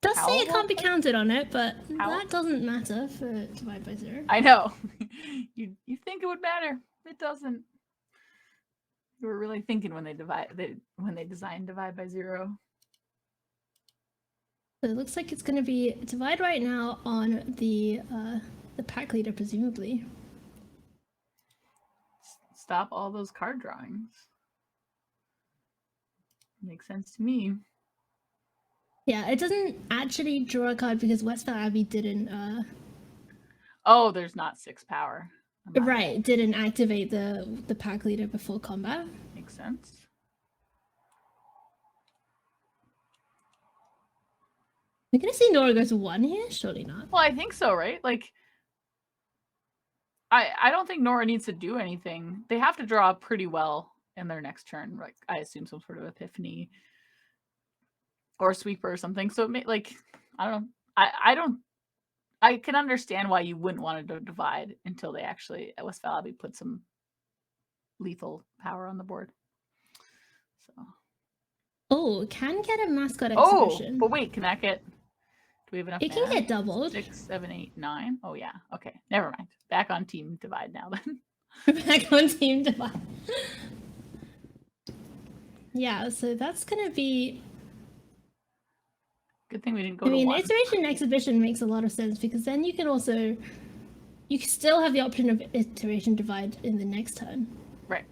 Does does say it can't be Owl? counted on it, but Owl? that doesn't matter for divide by 0. I know. you think it would matter. It doesn't. You were really thinking when they designed divide by 0. So it looks like it's going to be divide right now on the pack leader, presumably. Stop all those card drawings. Makes sense to me. Yeah, it doesn't actually draw a card because Westvale Abbey didn't. Oh, there's not 6 power. Right, didn't activate the pack leader before combat. Makes sense. We're gonna see Nora go to 1 here? Surely not. Well, I think so, right? Like, I don't think Nora needs to do anything. They have to draw pretty well in their next turn. Like, I assume some sort of Epiphany or Sweeper or something. So it may, like, I don't know. I can understand why you wouldn't want to divide until they actually at Westvale Abbey put some lethal power on the board. So. Oh, can get a mascot exhibition. Oh, but wait, can that get? Do we have enough? It can get doubled. 6, 7, 8, 9. Oh yeah. Okay, never mind. Back on team divide now then. Back on team divide. Yeah, so that's gonna be. Good thing we didn't go I to mean, 1. iteration and exhibition makes a lot of sense because then you can also, you still have the option of iteration divide in the next turn. Right.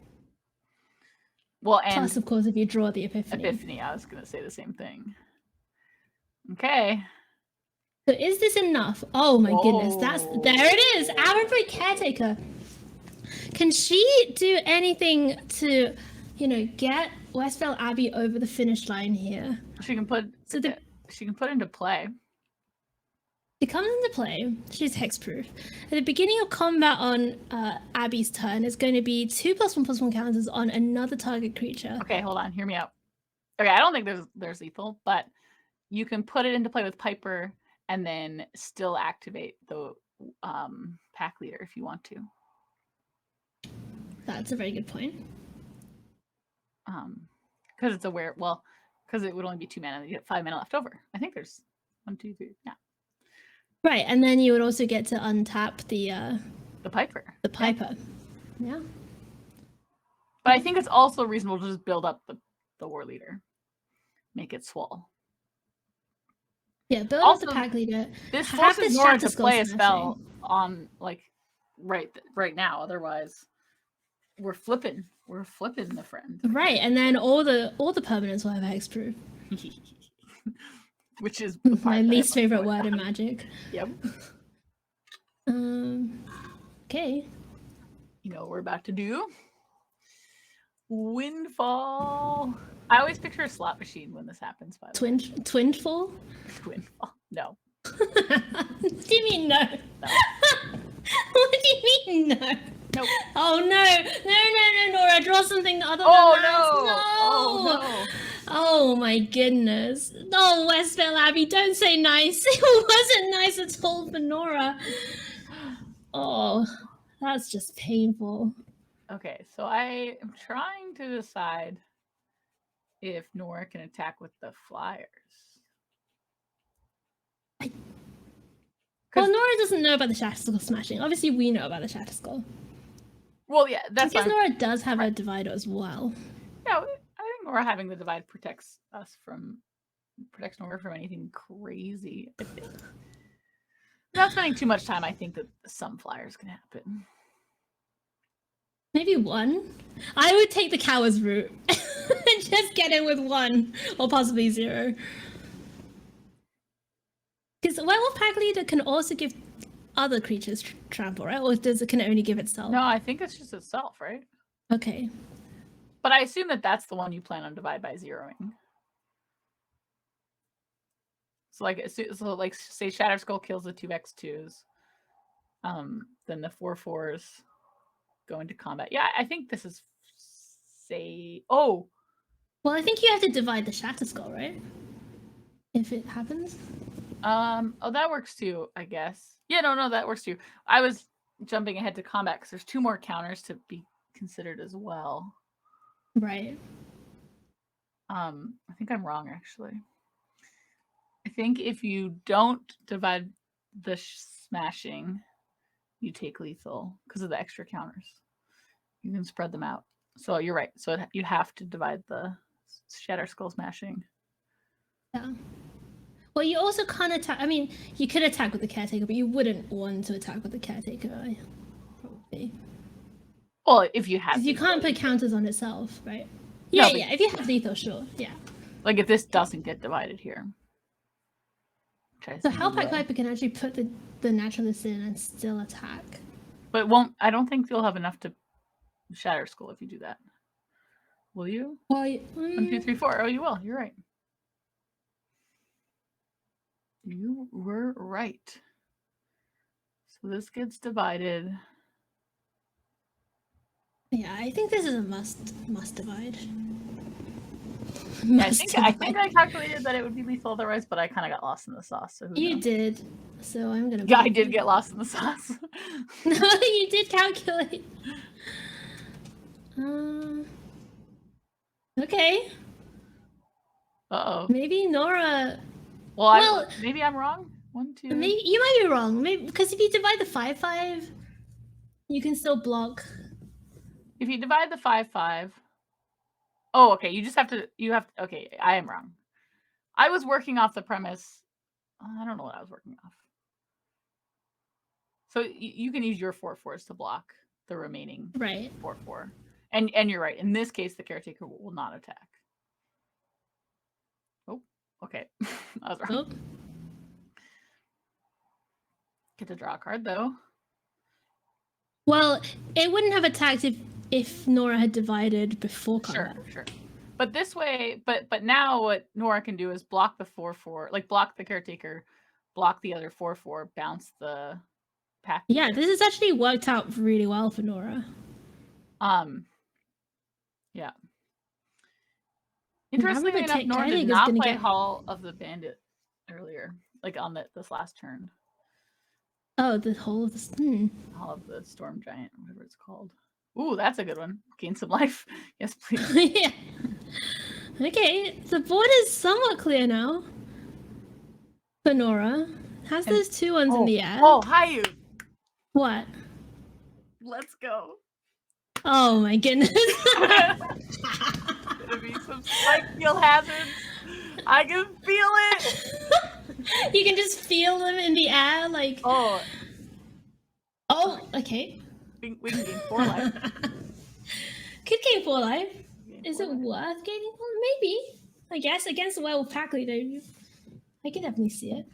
Well, and Plus, of course, if you draw the Epiphany. Epiphany, I was gonna say the same thing. Okay. So is this enough? Oh my goodness, there it is! Arbitrary Caretaker. Can she do anything to, get Westvale Abbey over the finish line here? She can put into play. She comes into play. She's hexproof. At the beginning of combat on Abby's turn, it's going to be 2+1/+1 counters on another target creature. Okay, hold on. Hear me out. Okay, I don't think there's lethal, but you can put it into play with Piper and then still activate the pack leader if you want to. That's a very good point. Because it's a because it would only be 2 mana, and you get 5 mana left over. I think there's 1, 2, 3. Yeah. Right, and then you would also get to untap the Piper. The Piper. Yeah. But I think it's also reasonable to just build up the war leader. Make it swole. Yeah, build also, up the pack leader. This forces Nora to play a spell on right now. Otherwise, we're flipping the friend. Right, and then all the permanents will have hexproof. Which is my least favorite word in Magic. Yep. Okay. You know what we're about to do? Windfall. I always picture a slot machine when this happens, by the way. Twinfall? Twinfall. No. What do you mean no? No. What do you mean no? Nope. Oh no, Nora, draw something other than Oh that. no! No! Oh no! Oh my goodness. Oh, Westvale Abbey, don't say nice. It wasn't nice at all for Nora. Oh, that's just painful. Okay, so I am trying to decide if Nora can attack with the flyers. Well, Nora doesn't know about the Shatterskull smashing. Obviously, we know about the Shatterskull. Well, yeah, that's because Nora does have a divider as well. Yeah, I think Nora having the divide protects Nora from anything crazy. Without spending too much time, I think that some flyers can happen. Maybe 1. I would take the coward's route and just get in with 1 or possibly 0. Because Werewolf Pack Leader can also give other creatures trample, right? Or can it only give itself? No, I think it's just itself, right? Okay. But I assume that that's the one you plan on divide by zeroing. So like say Shatterskull kills the 2x2s. Then the 4/4s go into combat. Yeah, I think this is Well, I think you have to divide the Shatterskull, right? If it happens. Oh, that works too, I guess. Yeah, no, that works too. I was jumping ahead to combat because there's 2 more counters to be considered as well. Right. I think I'm wrong, actually. I think if you don't divide the smashing, you take lethal because of the extra counters. You can spread them out. So you're right. So you have to divide the shatter skull smashing. Yeah. Well, you also can't attack. I mean, you could attack with the caretaker, but you wouldn't want to attack with the caretaker. Probably. Well, if you have, you can't put counters on itself, right? No, Yeah, yeah. If you have lethal, sure. Yeah. Like if this doesn't get divided here. So Hellpack Viper can actually put the naturalist in and still attack. But won't. I don't think you'll have enough to shatter skull if you do that. Will you? Well, 1, 2, 3, 4. Oh, you will. You're right. You were right. So this gets divided. Yeah, I think this is a must divide. I think I calculated that it would be lethal otherwise, but I kind of got lost in the sauce. So you did. So I'm gonna. Yeah, I did get lost in the sauce. No, you did calculate. Okay. Uh-oh. Maybe Nora. Well, maybe I'm wrong. 1, 2. Maybe you might be wrong. Maybe because if you divide the 5/5, you can still block. If you divide the 5/5. Oh, okay. You have to. Okay, I am wrong. I was working off the premise. I don't know what I was working off. So you can use your 4/4s to block the remaining 4/4. And you're right. In this case, the caretaker will not attack. Oh, okay. I was wrong. Oh. Get to draw a card though. Well, it wouldn't have attacked if Nora had divided before combat. Sure. But this way, but now what Nora can do is block the 4/4, like block the caretaker, block the other 4/4, bounce the pack. Yeah, this has actually worked out really well for Nora. Yeah. Interestingly enough, Nora did not play Hall of the Bandit earlier, like on this last turn. Oh, the Hall of the Hall of the Storm Giant, whatever it's called. Ooh, that's a good one. Gain some life. Yes, please. Yeah. Okay, the board is somewhat clear now. For Nora. Has those 2 ones in the air. Oh, Haiyue. What? Let's go. Oh my goodness. Gonna be some spike field hazards. I can feel it. You can just feel them in the air, like. Oh, okay. We can gain 4 life. Could gain 4 life. Is it worth gaining 4? Maybe. I guess against the werewolf pack leader, I can definitely see it.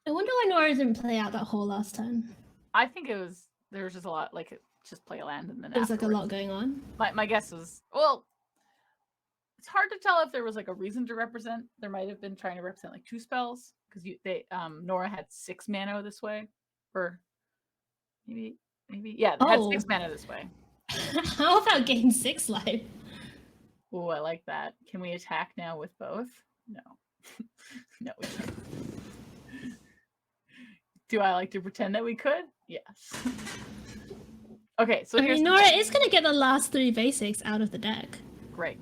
I wonder why Nora didn't play out that hole last time. I think there was just a lot, like just play a land and then there was like a lot going on. My guess was, well, it's hard to tell if there was like a reason to represent. There might have been trying to represent like 2 spells because Nora had 6 mana this way, or maybe yeah, had 6 mana this way. How about getting 6 life? Oh, I like that. Can we attack now with both? No. No, we can't. Do I like to pretend that we could? Yes. Okay, so here's Nora is going to get the last 3 basics out of the deck. Great.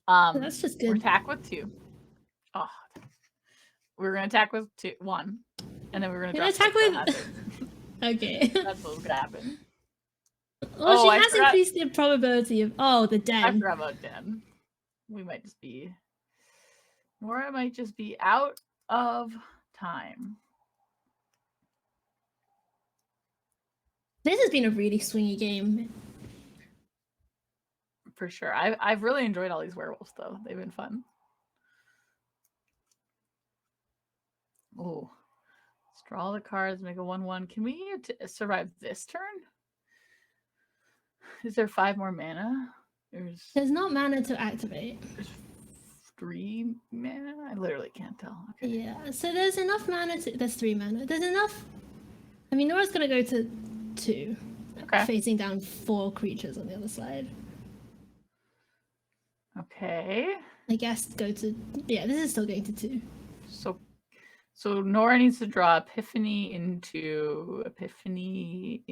So that's just good. We're attack with 2. Oh, we're going to attack with 1, and then we're going to attack with. Okay. That's what's going to happen. Well, she has increased the probability of the den. I forgot about den. We might just be. Nora might just be out of time. This has been a really swingy game. For sure. I've really enjoyed all these werewolves, though. They've been fun. Oh. Let's draw all the cards, make a 1/1. Can we survive this turn? Is there 5 more mana? There's not mana to activate. There's 3 mana? I literally can't tell. Okay. Yeah, so there's enough mana there's 3 mana. There's enough. I mean, Nora's going to go to 2. Okay. Facing down 4 creatures on the other side. Okay. I guess go to. Yeah, this is still going to 2. So Nora needs to draw Epiphany into Epiphany.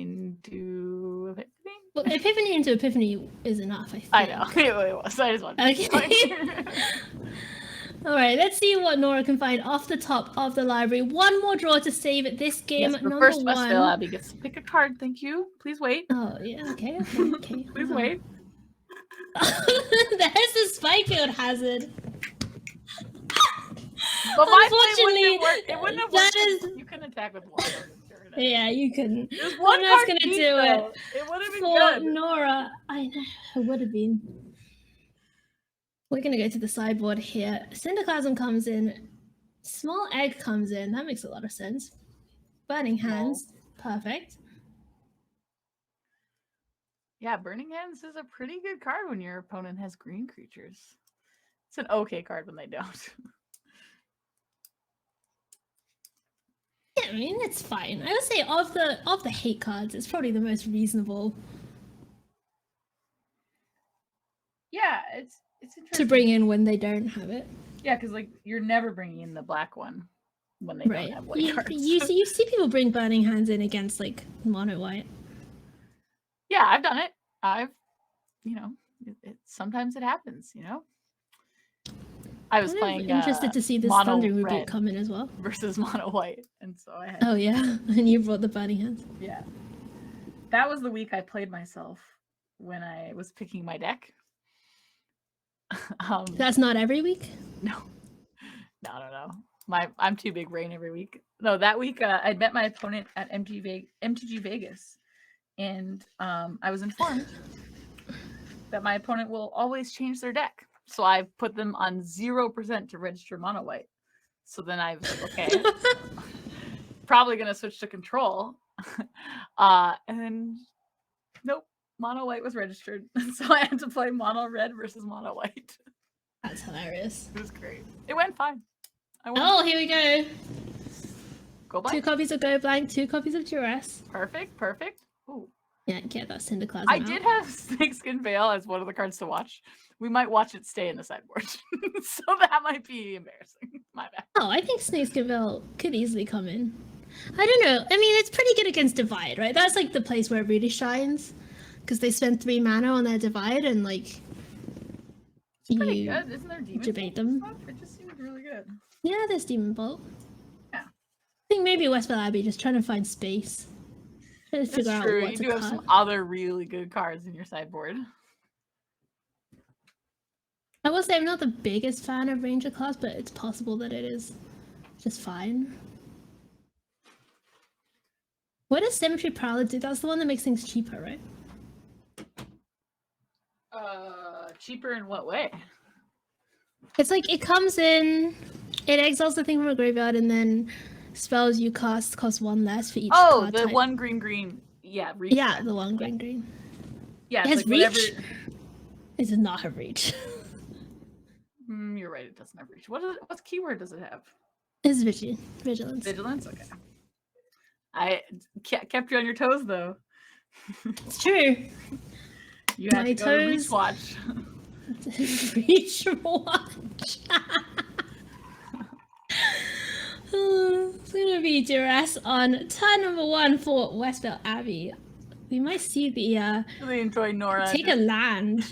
Well, Epiphany into Epiphany is enough, I think. I know. It was. I just wanted to Okay. All right, let's see what Nora can find off the top of the library. One more draw to save it. This game, Yes, but number first, one. Westvale Abbey gets to pick a card. Thank you. Please wait. Oh, yeah, okay. Please wait. There's the Spikefield hazard. But my play Unfortunately, it wouldn't have that worked. is- You couldn't attack with water. Yeah, you couldn't. There's one I'm just card gonna deep, do though. it It would have been for good. Nora. I know, it would have been. We're gonna go to the sideboard here. Cinderclasm comes in. Small Egg comes in. That makes a lot of sense. Burning Hands. Perfect. Yeah, Burning Hands is a pretty good card when your opponent has green creatures. It's an okay card when they don't. Yeah, I mean it's fine. I would say of the hate cards, it's probably the most reasonable Yeah, it's interesting. to bring in when they don't have it. Yeah, because like you're never bringing in the black one when they Right. don't have white You, cards. you see people bring Burning Hands in against like mono white. Yeah, I've done it. Sometimes it happens. I was I'm playing interested to see this mono Thundering red Rebuke come in as well. versus mono white, and so I had Oh yeah, and you brought the Burning Hands. yeah. That was the week I played myself when I was picking my deck. That's not every week. No. I'm too big brain every week. No, that week I met my opponent at MTG Vegas, and I was informed that my opponent will always change their deck. So I put them on 0% to register mono white. So then I was like, okay, probably gonna switch to control. And then nope, mono white was registered. So I had to play mono red versus mono white. That's hilarious. It was great. It went fine. I won. Oh, here we go. Go 2 blank. copies of Go Blank, 2 copies of Duress. Perfect. Ooh. Yeah, get that Cinderclasm I out. did have Snakeskin Veil as one of the cards to watch. We might watch it stay in the sideboard. So that might be embarrassing. My bad. Oh, I think Snakeskin Veil could easily come in. I don't know. I mean, it's pretty good against Divide, right? That's like the place where it really shines. Because they spend 3 mana on their Divide and like... It's pretty good. Isn't there demon debate Bolt and them. stuff? It just seems really good. Yeah, there's Demon Bolt. Yeah. I think maybe Westvale Abbey just trying to find space. Trying to That's figure out true. what You to do have cut. some other really good cards in your sideboard. I will say I'm not the biggest fan of Ranger class, but it's possible that it is just fine. What does Symmetry Prowler do? That's the one that makes things cheaper, right? Cheaper in what way? It's like it comes in, it exiles the thing from a graveyard, and then spells you cast cost 1 less for each Oh, card the type. one green. Yeah, reach. Yeah, the one green. Yeah, It it's has like whatever. reach? It does not have reach. You're right. It doesn't have reach. What keyword does it have? It's vigilance. Vigilance. Okay. I kept you on your toes though. It's true. You had My to go to toes. reach watch. Reach watch. It's gonna be duress on turn number 1 for Westvale Abbey. We might see the Really enjoy Nora take a land.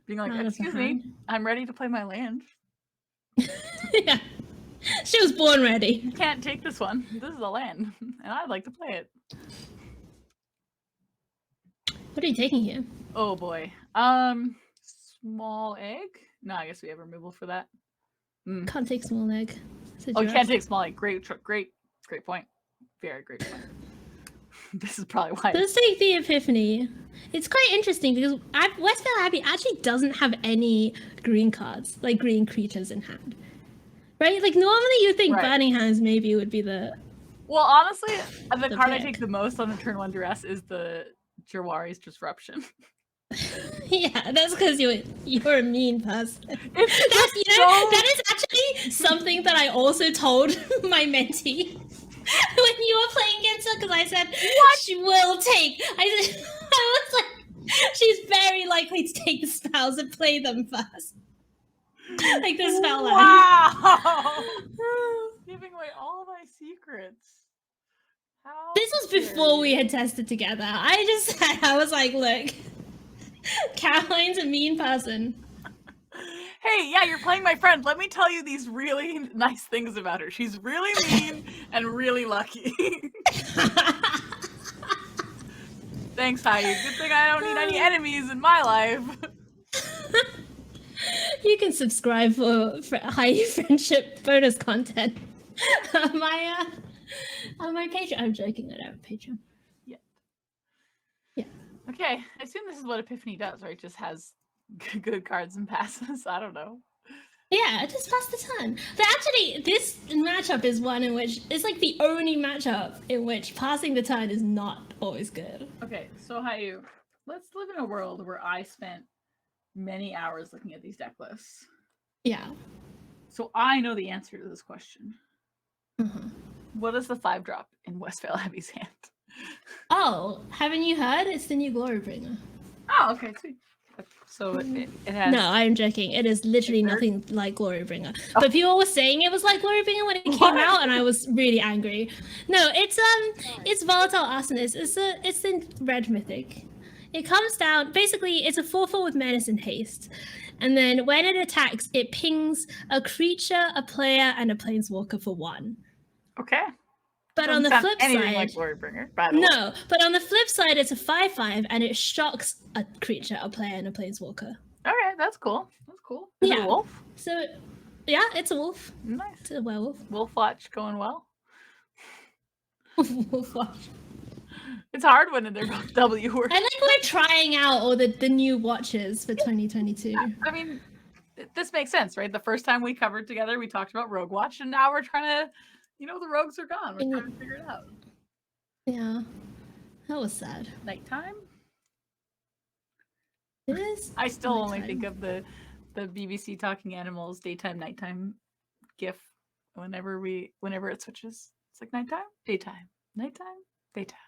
being like, out of "Excuse the me, hand." I'm ready to play my land. Yeah, she was born ready. You can't take this one. This is a land, and I'd like to play it." What are you taking here? Oh boy. Small egg? No, I guess we have removal for that. Can't take small egg. It's a Oh, you duress. can't take small egg. Great point. Very great point. This is probably why. Let's take the Epiphany. It's quite interesting because Westvale Abbey actually doesn't have any green cards, like green creatures in hand. Right? Like normally you think Right. Burning Hands maybe would be the... Well, honestly, the The card I pick. take the most on the turn 1 duress is the Jawari's Disruption. Yeah, that's because you're a mean person. It's That's, just that is actually something that I also told my mentee when you were playing against her, because I said, what? She will take. I was like, she's very likely to take the spells and play them first. Like the spell land. Wow! Giving away all my secrets. How This was dare before we you. had tested together. I just said, I was like, look, Caroline's a mean person. hey, yeah, you're playing my friend. Let me tell you these really nice things about her. She's really mean and really lucky. Thanks, Haiyue. Good thing I don't need any enemies in my life. You can subscribe for Haiyue friendship bonus content on my Patreon. I'm joking. I don't have a Patreon. Yeah. Okay, I assume this is what Epiphany does, right? Just has good cards and passes. I don't know. Yeah, just pass the turn. But actually, this matchup is one in which it's like the only matchup in which passing the turn is not always good. Okay, so Haiyue, let's live in a world where I spent many hours looking at these deck lists. Yeah. So I know the answer to this question. Mm-hmm. What is the 5-drop in Westvale Heavy's hand? Oh, haven't you heard? It's the new Glory Bringer. Oh, okay, sweet. So it has... No, I'm joking. It is literally nothing like Glory Bringer. But people were saying it was like Glory Bringer when it came out, and I was really angry. No, it's Volatile Arsonist. It's the red mythic. It comes down, basically, it's a 4/4 with Menace and Haste. And then when it attacks, it pings a creature, a player, and a planeswalker for 1. Okay. But on the flip side, like Glorybringer, by the way. no. But on the flip side, it's a 5/5, and it shocks a creature, a player, and a planeswalker. Okay, that's cool. That's cool. Is it a wolf? So, yeah, it's a wolf. Nice. It's a werewolf. Wolf watch going well. Wolf watch. It's hard when they're both W words. I like we're trying out all the new watches for 2022. I mean, this makes sense, right? The first time we covered together, we talked about Rogue Watch, and now we're trying to, the rogues are gone. We're trying to figure it out. Yeah, that was sad. Nighttime? It is. I still nighttime. only think of the BBC Talking Animals daytime, nighttime gif whenever it switches. It's like nighttime, daytime, nighttime, daytime.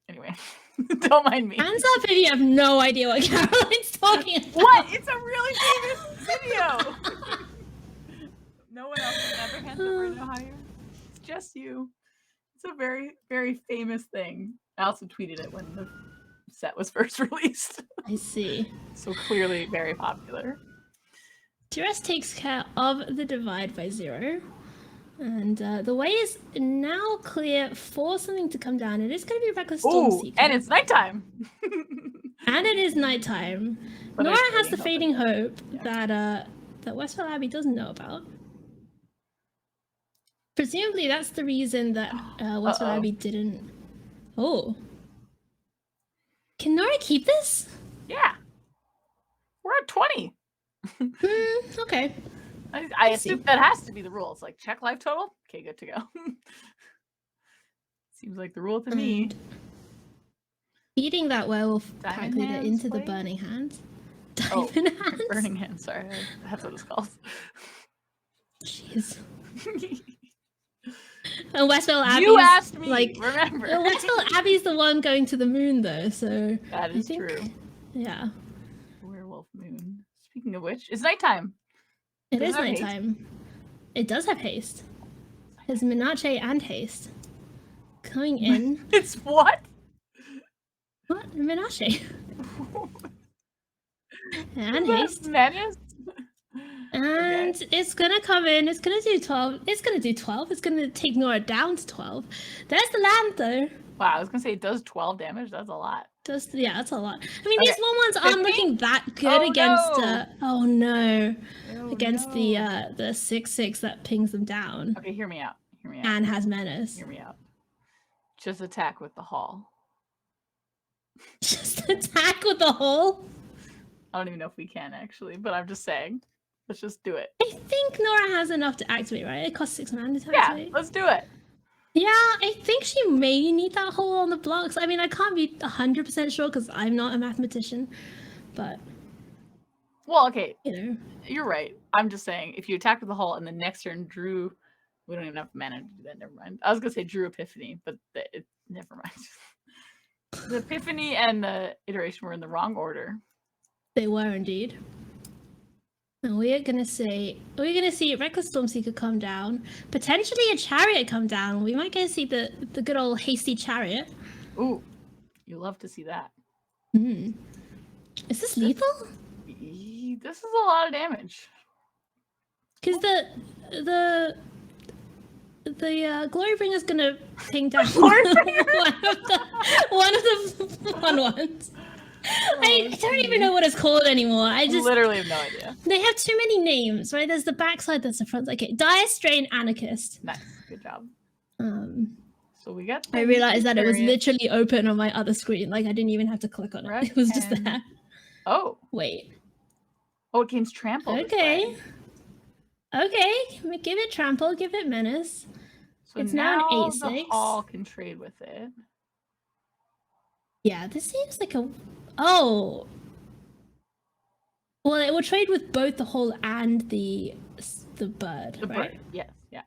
Anyway, don't mind me. Hands up if you have no idea what Caroline's talking about. What? It's a really famous video. No one else has ever hands up right now, Haiyue. It's just you. It's a very, very famous thing. I also tweeted it when the set was first released. I see. So clearly very popular. Duress takes care of the divide by 0. And the way is now clear for something to come down. It is going to be Reckless Stormseeker. And it's nighttime. And it is nighttime. But Nora it's has the fading fading hope that Westvale Abbey doesn't know about. Presumably that's the reason that Westvale Abbey didn't... Oh. Can Nora keep this? Yeah. We're at 20. Okay. I assume that has to be the rule. It's like, check life total. Okay, good to go. Seems like the rule to me. Feeding that werewolf Diamond pack leader hands, into the please? burning hands. Oh, Diamond hands? burning hands, sorry. That's what it's called. Jeez. And Westvale Abbey's You asked me, like, remember. Westvale Abbey's the one going to the moon though, so That is true. Yeah. Werewolf moon. Speaking of which, it's nighttime. It Does is it have haste? nighttime. It does have haste. There's Minache and haste. Coming in. It's what? What? Minache. And That's haste. menace? And it's gonna come in. It's gonna do 12. It's gonna do 12. It's gonna take Nora down to 12. There's the land though. Wow, I was gonna say it does 12 damage. That's a lot. Yeah, that's a lot. I mean, Okay. these 1/1s aren't 15? looking that good Oh, against. no. Oh no, Oh, against no. the 6/6 that pings them down Okay, hear me out. Hear me out. and has menace. Hear me out. Just attack with the haul. Just attack with the hole. I don't even know if we can actually, but I'm just saying. Let's just do it. I think Nora has enough to activate, right? It costs 6 mana to Yeah, activate. let's do it. Yeah, I think she may need that hole on the blocks. I mean, I can't be 100% sure because I'm not a mathematician, but Well, okay, you know. you're right. I'm just saying, if you attack with the hull and the next turn drew, we don't even have mana to do that. Never mind. I was gonna say drew Epiphany, but never mind. The Epiphany and the iteration were in the wrong order. They were indeed. And we're gonna see Reckless Stormseeker come down, potentially a chariot come down. We might get to see the good old hasty chariot. Ooh, you love to see that. Hmm. Is this lethal? This is a lot of damage. Because the Glorybringer's gonna ping down one of the fun ones. I don't even know what it's called anymore. I just literally have no idea. They have too many names, right? There's the backside, there's the front. Okay, Dire Strain Anarchist. Nice, good job. So we got. I realized that it was literally open on my other screen. Like I didn't even have to click on it. It was just there. Oh. Wait. Oh, it gains trample. Okay. Okay. Give it trample. Give it menace. So it's now an 8/6. The Hall can trade with it. Yeah, this seems like a. Oh. Well, it will trade with both the Hall and the bird. The right? bird. Yes. Yeah.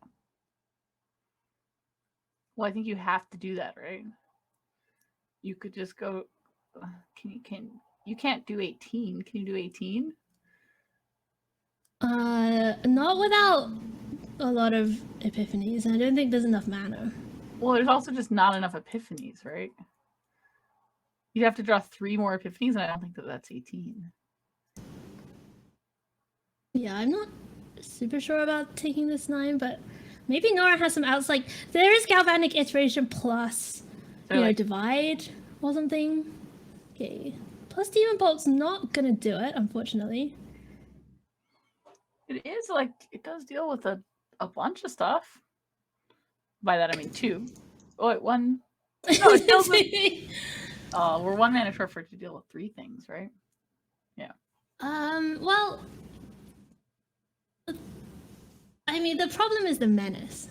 Well, I think you have to do that, right? You could just go. You can't do 18. Can you do 18? Not without a lot of epiphanies. I don't think there's enough mana. Well, there's also just not enough epiphanies, right? You'd have to draw 3 more epiphanies, and I don't think that's 18. Yeah, I'm not super sure about taking this 9, but maybe Nora has some outs. Like there is Galvanic Iteration plus, Divide or something. Okay, plus Demon Bolt's not gonna do it, unfortunately. It is like it does deal with a bunch of stuff. By that I mean 2. Oh, wait, 1. No, it deals with. We're 1 mana short for it to deal with 3 things, right? Yeah. Well, I mean, the problem is the menace.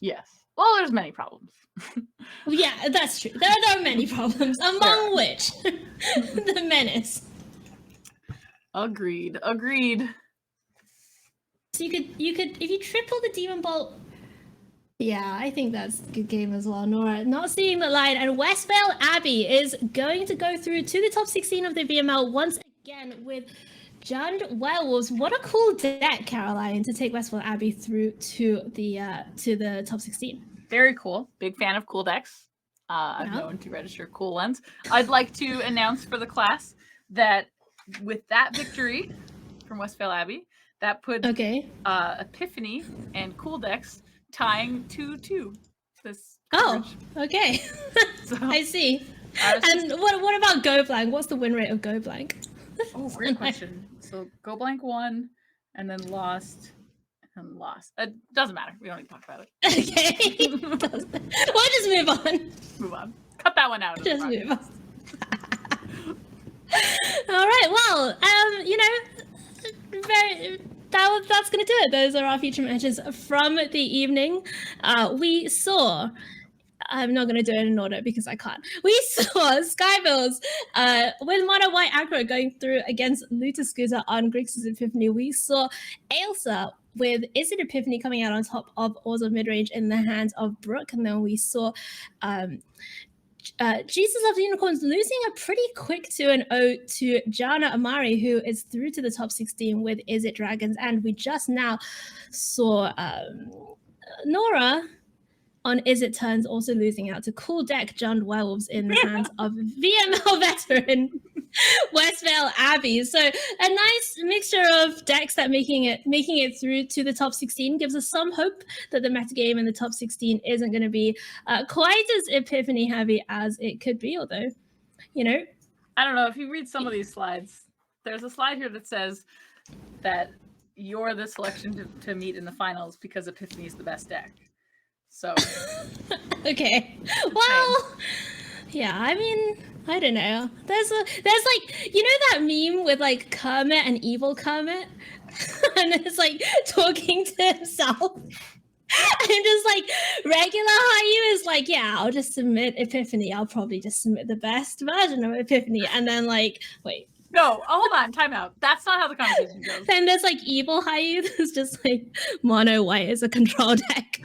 Yes. Well, there's many problems. Yeah, that's true. There are many problems, among which the menace. Agreed. So you could if you triple the Demon Bolt. Yeah, I think that's a good game as well. Nora not seeing the light, and Westvale Abbey is going to go through to the top 16 of the VML once again with Jund Werewolves. What a cool deck, Caroline, to take Westvale Abbey through to the top 16. Very cool. Big fan of cool decks. I'm known to register cool ones. I'd like to announce for the class that with that victory from Westvale Abbey, that put Epiphany and cool decks tying 2-2. This coverage. Okay. So, I see. And what about Go Blank? What's the win rate of Go Blank? Oh, great question. So Go Blank won, and then lost, and lost. It doesn't matter. We don't need to talk about it. Okay. We'll just move on. Move on. Cut that one out. Just move on. All right. Well, that's going to do it. Those are our feature matches from the evening. We saw. I'm not going to do it in order because I can't. We saw Skybilz with Mono White Aggro going through against Looter Scooter on Grixis Epiphany. We saw Ailsa with Izzet Epiphany coming out on top of Orzhov Midrange in the hands of Brooke. And then we saw JesusLovesUnicorns losing a pretty quick 2-0 to Jana Amari, who is through to the top 16 with Izzet Dragons. And we just now saw Nora on Izzet turns also losing out to cool deck Jund Werewolves in the hands of VML veteran Westvale Abbey. So a nice mixture of decks that making it through to the top 16 gives us some hope that the metagame in the top 16 isn't going to be quite as Epiphany heavy as it could be, although, I don't know, if you read some of these slides, there's a slide here that says that you're the selection to meet in the finals because Epiphany is the best deck. So okay, well, yeah, I mean, I don't know. There's like, that meme with like Kermit and evil Kermit, and it's like talking to himself. And just like regular Haiyue is like, yeah, I'll just submit Epiphany. I'll probably just submit the best version of Epiphany, and then like, wait. No, hold on, time out. That's not how the conversation goes. Then there's like evil Haiyue that's just like Mono White is a control deck.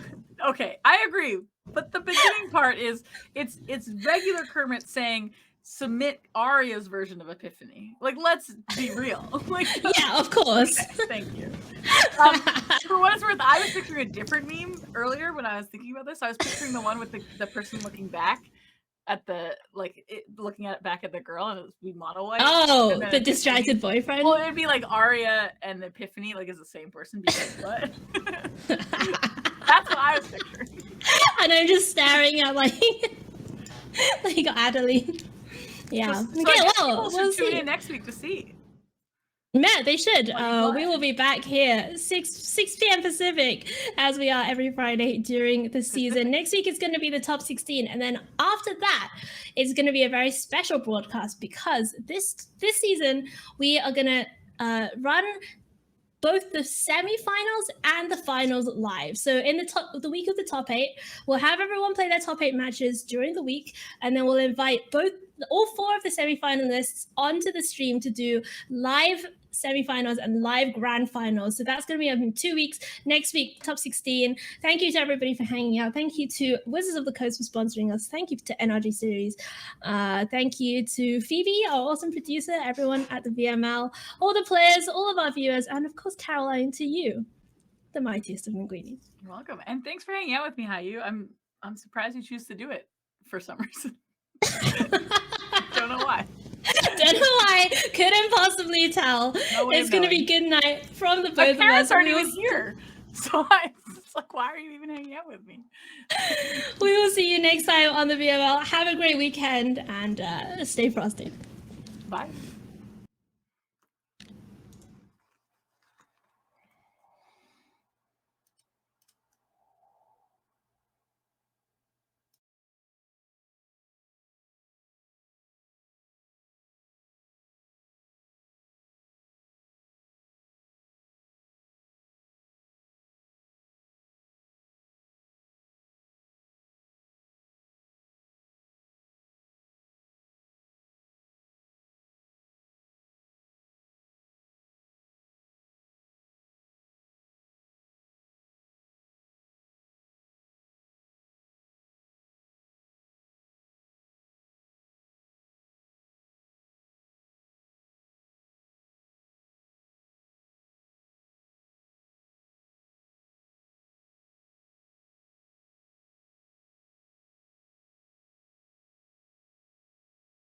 Okay, I agree. But the beginning part is it's regular Kermit saying submit Arya's version of Epiphany. Like, let's be real. Like, yeah, of course. Okay, thank you. For what it's worth, I was picturing a different meme earlier when I was thinking about this. I was picturing the one with the person looking back at the looking at back at the girl, and it would be mono white. Oh, and then the distracted boyfriend. Well, it'd be like Arya and the Epiphany, like, is the same person. Because what? That's what I was picturing. And I'm just staring at like Adeline. Yeah. So Okay, I guess well, people we'll should tune see. in next week to see. Yeah, they should. What? We will be back here 6 p.m. Pacific, as we are every Friday during the season. Next week is going to be the top 16, and then after that, it's going to be a very special broadcast because this season we are going to run both the semifinals and the finals live. So in the week of the top 8, we'll have everyone play their top 8 matches during the week, and then we'll invite all 4 of the semifinalists onto the stream to do live semifinals and live grand finals. So that's going to be in 2 weeks. Next week, top 16. Thank you to everybody for hanging out. Thank you to Wizards of the Coast for sponsoring us. Thank you to NRG Series. Thank you to Phoebe, our awesome producer, everyone at the VML, all the players, all of our viewers, and of course, Caroline, to you, the mightiest of linguini. You're welcome, and thanks for hanging out with me, Haiyue. I'm surprised you choose to do it for some reason. Don't know why. Don't know why. Couldn't possibly tell. No way It's of going to knowing. be good night from the My both of parents us. aren't even here, so it's like, why are you even hanging out with me? We will see you next time on the VML. Have a great weekend and stay frosty. Bye.